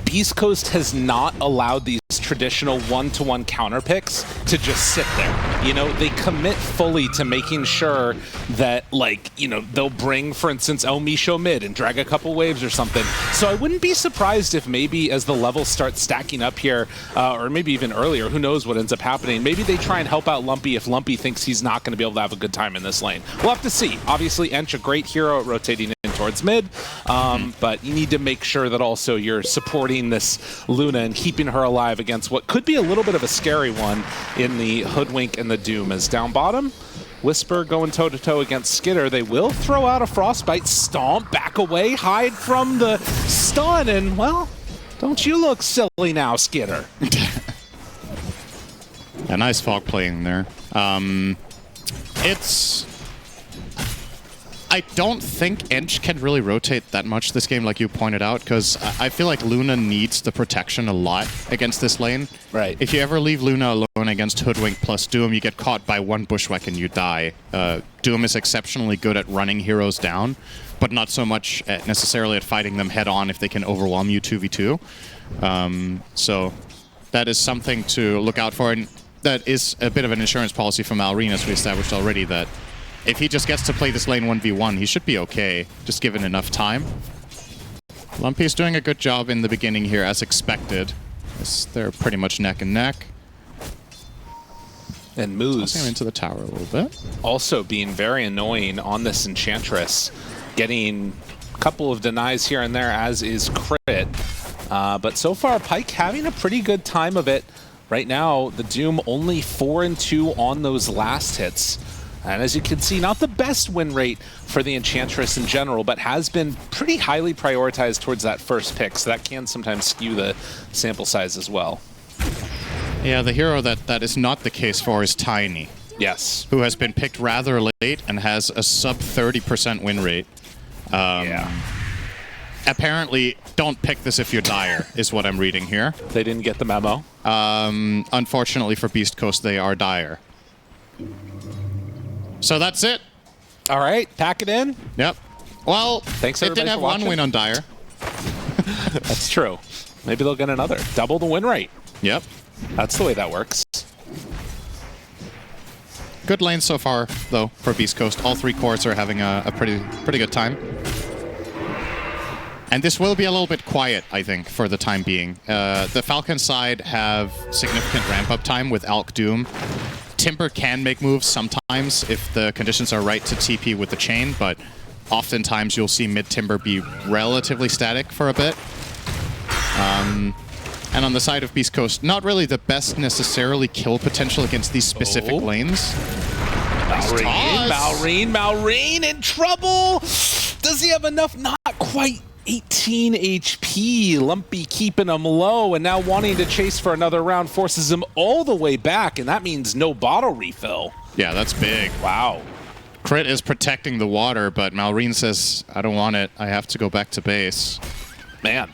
S2: Beast Coast has not allowed these traditional one-to-one counter picks to just sit there. You know, they commit fully to making sure that, like, you know, they'll bring, for instance, El Misho mid and drag a couple waves or something. So I wouldn't be surprised if maybe as the levels start stacking up here, or maybe even earlier, who knows what ends up happening, maybe they try and help out Lumpy if Lumpy thinks he's not going to be able to have a good time in this lane. We'll have to see. Obviously, Ench, a great hero at rotating in towards mid, but you need to make sure that also you're supporting this Luna and keeping her alive against what could be a little bit of a scary one in the Hoodwink and the Doom. As down bottom, Whisper going toe-to-toe against Skitter. They will throw out a Frostbite, stomp, back away, hide from the stun, and, well, don't you look silly now, Skitter.
S1: A nice fog playing there. I don't think Ench can really rotate that much this game, like you pointed out, because I feel like Luna needs the protection a lot against this lane.
S2: Right.
S1: If you ever leave Luna alone against Hoodwink plus Doom, you get caught by one Bushwhack and you die. Doom is exceptionally good at running heroes down, but not so much necessarily at fighting them head-on if they can overwhelm you 2v2. So that is something to look out for, and that is a bit of an insurance policy from Malrine, as we established already, that if he just gets to play this lane 1v1, he should be okay, just given enough time. Lumpy's doing a good job in the beginning here, as expected. They're pretty much neck and neck.
S2: And MOUZ
S1: into the tower a little bit.
S2: Also being very annoying on this Enchantress, getting a couple of denies here and there, as is Crit. But so far, Pyke having a pretty good time of it. Right now, the Doom only 4-2 on those last hits. And as you can see, not the best win rate for the Enchantress in general, but has been pretty highly prioritized towards that first pick, so that can sometimes skew the sample size as well.
S1: Yeah, the hero that is not the case for is Tiny.
S2: Yes.
S1: Who has been picked rather late and has a sub 30% win rate.
S2: Yeah.
S1: Apparently, don't pick this if you're dire, is what I'm reading here.
S2: They didn't get the memo.
S1: Unfortunately for Beast Coast, they are dire. So that's it.
S2: All right, pack it in.
S1: Yep. Well,
S2: thanks
S1: it did have one win on dire.
S2: That's true. Maybe they'll get another. Double the win rate.
S1: Yep.
S2: That's the way that works.
S1: Good lane so far, though, for Beast Coast. All three cores are having a pretty good time. And this will be a little bit quiet, I think, for the time being. The Falcon side have significant ramp-up time with Alk Doom. Timber can make moves sometimes if the conditions are right to TP with the chain, but oftentimes you'll see mid-Timber be relatively static for a bit. And on the side of Beast Coast, not really the best necessarily kill potential against these specific lanes.
S2: Malrine in trouble! Does he have enough? Not quite. 18 HP. Lumpy keeping him low, and now wanting to chase for another round forces him all the way back, and that means no bottle refill.
S1: Yeah, that's big.
S2: Wow.
S1: Crit is protecting the water, but Malrine says, I don't want it. I have to go back to base.
S2: Man.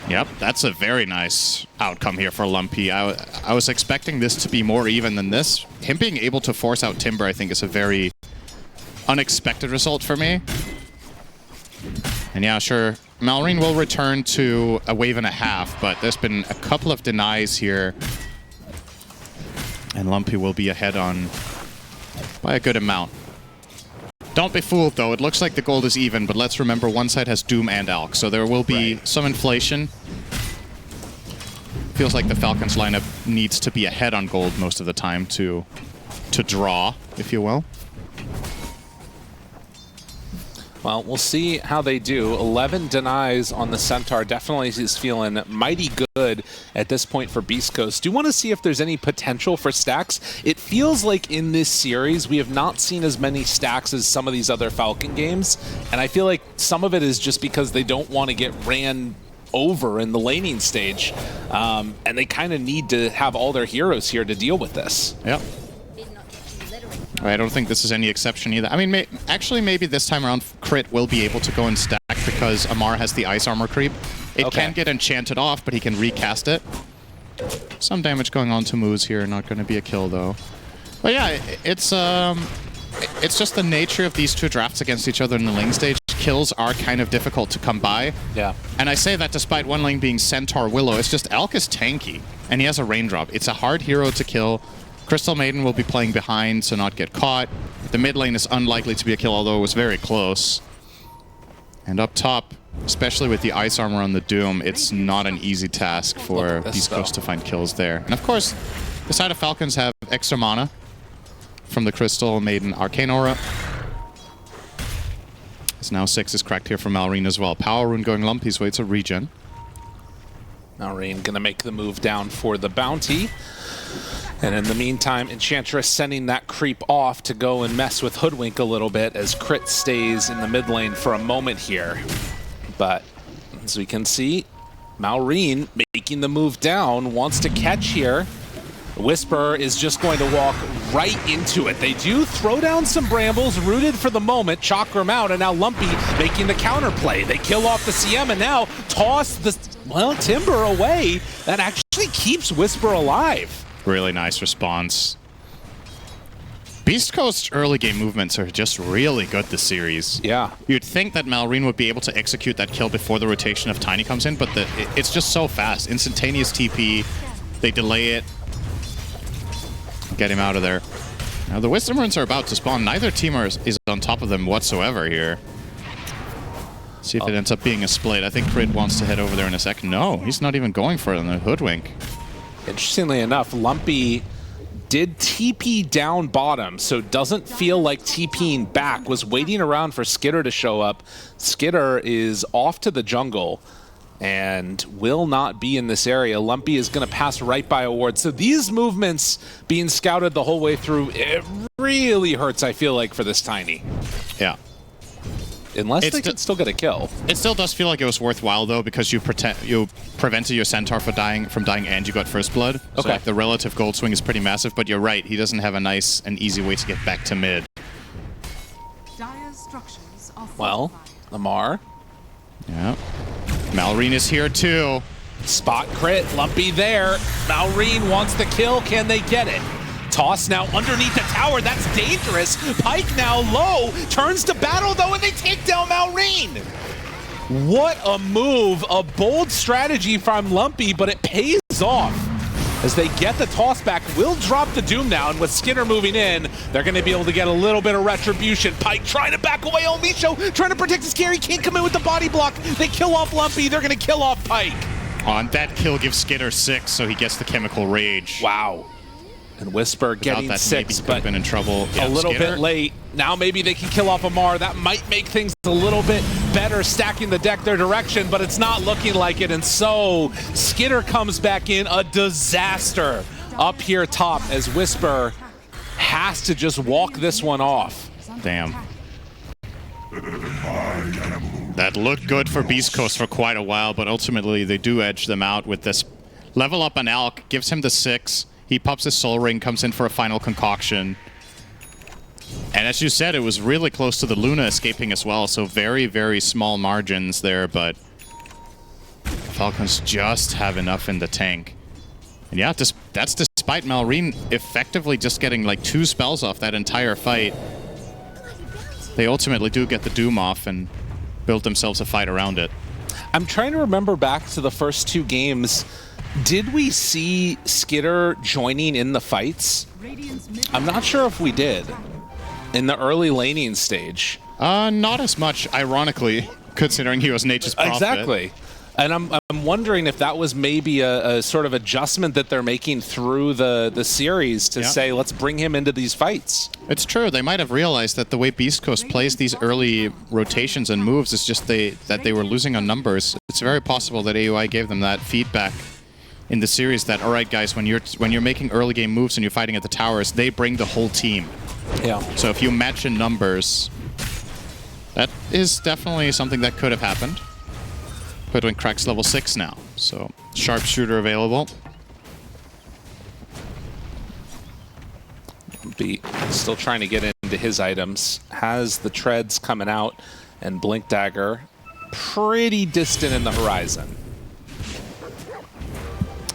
S1: Yep, that's a very nice outcome here for Lumpy. I was expecting this to be more even than this. Him being able to force out Timber, I think, is a very unexpected result for me. And yeah, sure, Malrine will return to a wave and a half, but there's been a couple of denies here. And Lumpy will be ahead on by a good amount. Don't be fooled, though. It looks like the gold is even, but let's remember one side has Doom and Alk, so there will be some inflation. Feels like the Falcons lineup needs to be ahead on gold most of the time to draw, if you will.
S2: Well, we'll see how they do. 11 denies on the Centaur. Definitely is feeling mighty good at this point for Beast Coast. Do want to see if there's any potential for stacks. It feels like in this series, we have not seen as many stacks as some of these other Falcon games. And I feel like some of it is just because they don't want to get ran over in the laning stage. And they kind of need to have all their heroes here to deal with this.
S1: Yep. I don't think this is any exception either. I mean, actually, maybe this time around, Crit will be able to go and stack because Amar has the ice armor creep. It can get enchanted off, but he can recast it. Some damage going on to MOUZ here. Not going to be a kill, though. But yeah, it's just the nature of these two drafts against each other in the lane stage. Kills are kind of difficult to come by.
S2: Yeah.
S1: And I say that despite one lane being Centaur Willow, it's just Alk is tanky, and he has a raindrop. It's a hard hero to kill. Crystal Maiden will be playing behind, so not get caught. The mid lane is unlikely to be a kill, although it was very close. And up top, especially with the ice armor on the Doom, it's not an easy task for Beast Coast to find kills there. And of course, the side of Falcons have extra mana from the Crystal Maiden Arcane Aura. It's now 6 is cracked here from Malrine as well. Power Rune going Lumpy's way to regen.
S2: Malrine gonna make the move down for the bounty. And in the meantime, Enchantress sending that creep off to go and mess with Hoodwink a little bit as Crit stays in the mid lane for a moment here. But as we can see, Malrine making the move down, wants to catch here. Whisper is just going to walk right into it. They do throw down some brambles, rooted for the moment, chakra him out, and now Lumpy making the counterplay. They kill off the CM and now toss the, well, Timber away. That actually keeps Whisper alive.
S1: Really nice response. Beast Coast's early game movements are just really good this series.
S2: Yeah.
S1: You'd think that Malrine would be able to execute that kill before the rotation of Tiny comes in, but it's just so fast. Instantaneous TP, they delay it. Get him out of there. Now the Wisdom Runes are about to spawn. Neither team is on top of them whatsoever here. See if it ends up being a split. I think Crit wants to head over there in a sec. No, he's not even going for it on the Hoodwink.
S2: Interestingly enough, Lumpy did TP down bottom, so doesn't feel like TPing back. Was waiting around for Skitter to show up. Skitter is off to the jungle and will not be in this area. Lumpy is going to pass right by a ward. So these movements being scouted the whole way through, it really hurts, I feel like, for this Tiny.
S1: Yeah.
S2: Unless they can still get a kill.
S1: It still does feel like it was worthwhile, though, because you prevented your Centaur from dying and you got first blood.
S2: Okay.
S1: So like, the relative gold swing is pretty massive, but you're right, he doesn't have a nice and easy way to get back to mid.
S2: Well, Lamar.
S1: Yeah. Malrine is here, too.
S2: Spot crit, Lumpy there. Malrine wants the kill, can they get it? Toss now underneath the tower, that's dangerous. Pyke now low, turns to battle though, and they take down Malrine. What a move, a bold strategy from Lumpy, but it pays off. As they get the toss back, will drop the Doom now, and with Skinner moving in, they're gonna be able to get a little bit of retribution. Pyke trying to back away, Omisho trying to protect his carry, can't come in with the body block. They kill off Lumpy, they're gonna kill off Pyke.
S1: On that kill gives Skitter 6, so he gets the Chemical Rage.
S2: Wow. And Whisper getting 6, but
S1: been in trouble.
S2: A little bit late. Now maybe they can kill off Amar. That might make things a little bit better, stacking the deck their direction, but it's not looking like it. And so Skitter comes back in, a disaster up here top as Whisper has to just walk this one off.
S1: Damn. That looked good for Beast Coast for quite a while, but ultimately they do edge them out with this level up on Alk, gives him the 6. He pops his Soul Ring, comes in for a final concoction. And as you said, it was really close to the Luna escaping as well, so very, very small margins there, but Falcons just have enough in the tank. And yeah, that's despite Malrine effectively just getting like 2 spells off that entire fight. They ultimately do get the Doom off and build themselves a fight around it.
S2: I'm trying to remember back to the first 2 games. Did we see Skitter joining in the fights? I'm not sure if we did. In the early laning stage.
S1: Not as much, ironically, considering he was Nature's Prophet.
S2: Exactly. And I'm wondering if that was maybe a sort of adjustment that they're making through the series to say, let's bring him into these fights.
S1: It's true. They might have realized that the way Beast Coast plays these early rotations and moves is just that they were losing on numbers. It's very possible that AUI gave them that feedback in the series that, all right, guys, when you're making early game moves and you're fighting at the towers, they bring the whole team.
S2: Yeah.
S1: So if you match in numbers, that is definitely something that could have happened. Hoodwink cracks level 6 now, so sharpshooter available.
S2: Be still trying to get into his items. Has the treads coming out, and Blink Dagger pretty distant in the horizon.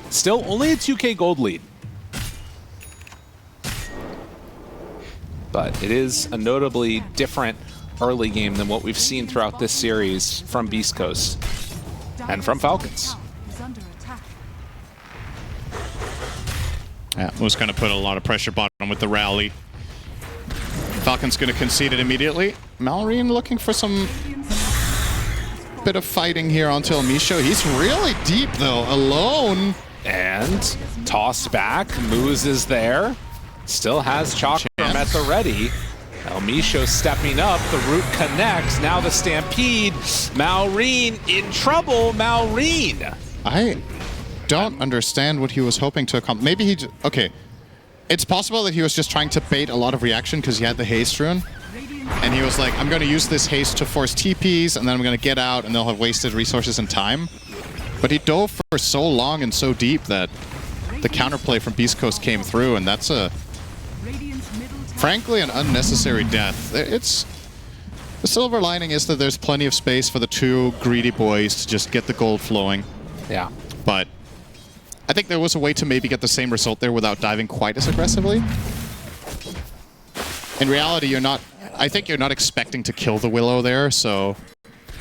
S2: Still only a 2K gold lead. But it is a notably different early game than what we've seen throughout this series from Beast Coast and from Falcons.
S1: Yeah, was going to put a lot of pressure bottom with the rally. Falcons going to concede it immediately. Malrine looking for some bit of fighting here onto Elmisho. He's really deep though, alone.
S2: And toss back, MOUZ is there. Still has Chakram at the ready. Elmisho stepping up, the root connects, now the Stampede. Malrine in trouble, Malrine.
S1: I don't understand what he was hoping to accomplish. Maybe he, okay. It's possible that he was just trying to bait a lot of reaction because he had the haste rune. And he was like, I'm going to use this haste to force TPs, and then I'm going to get out, and they'll have wasted resources and time. But he dove for so long and so deep that the counterplay from Beast Coast came through, and that's frankly an unnecessary death. It's the silver lining is that there's plenty of space for the two greedy boys to just get the gold flowing.
S2: Yeah.
S1: But I think there was a way to maybe get the same result there without diving quite as aggressively. In reality, I think you're not expecting to kill the Willow there, so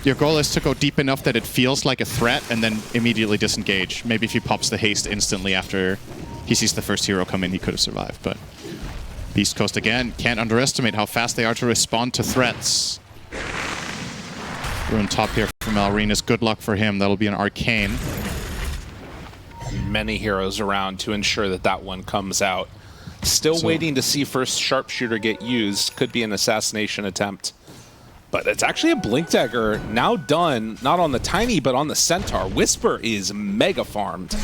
S1: your goal is to go deep enough that it feels like a threat and then immediately disengage. Maybe if he pops the haste instantly after he sees the first hero come in, he could have survived. But Beast Coast, again, can't underestimate how fast they are to respond to threats. Rune top here from Malrine is good luck for him. That'll be an arcane.
S2: Many heroes around to ensure that that one comes out. Still waiting to see first sharpshooter get used. Could be an assassination attempt. But it's actually a Blink Dagger now done, not on the Tiny, but on the Centaur. Whisper is mega farmed.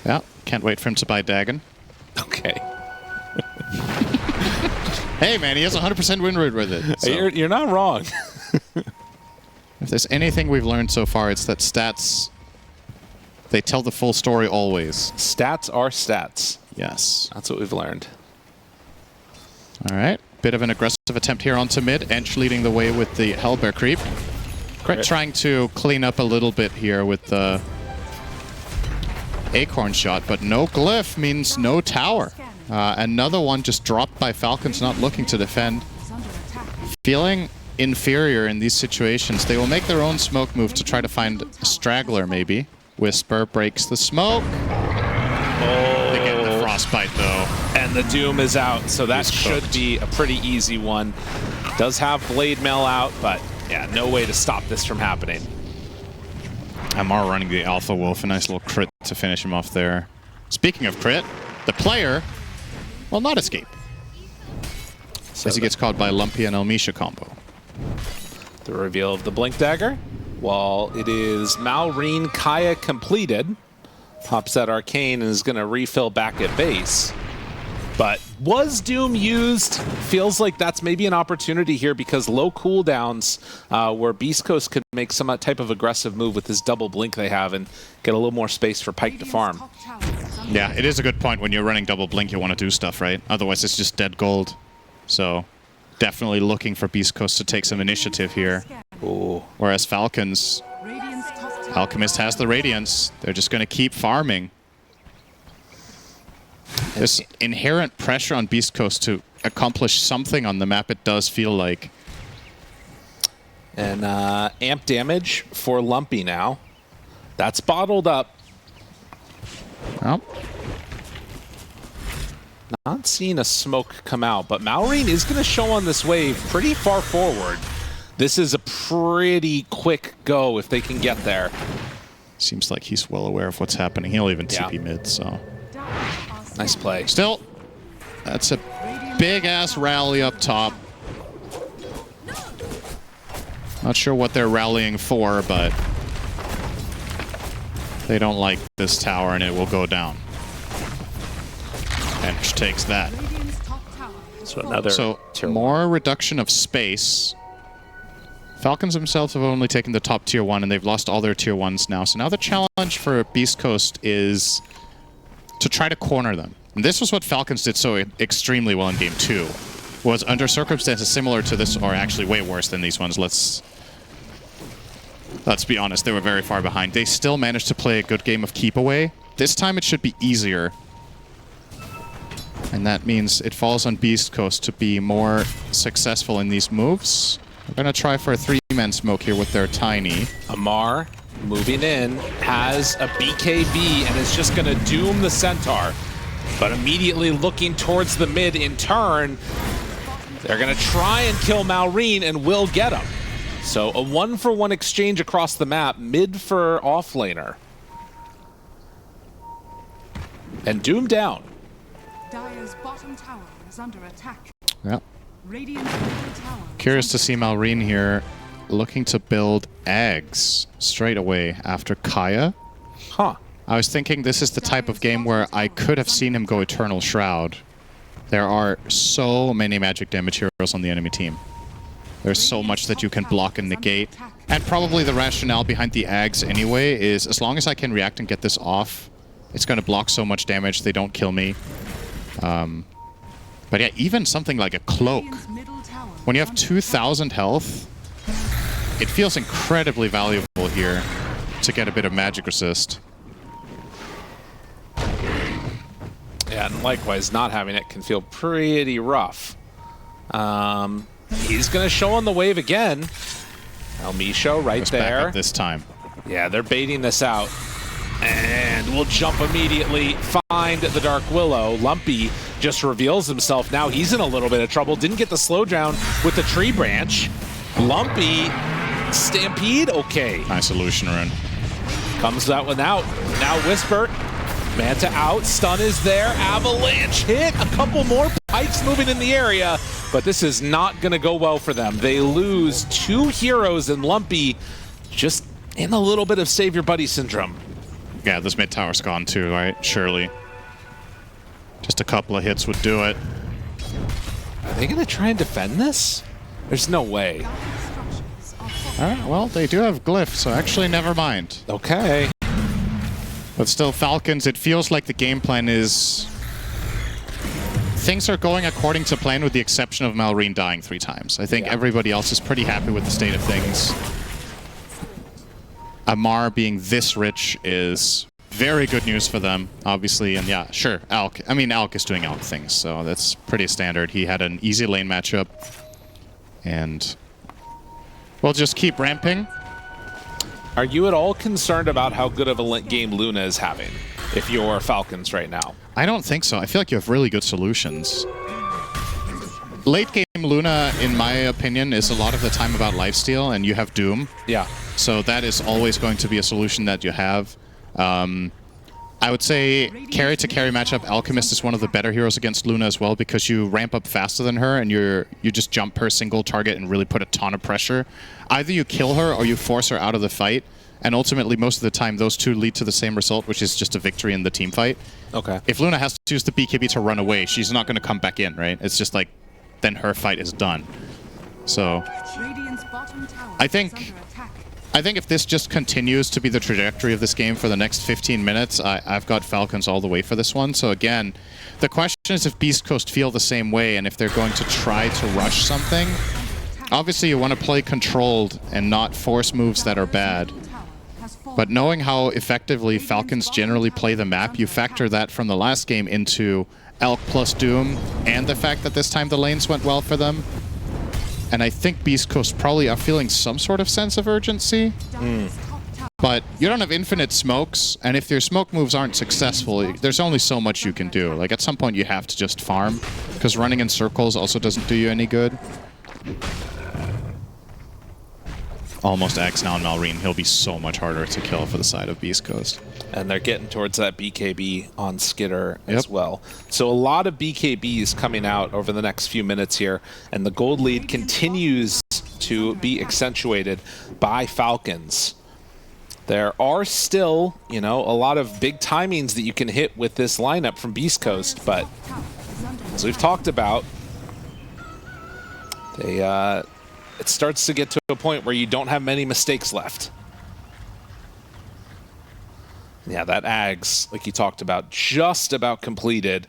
S1: Yeah, can't wait for him to buy Dagon.
S2: Okay.
S1: Hey man, he has 100% win rate with it. So.
S2: You're not wrong.
S1: If there's anything we've learned so far, it's that stats, they tell the full story always.
S2: Stats are stats.
S1: Yes.
S2: That's what we've learned.
S1: All right. Bit of an aggressive attempt here onto mid. Ench leading the way with the Hellbear creep. Gret trying to clean up a little bit here with the Acorn shot, but no glyph means no tower. Another one just dropped by Falcons, not looking to defend. Feeling inferior in these situations. They will make their own smoke move to try to find a straggler, maybe. Whisper breaks the smoke.
S2: Oh.
S1: They get the frostbite, though.
S2: And the Doom is out, so that should be a pretty easy one. Does have Blade Mail out, but yeah, no way to stop this from happening.
S1: Amar running the Alpha Wolf, a nice little crit to finish him off there. Speaking of crit, the player will not escape. So as he gets caught by Lumpy and Elmisha combo.
S2: The reveal of the Blink Dagger. While it is Malrine Kaya completed, pops that Arcane and is going to refill back at base. But was Doom used? Feels like that's maybe an opportunity here because low cooldowns where Beast Coast could make some type of aggressive move with this double blink they have and get a little more space for Pyke to farm.
S1: Yeah, it is a good point. When you're running double blink, you want to do stuff, right? Otherwise, it's just dead gold. So definitely looking for Beast Coast to take some initiative here.
S2: Ooh.
S1: Whereas Falcons, Alchemist has the Radiance. They're just going to keep farming. There's inherent pressure on Beast Coast to accomplish something on the map, it does feel like.
S2: And amp damage for Lumpy now. That's bottled up.
S1: Well,
S2: Not seeing a smoke come out, but MOUZ is going to show on this wave pretty far forward. This is a pretty quick go if they can get there.
S1: Seems like he's well aware of what's happening. He'll even TP mid, so.
S2: Nice play.
S1: Still, that's a big-ass rally up top. Not sure what they're rallying for, but they don't like this tower and it will go down. Bench takes that.
S2: So another
S1: more reduction of space. Falcons themselves have only taken the top tier 1 and they've lost all their tier 1s now. So now the challenge for Beast Coast is to try to corner them. And this was what Falcons did so extremely well in game 2. Was under circumstances similar to this, or actually way worse than these ones. Let's be honest, they were very far behind. They still managed to play a good game of keep away. This time it should be easier. And that means it falls on Beast Coast to be more successful in these moves. We're going to try for a 3-man smoke here with their Tiny.
S2: Amar moving in, has a BKB and is just going to doom the Centaur. But immediately looking towards the mid in turn, they're going to try and kill MOUZ and will get him. So a 1-for-1 exchange across the map, mid for offlaner. And doom down.
S3: Dire's bottom tower is under attack.
S1: Yep.
S3: Radiant's middle tower.
S1: Curious to see MOUZ here looking to build eggs straight away after Kaya.
S2: Huh.
S1: I was thinking this is the type of game where I could have seen him go Eternal Shroud. There are so many magic damage heroes on the enemy team. There's so much that you can block and negate. And probably the rationale behind the Ags anyway is as long as I can react and get this off, it's going to block so much damage they don't kill me. But yeah, even something like a Cloak. When you have 2,000 health, it feels incredibly valuable here to get a bit of magic resist.
S2: Yeah, and likewise, not having it can feel pretty rough. He's going to show on the wave again. Elmisho right there.
S1: This time.
S2: Yeah, they're baiting this out. And we'll jump immediately, find the Dark Willow. Lumpy just reveals himself. Now he's in a little bit of trouble. Didn't get the slowdown with the tree branch. Lumpy, Stampede, okay.
S1: Nice illusion rune.
S2: Comes that one out. Now Whisper, Manta out, stun is there, Avalanche hit, a couple more pikes moving in the area, but this is not going to go well for them. They lose 2 heroes and Lumpy just in a little bit of save your buddy syndrome.
S1: Yeah, this mid tower's gone too, right? Surely. Just a couple of hits would do it.
S2: Are they going to try and defend this? There's no way.
S1: Alright, well, they do have glyph, so actually never mind.
S2: Okay.
S1: But still, Falcons, it feels like the game plan is... Things are going according to plan with the exception of MOUZ dying 3 times. I think everybody else is pretty happy with the state of things. Amar being this rich is very good news for them, obviously. And yeah, sure, Alk. I mean, Alk is doing Alk things, so that's pretty standard. He had an easy lane matchup. And we'll just keep ramping.
S2: Are you at all concerned about how good of a game Luna is having if you're Falcons right now?
S1: I don't think so. I feel like you have really good solutions. Late game Luna, in my opinion, is a lot of the time about lifesteal, and you have Doom.
S2: Yeah.
S1: So that is always going to be a solution that you have. I would say carry-to-carry matchup, Alchemist is one of the better heroes against Luna as well, because you ramp up faster than her, and you just jump per single target and really put a ton of pressure. Either you kill her or you force her out of the fight, and ultimately, most of the time, those two lead to the same result, which is just a victory in the team fight. Okay. If Luna has to use the BKB to run away, she's not going to come back in, right? It's just like, then her fight is done. So, I think if this just continues to be the trajectory of this game for the next 15 minutes, I've got Falcons all the way for this one. So again, the question is if Beast Coast feel the same way and if they're going to try to rush something. Obviously, you want to play controlled and not force moves that are bad. But knowing how effectively Falcons generally play the map, you factor that from the last game into Elk plus Doom and the fact that this time the lanes went well for them. And I think Beast Coast probably are feeling some sort of sense of urgency. But you don't have infinite smokes, and if your smoke moves aren't successful, there's only so much you can do. Like, at some point you have to just farm, because running in circles also doesn't do you any good. Almost X now on Malrine. He'll be so much harder to kill for the side of Beast Coast.
S2: And they're getting towards that BKB on Skitter as well. So a lot of BKBs coming out over the next few minutes here, and the gold lead continues to be accentuated by Falcons. There are still, you know, a lot of big timings that you can hit with this lineup from Beast Coast, but as we've talked about, it starts to get to a point where you don't have many mistakes left. Yeah, that Ags, like you talked about, just about completed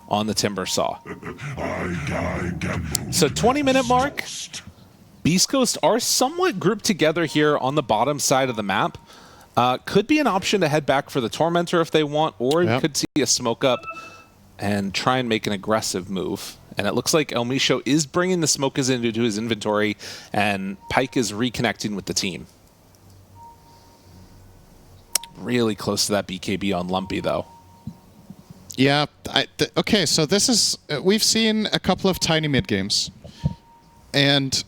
S2: on the Timber Saw. So 20-minute mark. Beast Coast are somewhat grouped together here on the bottom side of the map. Could be an option to head back for the Tormentor if they want, or you could see a smoke up and try and make an aggressive move. And it looks like El Misho is bringing the smokers into his inventory, and Pyke is reconnecting with the team. Really close to that BKB on Lumpy, though.
S1: Yeah. Okay, so this is... we've seen a couple of tiny mid-games. And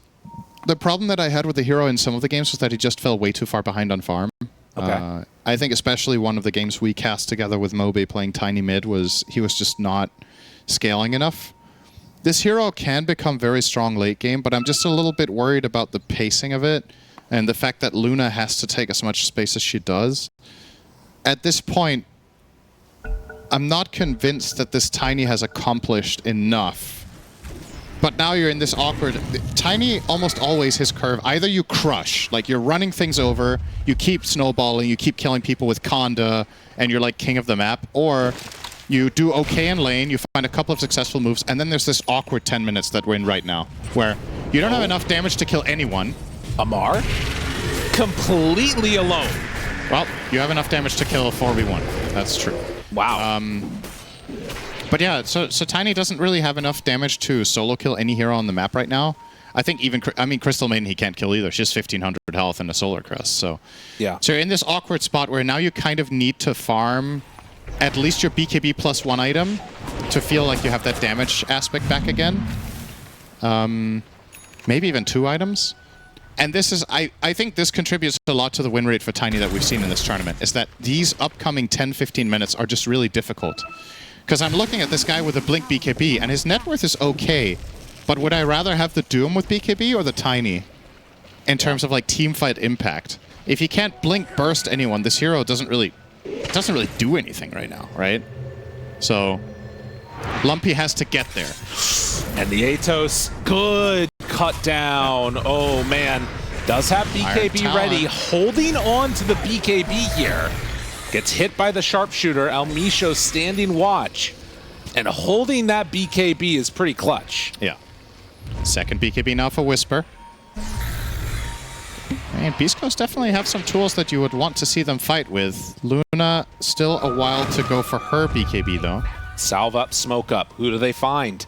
S1: the problem that I had with the hero in some of the games was that he just fell way too far behind on farm. Okay. I think especially one of the games we cast together with Mobe playing tiny mid was he was just not scaling enough. This hero can become very strong late game, but I'm just a little bit worried about the pacing of it and the fact that Luna has to take as much space as she does. At this point, I'm not convinced that this Tiny has accomplished enough. But now you're in this awkward... Tiny, almost always his curve, either you crush, like you're running things over, you keep snowballing, you keep killing people with Conda, and you're like king of the map, or you do okay in lane, you find a couple of successful moves, and then there's this awkward 10 minutes that we're in right now, where you don't have enough damage to kill anyone.
S2: Amar? Completely alone.
S1: Well, you have enough damage to kill a 4v1. That's true.
S2: Wow.
S1: But yeah, so Tiny doesn't really have enough damage to solo kill any hero on the map right now. I think even, I mean, Crystal Maiden he can't kill either. She has 1500 health and a Solar Crest, so... Yeah. So you're in this awkward spot where now you kind of need to farm at least your BKB plus one item to feel like you have that damage aspect back again. Maybe even two items. And this is, I think this contributes a lot to the win rate for Tiny that we've seen in this tournament, is that these upcoming 10-15 minutes are just really difficult. Because I'm looking at this guy with a Blink BKB, and his net worth is okay, but would I rather have the Doom with BKB or the Tiny? In terms of like teamfight impact. If you can't Blink burst anyone, this hero doesn't really do anything right now, right? So, Lumpy has to get there.
S2: And the Atos, good cut down. Oh man, does have BKB ready, holding on to the BKB here. Gets hit by the sharpshooter, El Misho standing watch. And holding that BKB is pretty clutch.
S1: Yeah. Second BKB now for Whisper. And Beast Coast definitely have some tools that you would want to see them fight with. Luna, still a while to go for her BKB, though.
S2: Salve up, smoke up. Who do they find?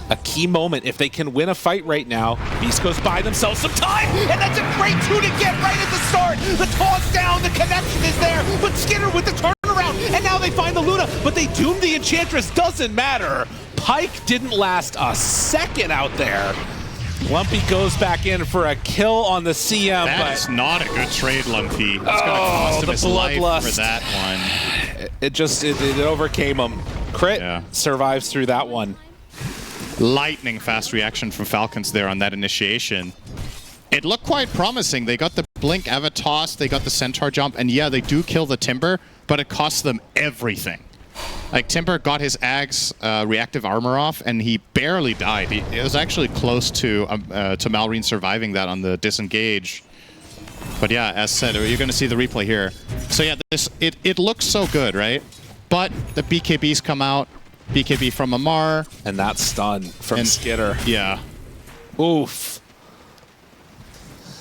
S2: A key moment. If they can win a fight right now, Beast Coast buy themselves some time, and that's a great 2 to get right at the start. The toss down, the connection is there, but Skinner with the turnaround, and now they find the Luna, but they doom the Enchantress. Doesn't matter. Pyke didn't last a second out there. Lumpy goes back in for a kill on the CM.
S1: That's not a good trade, Lumpy. It's going to cost him his life for that one.
S2: It overcame him. Crit survives through that one.
S1: Lightning fast reaction from Falcons there on that initiation. It looked quite promising. They got the Blink Avatos, they got the Centaur jump, and yeah, they do kill the Timber, but it costs them everything. Like, Timber got his Ag's reactive armor off, and he barely died. It was actually close to Malrine surviving that on the disengage. But yeah, as said, you're going to see the replay here. So yeah, it looks so good, right? But the BKBs come out. BKB from Amar.
S2: And that stun from Skitter.
S1: Yeah.
S2: Oof.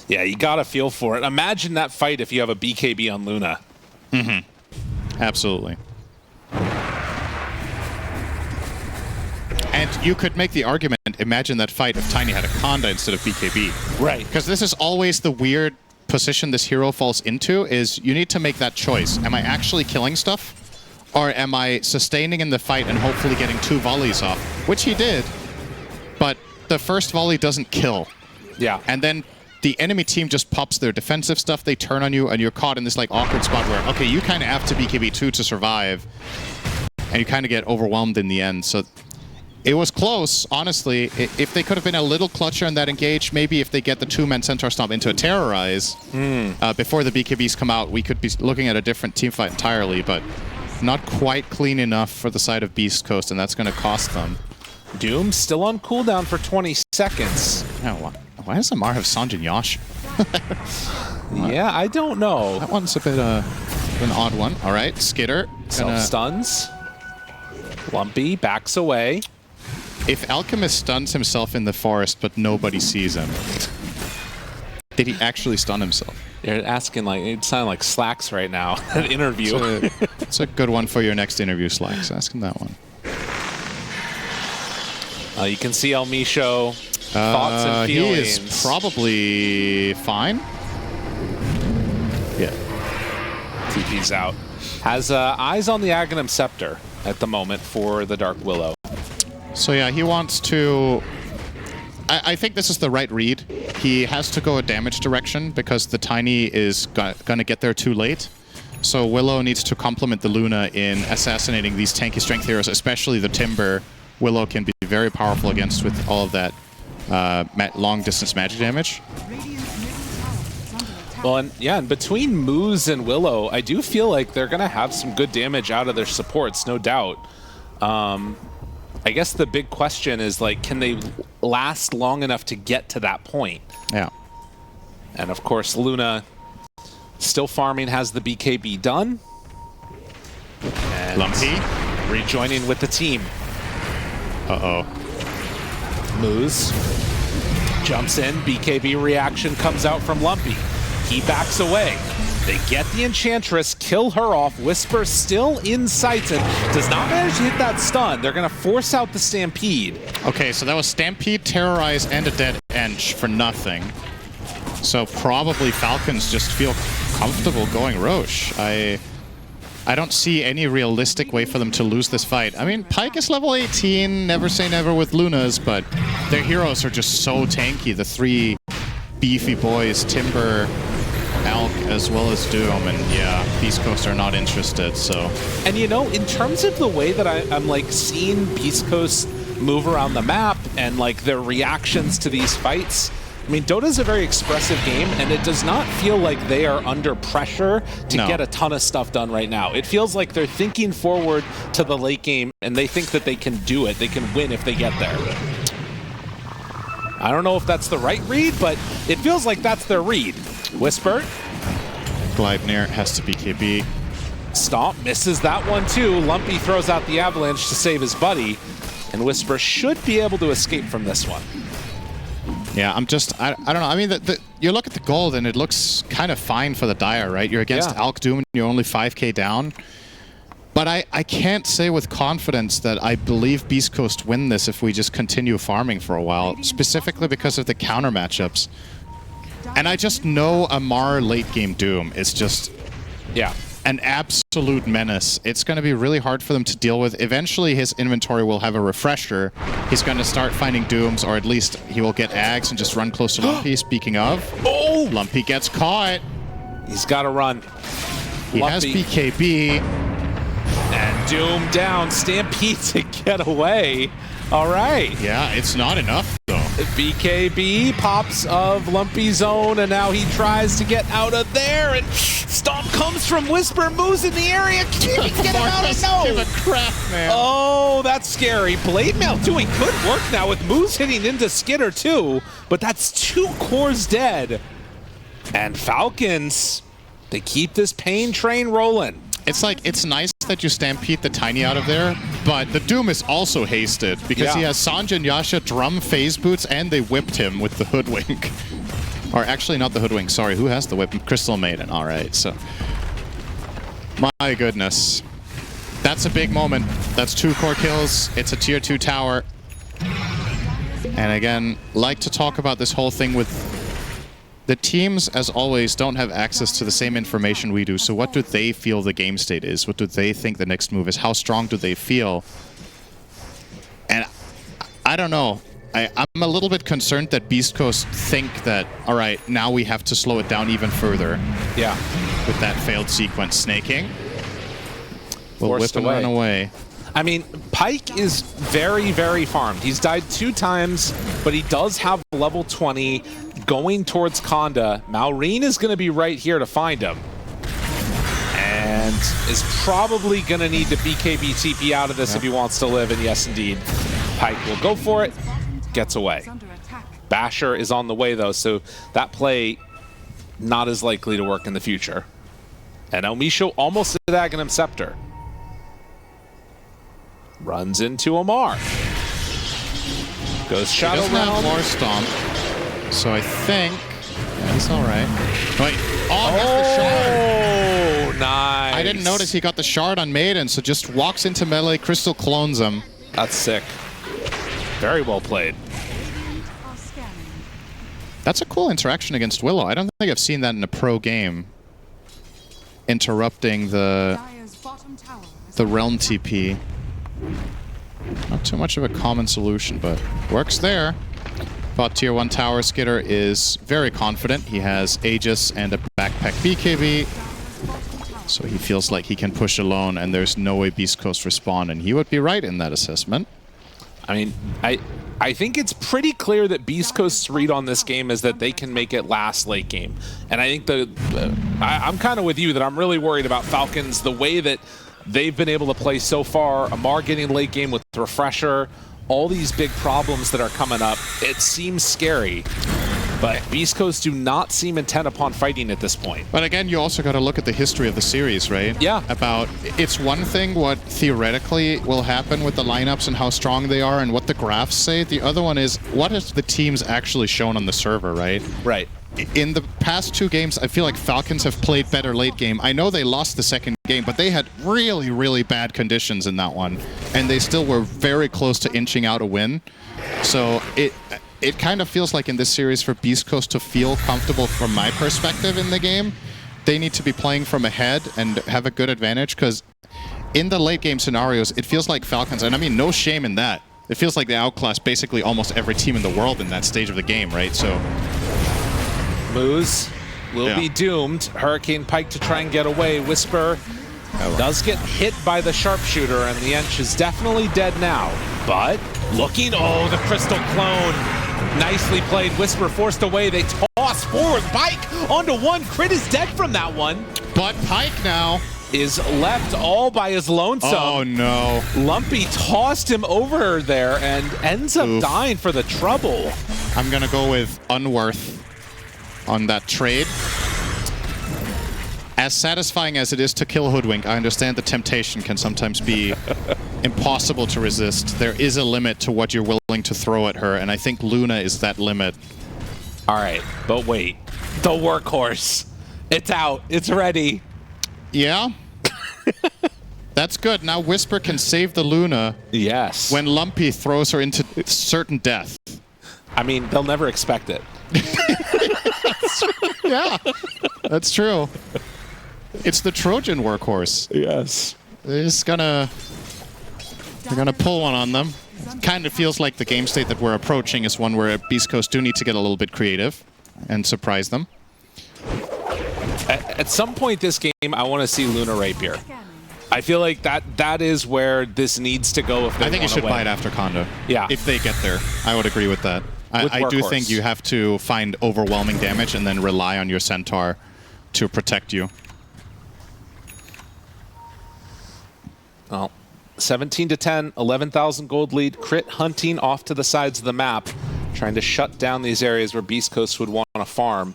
S2: Yeah, you gotta feel for it. Imagine that fight if you have a BKB on Luna.
S1: Mm-hmm. Absolutely. And you could make the argument, imagine that fight if Tiny had a Conda instead of BKB.
S2: Right.
S1: Because this is always the weird position this hero falls into is you need to make that choice. Am I actually killing stuff? Or am I sustaining in the fight and hopefully getting 2 volleys off? Which he did, but the first volley doesn't kill.
S2: Yeah.
S1: And then the enemy team just pops their defensive stuff, they turn on you, and you're caught in this like awkward spot where, okay, you kind of have to BKB2 to survive, and you kind of get overwhelmed in the end. So it was close, honestly. If they could have been a little clutcher in that engage, maybe if they get the 2-man Centaur Stomp into a Terrorize before the BKBs come out, we could be looking at a different team fight entirely, but not quite clean enough for the side of Beast Coast, and that's going to cost them.
S2: Doom still on cooldown for 20 seconds.
S1: Yeah, why does Amar have Sanjin Yash?
S2: Yeah, I don't know.
S1: That one's a bit an odd one. All right, Skitter.
S2: Self-stuns. Lumpy backs away.
S1: If Alchemist stuns himself in the forest, but nobody sees him, did he actually stun himself?
S2: You're asking like, it sounded like Slacks right now, an interview.
S1: It's a good one for your next interview, Slacks. Ask him that one.
S2: You can see El Misho, thoughts and feelings.
S1: He is probably fine. Yeah.
S2: TP's out. Has eyes on the Aghanim Scepter at the moment for the Dark Willow.
S1: So yeah, he wants to... I think this is the right read. He has to go a damage direction because the Tiny is gonna get there too late. So Willow needs to complement the Luna in assassinating these tanky strength heroes, especially the Timber. Willow can be very powerful against with all of that long-distance magic damage.
S2: Well, and between MOUZ and Willow, I do feel like they're going to have some good damage out of their supports, no doubt. I guess the big question is, like, can they last long enough to get to that point?
S1: Yeah.
S2: And, of course, Luna still farming, has the BKB done. And
S1: Lumpy
S2: rejoining with the team.
S1: Uh-oh.
S2: MOUZ jumps in, BKB reaction comes out from Lumpy. He backs away. They get the Enchantress, kill her off. Whisper still in sight and does not manage to hit that stun. They're going to force out the Stampede.
S1: Okay, so that was Stampede, Terrorize, and a dead Ench for nothing. So probably Falcons just feel comfortable going Roche. I don't see any realistic way for them to lose this fight. I mean, Pyke is level 18, never say never with Lunas, but their heroes are just so tanky. The 3 beefy boys, Timber, Alk, as well as Doom, and yeah, Beast Coast are not interested, so...
S2: And you know, in terms of the way that I'm like seeing Beast Coast move around the map and like their reactions to these fights, I mean, Dota's a very expressive game, and it does not feel like they are under pressure to get a ton of stuff done right now. It feels like they're thinking forward to the late game, and they think that they can do it. They can win if they get there. I don't know if that's the right read, but it feels like that's their read. Whisper.
S1: Gleipnir has to BKB.
S2: Stomp misses that one too. Lumpy throws out the Avalanche to save his buddy, and Whisper should be able to escape from this one.
S1: Yeah, I don't know. I mean, you look at the gold and it looks kind of fine for the Dire, right? You're against Alk Doom and you're only 5k down. But I can't say with confidence that I believe Beast Coast win this if we just continue farming for a while, specifically because of the counter matchups. And I just know Amar late game Doom is just an absolute menace. It's going to be really hard for them to deal with. Eventually his inventory will have a refresher. He's going to start finding Dooms, or at least he will get Ags and just run close to Lumpy. Speaking of, Lumpy gets caught.
S2: He's got to run.
S1: He has BKB.
S2: And Doom down. Stampede to get away. All right.
S1: Yeah, it's not enough, though.
S2: BKB pops of Lumpy zone, and now he tries to get out of there, and Stomp comes from Whisper, moves in the area, can't even get him out of no!
S1: Give a crap, man.
S2: Oh, that's scary. Blade Mail doing good work now with MOUZ hitting into Skitter too, but that's 2 cores dead. And Falcons, they keep this pain train rolling.
S1: It's like, it's nice that you Stampede the Tiny out of there, but the Doom is also hasted because he has Sanjay and Yasha drum phase boots, and they whipped him with the Hoodwink. Or actually not the Hoodwink, sorry, who has the whip? Crystal Maiden, alright, so. My goodness. That's a big moment. That's 2 core kills, it's a tier 2 tower. And again, like to talk about this whole thing with the teams, as always, don't have access to the same information we do. So what do they feel the game state is? What do they think the next move is? How strong do they feel? And I don't know. I'm a little bit concerned that Beast Coast think that, all right, now we have to slow it down even further.
S2: Yeah.
S1: With that failed sequence snaking. We'll
S2: Forced
S1: whip and run away.
S2: I mean, Pyke is very, very farmed. He's died 2 times, but he does have level 20 going towards Conda. Malrine is going to be right here to find him. And is probably going to need to BKB TP out of this if he wants to live, and yes, indeed. Pyke will go for it, gets away. Basher is on the way, though, so that play not as likely to work in the future. And Omisho almost did Aghanim Scepter. Runs into Amar. Goes Shadow Realm.
S1: More Stomp. So I think he's all right. Wait. Oh, the shard.
S2: Nice.
S1: I didn't notice he got the shard on Maiden, so just walks into melee, Crystal clones him.
S2: That's sick. Very well played.
S1: That's a cool interaction against Willow. I don't think I've seen that in a pro game. Interrupting the realm TP. Not too much of a common solution, but works there. Bot tier 1 tower Skitter is very confident. He has Aegis and a backpack BKB. So he feels like he can push alone and there's no way Beast Coast respond, and he would be right in that assessment.
S2: I mean, I think it's pretty clear that Beast Coast's read on this game is that they can make it last late game. And I think I'm kind of with you that I'm really worried about Falcons, the way that they've been able to play so far. Amar getting late game with Refresher, all these big problems that are coming up. It seems scary, but Beast Coast do not seem intent upon fighting at this point.
S1: But again, you also got to look at the history of the series, right?
S2: Yeah.
S1: It's one thing what theoretically will happen with the lineups and how strong they are and what the graphs say. The other one is what has the teams actually shown on the server, right?
S2: Right.
S1: In the past 2 games, I feel like Falcons have played better late game. I know they lost the second game, but they had really, really bad conditions in that one. And they still were very close to inching out a win. So it kind of feels like in this series for Beast Coast to feel comfortable from my perspective in the game, they need to be playing from ahead and have a good advantage, because in the late game scenarios, it feels like Falcons, and I mean no shame in that, it feels like they outclass basically almost every team in the world in that stage of the game, right? So
S2: MOUZ will be doomed. Hurricane Pyke to try and get away. Whisper does get hit by the sharpshooter, and the Ench is definitely dead now. But looking, oh, the Crystal Clone. Nicely played. Whisper forced away. They toss forward. Pyke onto 1. Crit is dead from that one.
S1: But Pyke now
S2: is left all by his lonesome.
S1: Oh no.
S2: Lumpy tossed him over there and ends up dying for the trouble.
S1: I'm gonna go with Unworth on that trade. As satisfying as it is to kill Hoodwink, I understand the temptation can sometimes be impossible to resist. There is a limit to what you're willing to throw at her, and I think Luna is that limit.
S2: All right, but wait. The workhorse. It's out. It's ready.
S1: Yeah? That's good. Now Whisper can save the Luna.
S2: Yes.
S1: When Lumpy throws her into certain death.
S2: I mean, they'll never expect it.
S1: Yeah, that's true. It's the Trojan workhorse.
S2: Yes.
S1: They're gonna pull one on them. Kind of feels like the game state that we're approaching is one where Beast Coast do need to get a little bit creative and surprise them.
S2: At some point this game, I want to see Luna Rapier. I feel like that is where this needs to go if they
S1: I think you should
S2: win.
S1: buy it after Conda.
S2: Yeah.
S1: If they get there. I would agree with that. I do think you have to find overwhelming damage and then rely on your Centaur to protect you.
S2: Well, 17 to 10, 11,000 gold lead. Crit hunting off to the sides of the map, trying to shut down these areas where Beast Coast would want to farm.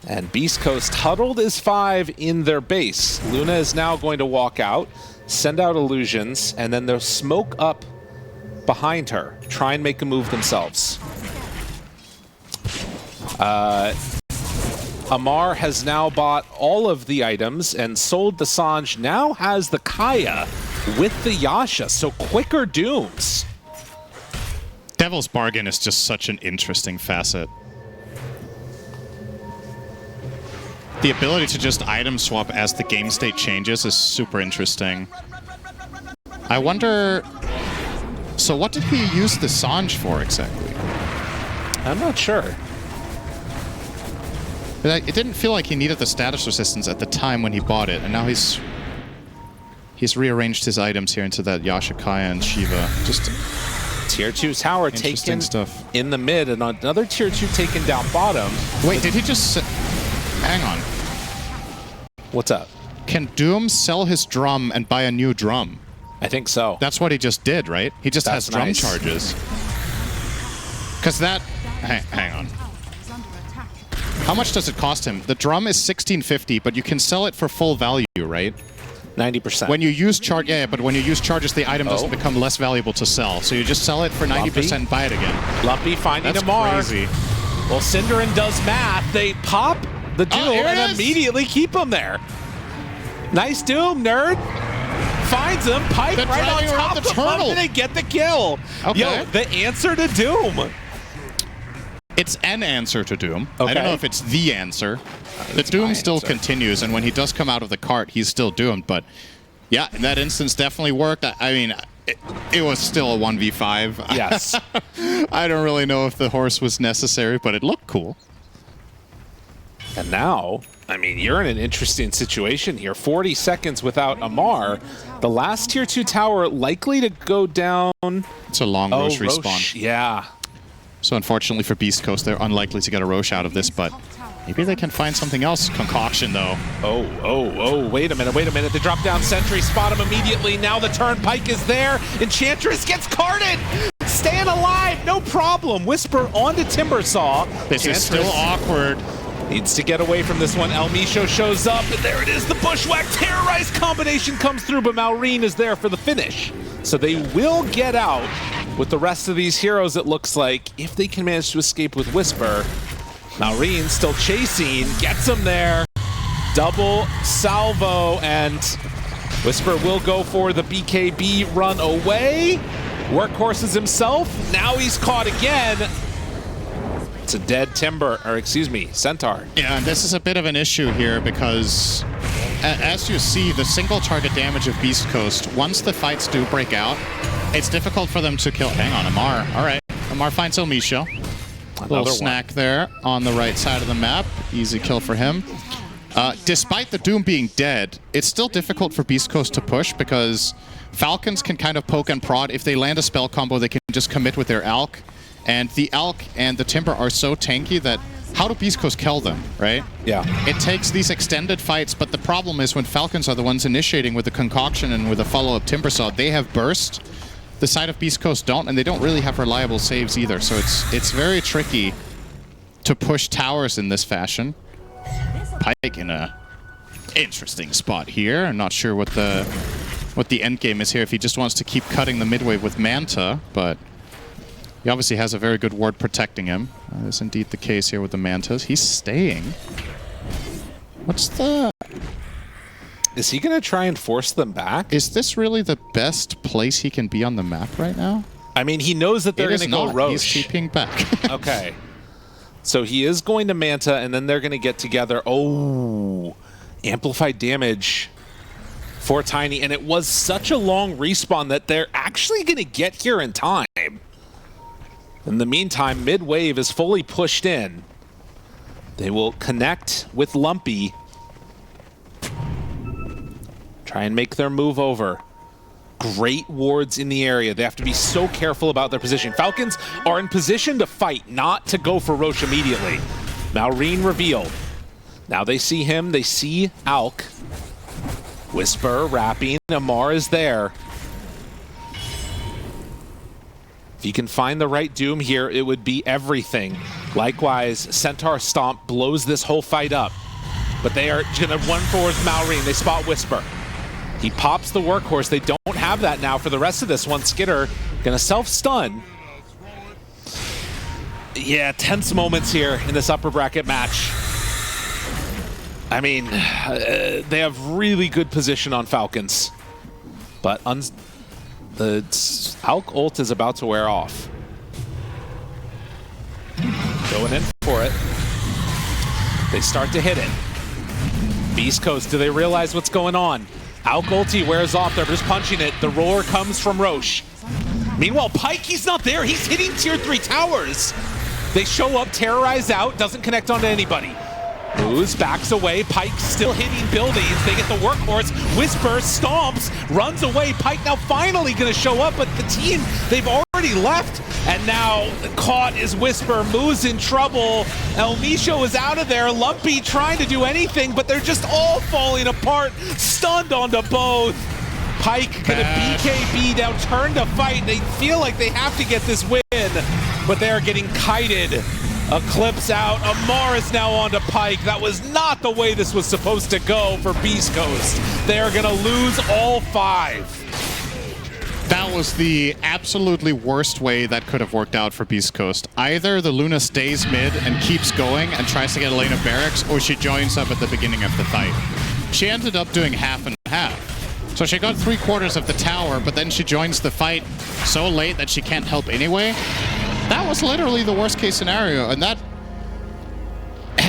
S2: And Beast Coast huddled as 5 in their base. Luna is now going to walk out, send out illusions, and then they'll smoke up behind her, try and make a move themselves. Amar has now bought all of the items and sold the Sanj, now has the Kaya with the Yasha, so quicker dooms.
S1: Devil's Bargain is just such an interesting facet. The ability to just item swap as the game state changes is super interesting. I wonder... So what did he use the Sange for exactly?
S2: I'm not sure.
S1: It didn't feel like he needed the status resistance at the time when he bought it, and now he's rearranged his items here into that Yashikaya and Shiva. Just
S2: Tier 2 tower taken
S1: stuff
S2: in the mid, and another Tier 2 taken down bottom.
S1: Wait, did he just... Hang on.
S2: What's up?
S1: Can Doom sell his drum and buy a new drum?
S2: I think so.
S1: That's what he just did, right? He just has drum
S2: nice.
S1: charges. Because that... Hang on. How much does it cost him? The drum is $16.50, but you can sell it for full value, right?
S2: 90%.
S1: When you use charge, yeah, but when you use charges, the item doesn't become less valuable to sell. So you just sell it for 90% and buy it again.
S2: Lumpy finding
S1: That's
S2: Amar.
S1: crazy.
S2: Well, Cinderin does math. They pop the duel and immediately keep him there. Nice Doom, nerd. Finds him, Pike
S1: They're
S2: right on
S1: driving around
S2: top
S1: the
S2: of him,
S1: turtle.
S2: and they get the kill.
S1: Okay.
S2: Yo, the answer to Doom.
S1: It's an answer to Doom.
S2: Okay.
S1: I don't know if it's the answer. The Doom still continues, and when he does come out of the cart, he's still doomed. But yeah, in that instance, definitely worked. I mean, it was still a 1v5.
S2: Yes.
S1: I don't really know if the horse was necessary, but it looked cool.
S2: And now, I mean, you're in an interesting situation here. 40 seconds without Amar. The last Tier 2 tower likely to go down.
S1: It's a long Roche respawn.
S2: Yeah.
S1: So unfortunately for Beast Coast, they're unlikely to get a Roche out of this, but maybe they can find something else. Concoction, though.
S2: Oh, wait a minute. They drop down Sentry, spot him immediately. Now the Turnpike is there. Enchantress gets carted. Staying alive, no problem. Whisper onto Timbersaw.
S1: This is still awkward.
S2: Needs to get away from this one. El Misho shows up, and there it is. The Bushwhack Terrorize combination comes through, but Maureen is there for the finish. So they will get out with the rest of these heroes, it looks like, if they can manage to escape with Whisper. Maureen still chasing, gets him there. Double salvo, and Whisper will go for the BKB run away. Workhorses himself. Now he's caught again. It's a dead Timber, or excuse me, Centaur.
S1: Yeah, and this is a bit of an issue here because, as you see, the single target damage of Beast Coast, once the fights do break out, it's difficult for them to kill. Hang on, Amar. All right. Amar finds El Misho. Little snack there on the right side of the map. Easy kill for him. Despite the Doom being dead, it's still difficult for Beast Coast to push because Falcons can kind of poke and prod. If they land a spell combo, they can just commit with their Alk. And the Alk and the Timber are so tanky that how do Beast Coast kill them, right?
S2: Yeah.
S1: It takes these extended fights, but the problem is when Falcons are the ones initiating with the Concoction and with a follow-up Timbersaw, they have burst. The side of Beast Coast don't, and they don't really have reliable saves either. So it's very tricky to push towers in this fashion. Pike in a interesting spot here. I'm not sure what the end game is here. If he just wants to keep cutting the midway with Manta, but he obviously has a very good ward protecting him. That is indeed the case here with the Mantas. He's staying. What's the...
S2: Is he going to try and force them back?
S1: Is this really the best place he can be on the map right now?
S2: I mean, he knows that they're going to go Roche.
S1: He's TPing back.
S2: Okay. So he is going to Manta, and then they're going to get together. Oh, amplified damage for Tiny. And it was such a long respawn that they're actually going to get here in time. In the meantime, mid-wave is fully pushed in. They will connect with Lumpy. Try and make their move over. Great wards in the area. They have to be so careful about their position. Falcons are in position to fight, not to go for Roche immediately. Maureen revealed. Now they see him. They see Alk. Whisper wrapping. Amar is there. If you can find the right Doom here, it would be everything. Likewise, Centaur Stomp blows this whole fight up. But they are going to run forward with Maureen. They spot Whisper. He pops the Workhorse. They don't have that now for the rest of this one. Skitter going to self-stun. Yeah, tense moments here in this upper bracket match. I mean, they have really good position on Falcons. But the Alk ult is about to wear off. Going in for it. They start to hit it. Beast Coast, do they realize what's going on? Alk ulti wears off, they're just punching it. The roar comes from Roche. Meanwhile, Pyke, he's not there. He's hitting tier 3 towers. They show up, terrorize out, doesn't connect onto anybody. MOUZ backs away, Pyke still hitting buildings. They get the workhorse, Whisper stomps, runs away. Pyke now finally gonna show up, but the team, they've already left. And now caught is Whisper, MOUZ in trouble. El Micho is out of there, Lumpy trying to do anything, but they're just all falling apart, stunned onto both. Pyke gonna BKB now, turn to fight. They feel like they have to get this win, but they are getting kited. Eclipse out, Amar is now onto Pyke. That was not the way this was supposed to go for Beast Coast. They are gonna lose all 5.
S1: That was the absolutely worst way that could have worked out for Beast Coast. Either the Luna stays mid and keeps going and tries to get a lane of barracks, or she joins up at the beginning of the fight. She ended up doing half and half. So she got 3/4 of the tower, but then she joins the fight so late that she can't help anyway. That was literally the worst case scenario, and that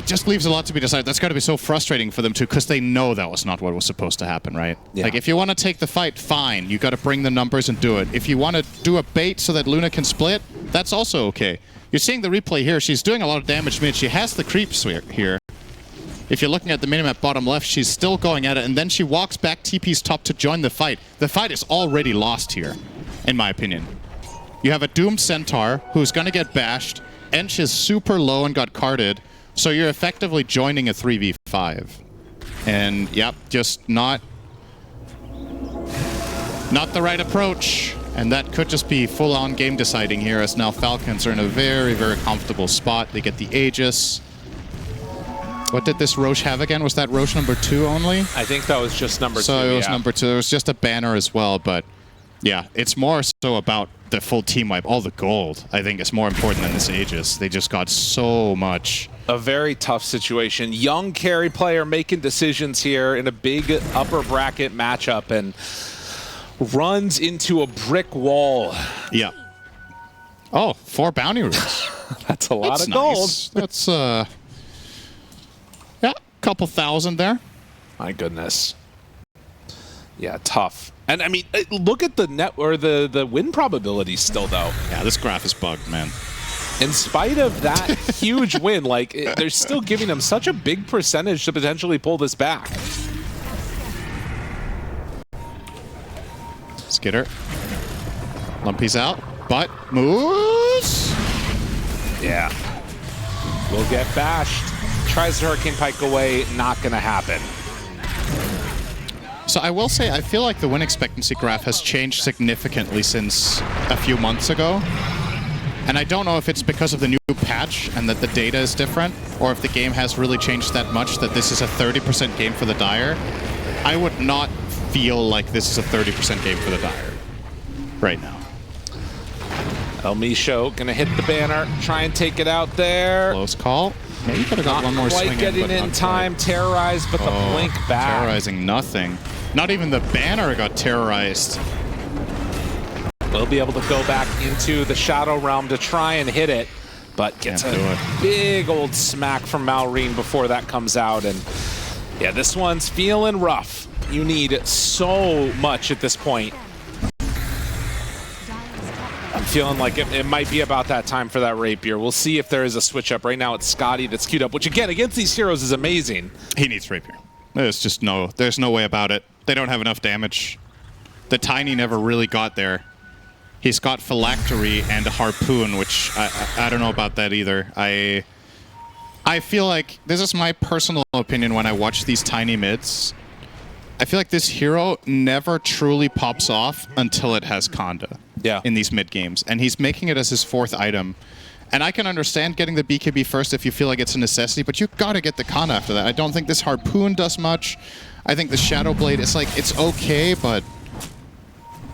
S1: just leaves a lot to be decided. That's got to be so frustrating for them too, because they know that was not what was supposed to happen, right? Yeah. Like, if you want to take the fight, fine. You got to bring the numbers and do it. If you want to do a bait so that Luna can split, that's also okay. You're seeing the replay here. She's doing a lot of damage mid. She has the creeps here. If you're looking at the minimap bottom left, she's still going at it, and then she walks back TP's top to join the fight. The fight is already lost here, in my opinion. You have a doomed Centaur who's going to get bashed. Ench is super low and got carded, so you're effectively joining a 3v5. And, yep, just not the right approach. And that could just be full-on game deciding here, as now Falcons are in a very, very comfortable spot. They get the Aegis. What did this Roche have again? Was that Roche number 2 only?
S2: I think that was just number 2,
S1: So it was number 2. There was just a banner as well, but yeah, it's more so about the full team wipe. All the gold, I think, is more important than this Aegis. They just got so much.
S2: A very tough situation. Young carry player making decisions here in a big upper bracket matchup and runs into a brick wall.
S1: Yeah. Oh, 4 bounty roots.
S2: That's a lot of gold.
S1: Nice. That's, yeah, a couple thousand there.
S2: My goodness. Yeah, tough. And I mean, look at the net or the win probability still, though.
S1: Yeah, this graph is bugged, man.
S2: In spite of that huge win, like, they're still giving them such a big percentage to potentially pull this back.
S1: Skitter. Lumpy's out, but MOUZ.
S2: Yeah. Will get bashed. Tries to Hurricane Pyke away, not gonna happen.
S1: So I will say, I feel like the win expectancy graph has changed significantly since a few months ago. And I don't know if it's because of the new patch and that the data is different, or if the game has really changed that much that this is a 30% game for the Dire. I would not feel like this is a 30% game for the Dire right now.
S2: El Micho gonna hit the banner, try and take it out there.
S1: Close call. Maybe could have got one more swing in,
S2: getting in time, terrorized, but the blink back.
S1: Terrorizing nothing. Not even the banner got terrorized.
S2: We'll be able to go back into the Shadow Realm to try and hit it, but gets a big old smack from Malrine before that comes out. And yeah, this one's feeling rough. You need so much at this point. I'm feeling like it might be about that time for that Rapier. We'll see if there is a switch up. Right now it's Scotty that's queued up, which again, against these heroes is amazing.
S1: He needs Rapier. There's no way about it. They don't have enough damage. The Tiny never really got there. He's got Phylactery and a Harpoon, which I don't know about that either. I feel like, this is my personal opinion when I watch these Tiny mids, I feel like this hero never truly pops off until it has Conda in these mid games. And he's making it as his 4th item. And I can understand getting the BKB first if you feel like it's a necessity, but you gotta get the Conda after that. I don't think this Harpoon does much. I think the Shadow Blade, it's like, it's okay, but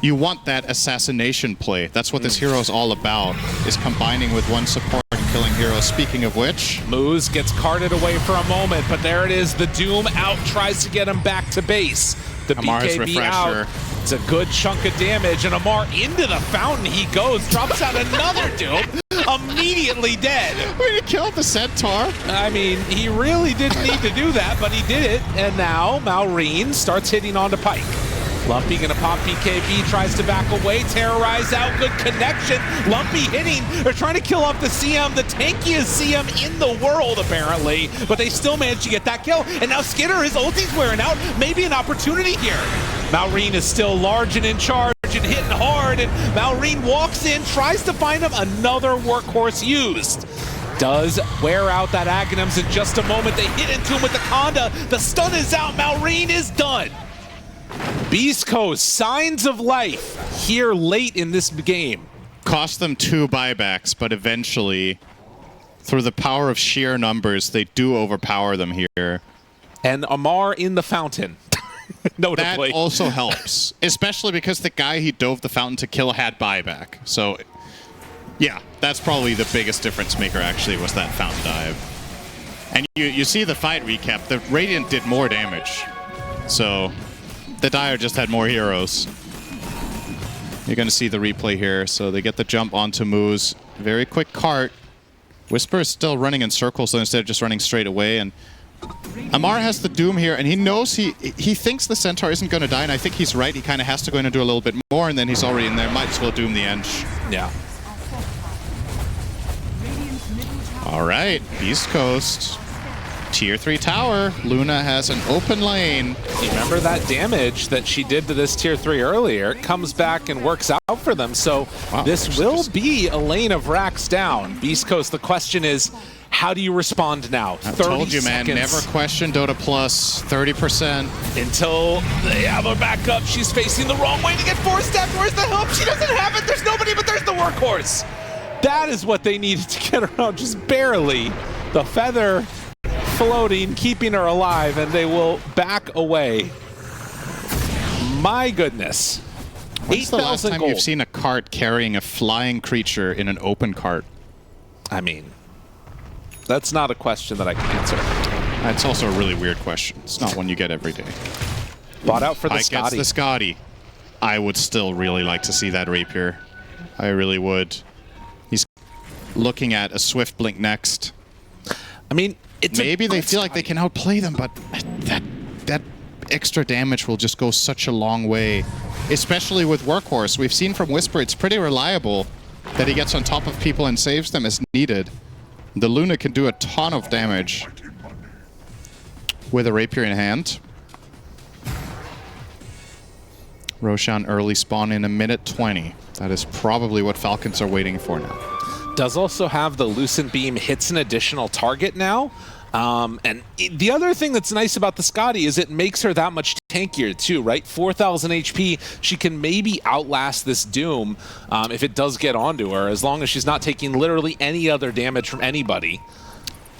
S1: you want that assassination play. That's what this hero is all about, is combining with one support and killing hero. Speaking of which,
S2: MOUZ gets carted away for a moment, but there it is. The Doom out, tries to get him back to base. The
S1: Amar's
S2: BKB
S1: refresher.
S2: out. It's a good chunk of damage, and Amar into the fountain he goes, drops out another dupe, immediately dead.
S1: Way to kill the Centaur.
S2: I mean, he really didn't need to do that, but he did it, and now Malrine starts hitting onto Pike. Lumpy gonna pop BKB, tries to back away, terrorize out, good connection. Lumpy hitting, they're trying to kill off the CM, the tankiest CM in the world apparently, but they still managed to get that kill. And now Skidder, his ulti's wearing out, maybe an opportunity here. Malrine is still large and in charge and hitting hard, and Malrine walks in, tries to find him, another workhorse used. Does wear out that Aghanims in just a moment. They hit into him with the Conda, the stun is out, Malrine is done. Beast Coast, signs of life here late in this game.
S1: Cost them 2 buybacks, but eventually, through the power of sheer numbers, they do overpower them here.
S2: And Amar in the fountain, notably.
S1: That also helps, especially because the guy he dove the fountain to kill had buyback. So, yeah, that's probably the biggest difference maker, actually, was that fountain dive. And you see the fight recap, the Radiant did more damage. So the Dire just had more heroes. You're going to see the replay here. So they get the jump onto MOUZ. Very quick cart. Whisper is still running in circles, so instead of just running straight away. And Amar has the Doom here, and he knows he thinks the Centaur isn't going to die, and I think he's right. He kind of has to go in and do a little bit more, and then he's already in there. Might as well Doom the Ench.
S2: Yeah.
S1: All right, Beast Coast. Tier 3 tower. Luna has an open lane.
S2: You remember that damage that she did to this Tier 3 earlier? It comes back and works out for them. So this will be a lane of racks down. Beast Coast, the question is, how do you respond now?
S1: I told you, man, never question Dota Plus. 30%.
S2: Until they have her back up. She's facing the wrong way to get force-stepped. Where's the help? She doesn't have it. There's nobody, but there's the workhorse. That is what they needed to get her out, just barely. The feather floating, keeping her alive, and they will back away. My goodness.
S1: When's the last time
S2: gold.
S1: you've seen a cart carrying a flying creature in an open cart?
S2: I mean, that's not a question that I can answer.
S1: It's also a really weird question. It's not one you get every day.
S2: Bought out for the
S1: Pike
S2: Scotty.
S1: gets the Scotty. I would still really like to see that Rapier. I really would. He's looking at a Swift Blink next.
S2: I mean, it's
S1: maybe they feel like they can outplay them, but that extra damage will just go such a long way. Especially with Workhorse. We've seen from Whisper, it's pretty reliable that he gets on top of people and saves them as needed. The Luna can do a ton of damage with a Rapier in hand. Roshan early spawn in a minute 20. That is probably what Falcons are waiting for now.
S2: Does also have the Lucent Beam, hits an additional target now. And the other thing that's nice about the Scotty is it makes her that much tankier too, right? 4,000 HP, she can maybe outlast this Doom if it does get onto her, as long as she's not taking literally any other damage from anybody.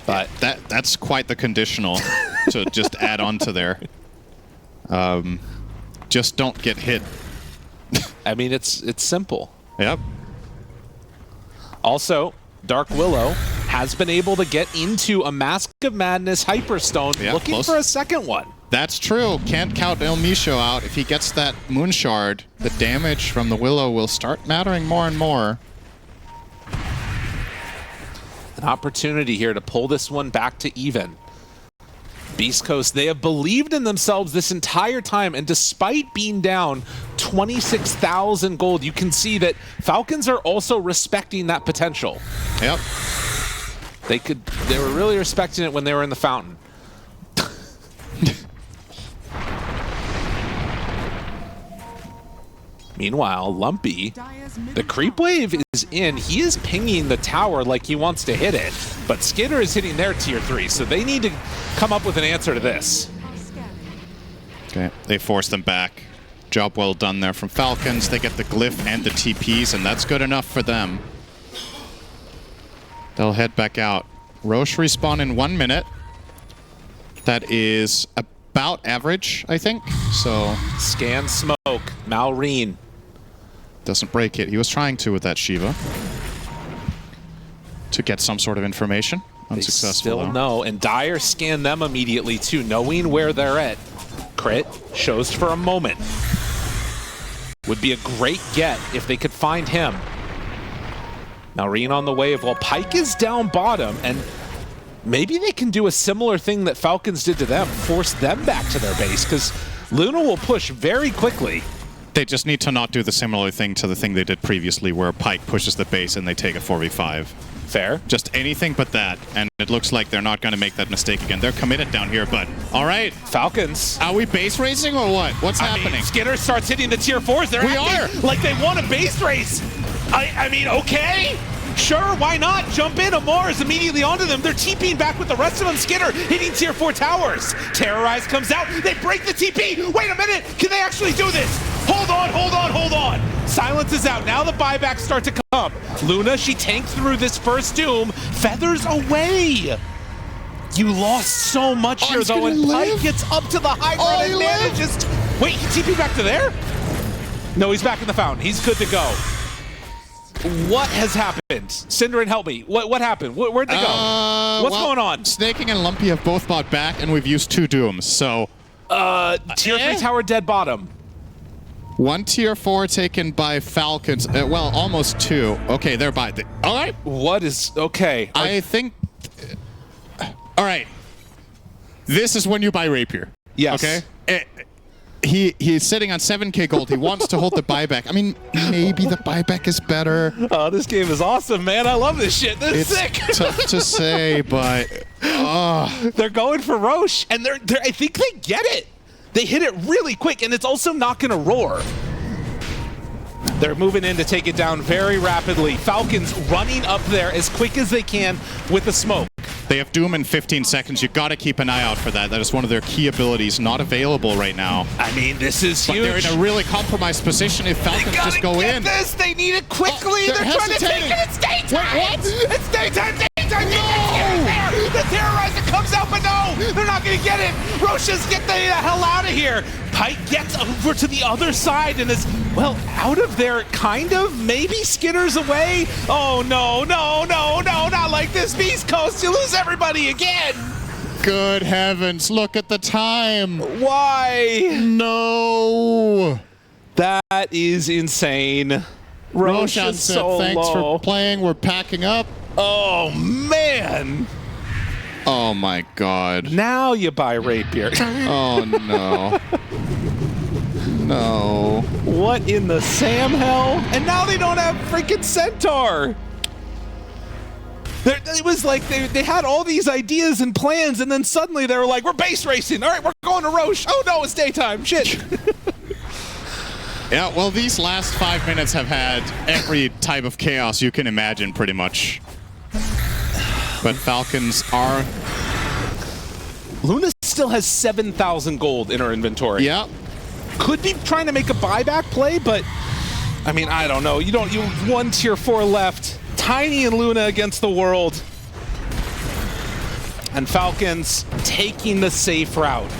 S2: But
S1: that's quite the conditional to just add on to there. Just don't get hit.
S2: I mean, it's simple.
S1: Yep.
S2: Also, Dark Willow has been able to get into a Mask of Madness Hyperstone, looking for a second one.
S1: That's true. Can't count El Misho out. If he gets that Moon Shard, the damage from the Willow will start mattering more and more.
S2: An opportunity here to pull this one back to even. Beast Coast, they have believed in themselves this entire time, and despite being down 26,000 gold, you can see that Falcons are also respecting that potential.
S1: Yep.
S2: They were really respecting it when they were in the fountain. Meanwhile, Lumpy, the creep wave is in. He is pinging the tower like he wants to hit it, but Skidder is hitting their tier 3, so they need to come up with an answer to this.
S1: Okay, they force them back. Job well done there from Falcons. They get the glyph and the TPs, and that's good enough for them. They'll head back out. Roche respawn in 1 minute. That is about average, I think. So
S2: scan smoke. Malrine
S1: doesn't break it. He was trying to with that Shiva to get some sort of information. Unsuccessful.
S2: They still
S1: though.
S2: know, and Dire scanned them immediately too, knowing where they're at. Crit shows for a moment. would be a great get if they could find him. Now Reen on the wave while Pyke is down bottom, and maybe they can do a similar thing that Falcons did to them, force them back to their base, because Luna will push very quickly.
S1: They just need to not do the similar thing to the thing they did previously where Pyke pushes the base and they take a 4v5.
S2: Fair.
S1: Just anything but that, and it looks like they're not going to make that mistake again. They're committed down here, but all right.
S2: Falcons.
S1: Are we base racing or what? What's happening?
S2: Skinner starts hitting the tier 4s. They're acting like they want a base race. I mean, okay. Sure, why not? Jump in. Amar is immediately onto them. They're TPing back with the rest of them. Skinner hitting tier 4 towers. Terrorize comes out. They break the TP. Wait a minute. Can they actually do this? Hold on, hold on, hold on. Silence is out. Now the buybacks start to come. Luna, she tanked through this first Doom. Feathers away. You lost so much here, though, and Pyke gets up to the high ground and manages to... Wait, he TP back to there? No, he's back in the fountain. He's good to go. What has happened? Synderen, help me. What happened? Where'd they go? What's going on?
S1: Snaking and Lumpy have both bought back, and we've used 2 Dooms, so...
S2: tier 3 tower dead bottom.
S1: 1 tier 4 taken by Falcons. Well, almost 2. Okay, they're by... all right.
S2: What is... Okay.
S1: I think... all right. This is when you buy Rapier.
S2: Yes.
S1: Okay? He's sitting on 7k gold. He wants to hold the buyback. I mean, maybe the buyback is better.
S2: Oh, this game is awesome, man. I love this shit. This is sick.
S1: It's tough to say, but...
S2: They're going for Roche, and I think they get it. They hit it really quick, and it's also not going to roar. They're moving in to take it down very rapidly. Falcons running up there as quick as they can with the smoke.
S1: They have Doom in 15 seconds. You've got to keep an eye out for that. That is one of their key abilities, not available right now.
S2: I mean, this is
S1: but
S2: huge.
S1: They're in a really compromised position if Falcons just go in.
S2: This. They need it quickly.
S1: They're
S2: trying to take it. It's daytime.
S1: Wait, what?
S2: It's daytime. No! The Terrorizer comes out, but no! They're not going to get it. Roches, get the hell out of here. Pyke gets over to the other side and is, well, out of there, kind of. Maybe Skinner's away. Oh, no, no, no, no, not like this. Beast Coast, you lose everybody again.
S1: Good heavens, look at the time.
S2: Why?
S1: No.
S2: That is insane.
S1: Roshan said,
S2: so
S1: thanks
S2: low.
S1: for playing, we're packing up.
S2: Oh, man.
S1: Oh, my God.
S2: Now you buy Rapier.
S1: Oh, no. No.
S2: What in the Sam hell? And now they don't have freaking Centaur. It was like they had all these ideas and plans, and then suddenly they were like, we're base racing. All right, we're going to Roche. Oh, no, it's daytime. Shit.
S1: Yeah, well, these last 5 minutes have had every type of chaos you can imagine, pretty much. But Falcons are...
S2: Luna still has 7,000 gold in her inventory.
S1: Yeah.
S2: Could be trying to make a buyback play, but I mean, I don't know. You have 1 tier 4 left. Tiny and Luna against the world. And Falcons taking the safe route.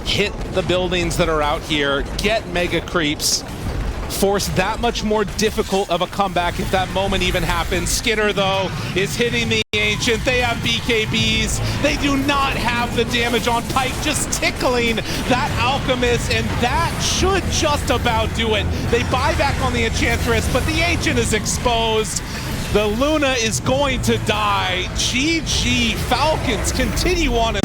S2: Hit the buildings that are out here, get mega creeps, force that much more difficult of a comeback if that moment even happens. Skinner, though, is hitting the Ancient. They have BKBs. They do not have the damage on Pyke, just tickling that Alchemist, and that should just about do it. They buy back on the Enchantress, but the Ancient is exposed. The Luna is going to die. GG. Falcons continue on.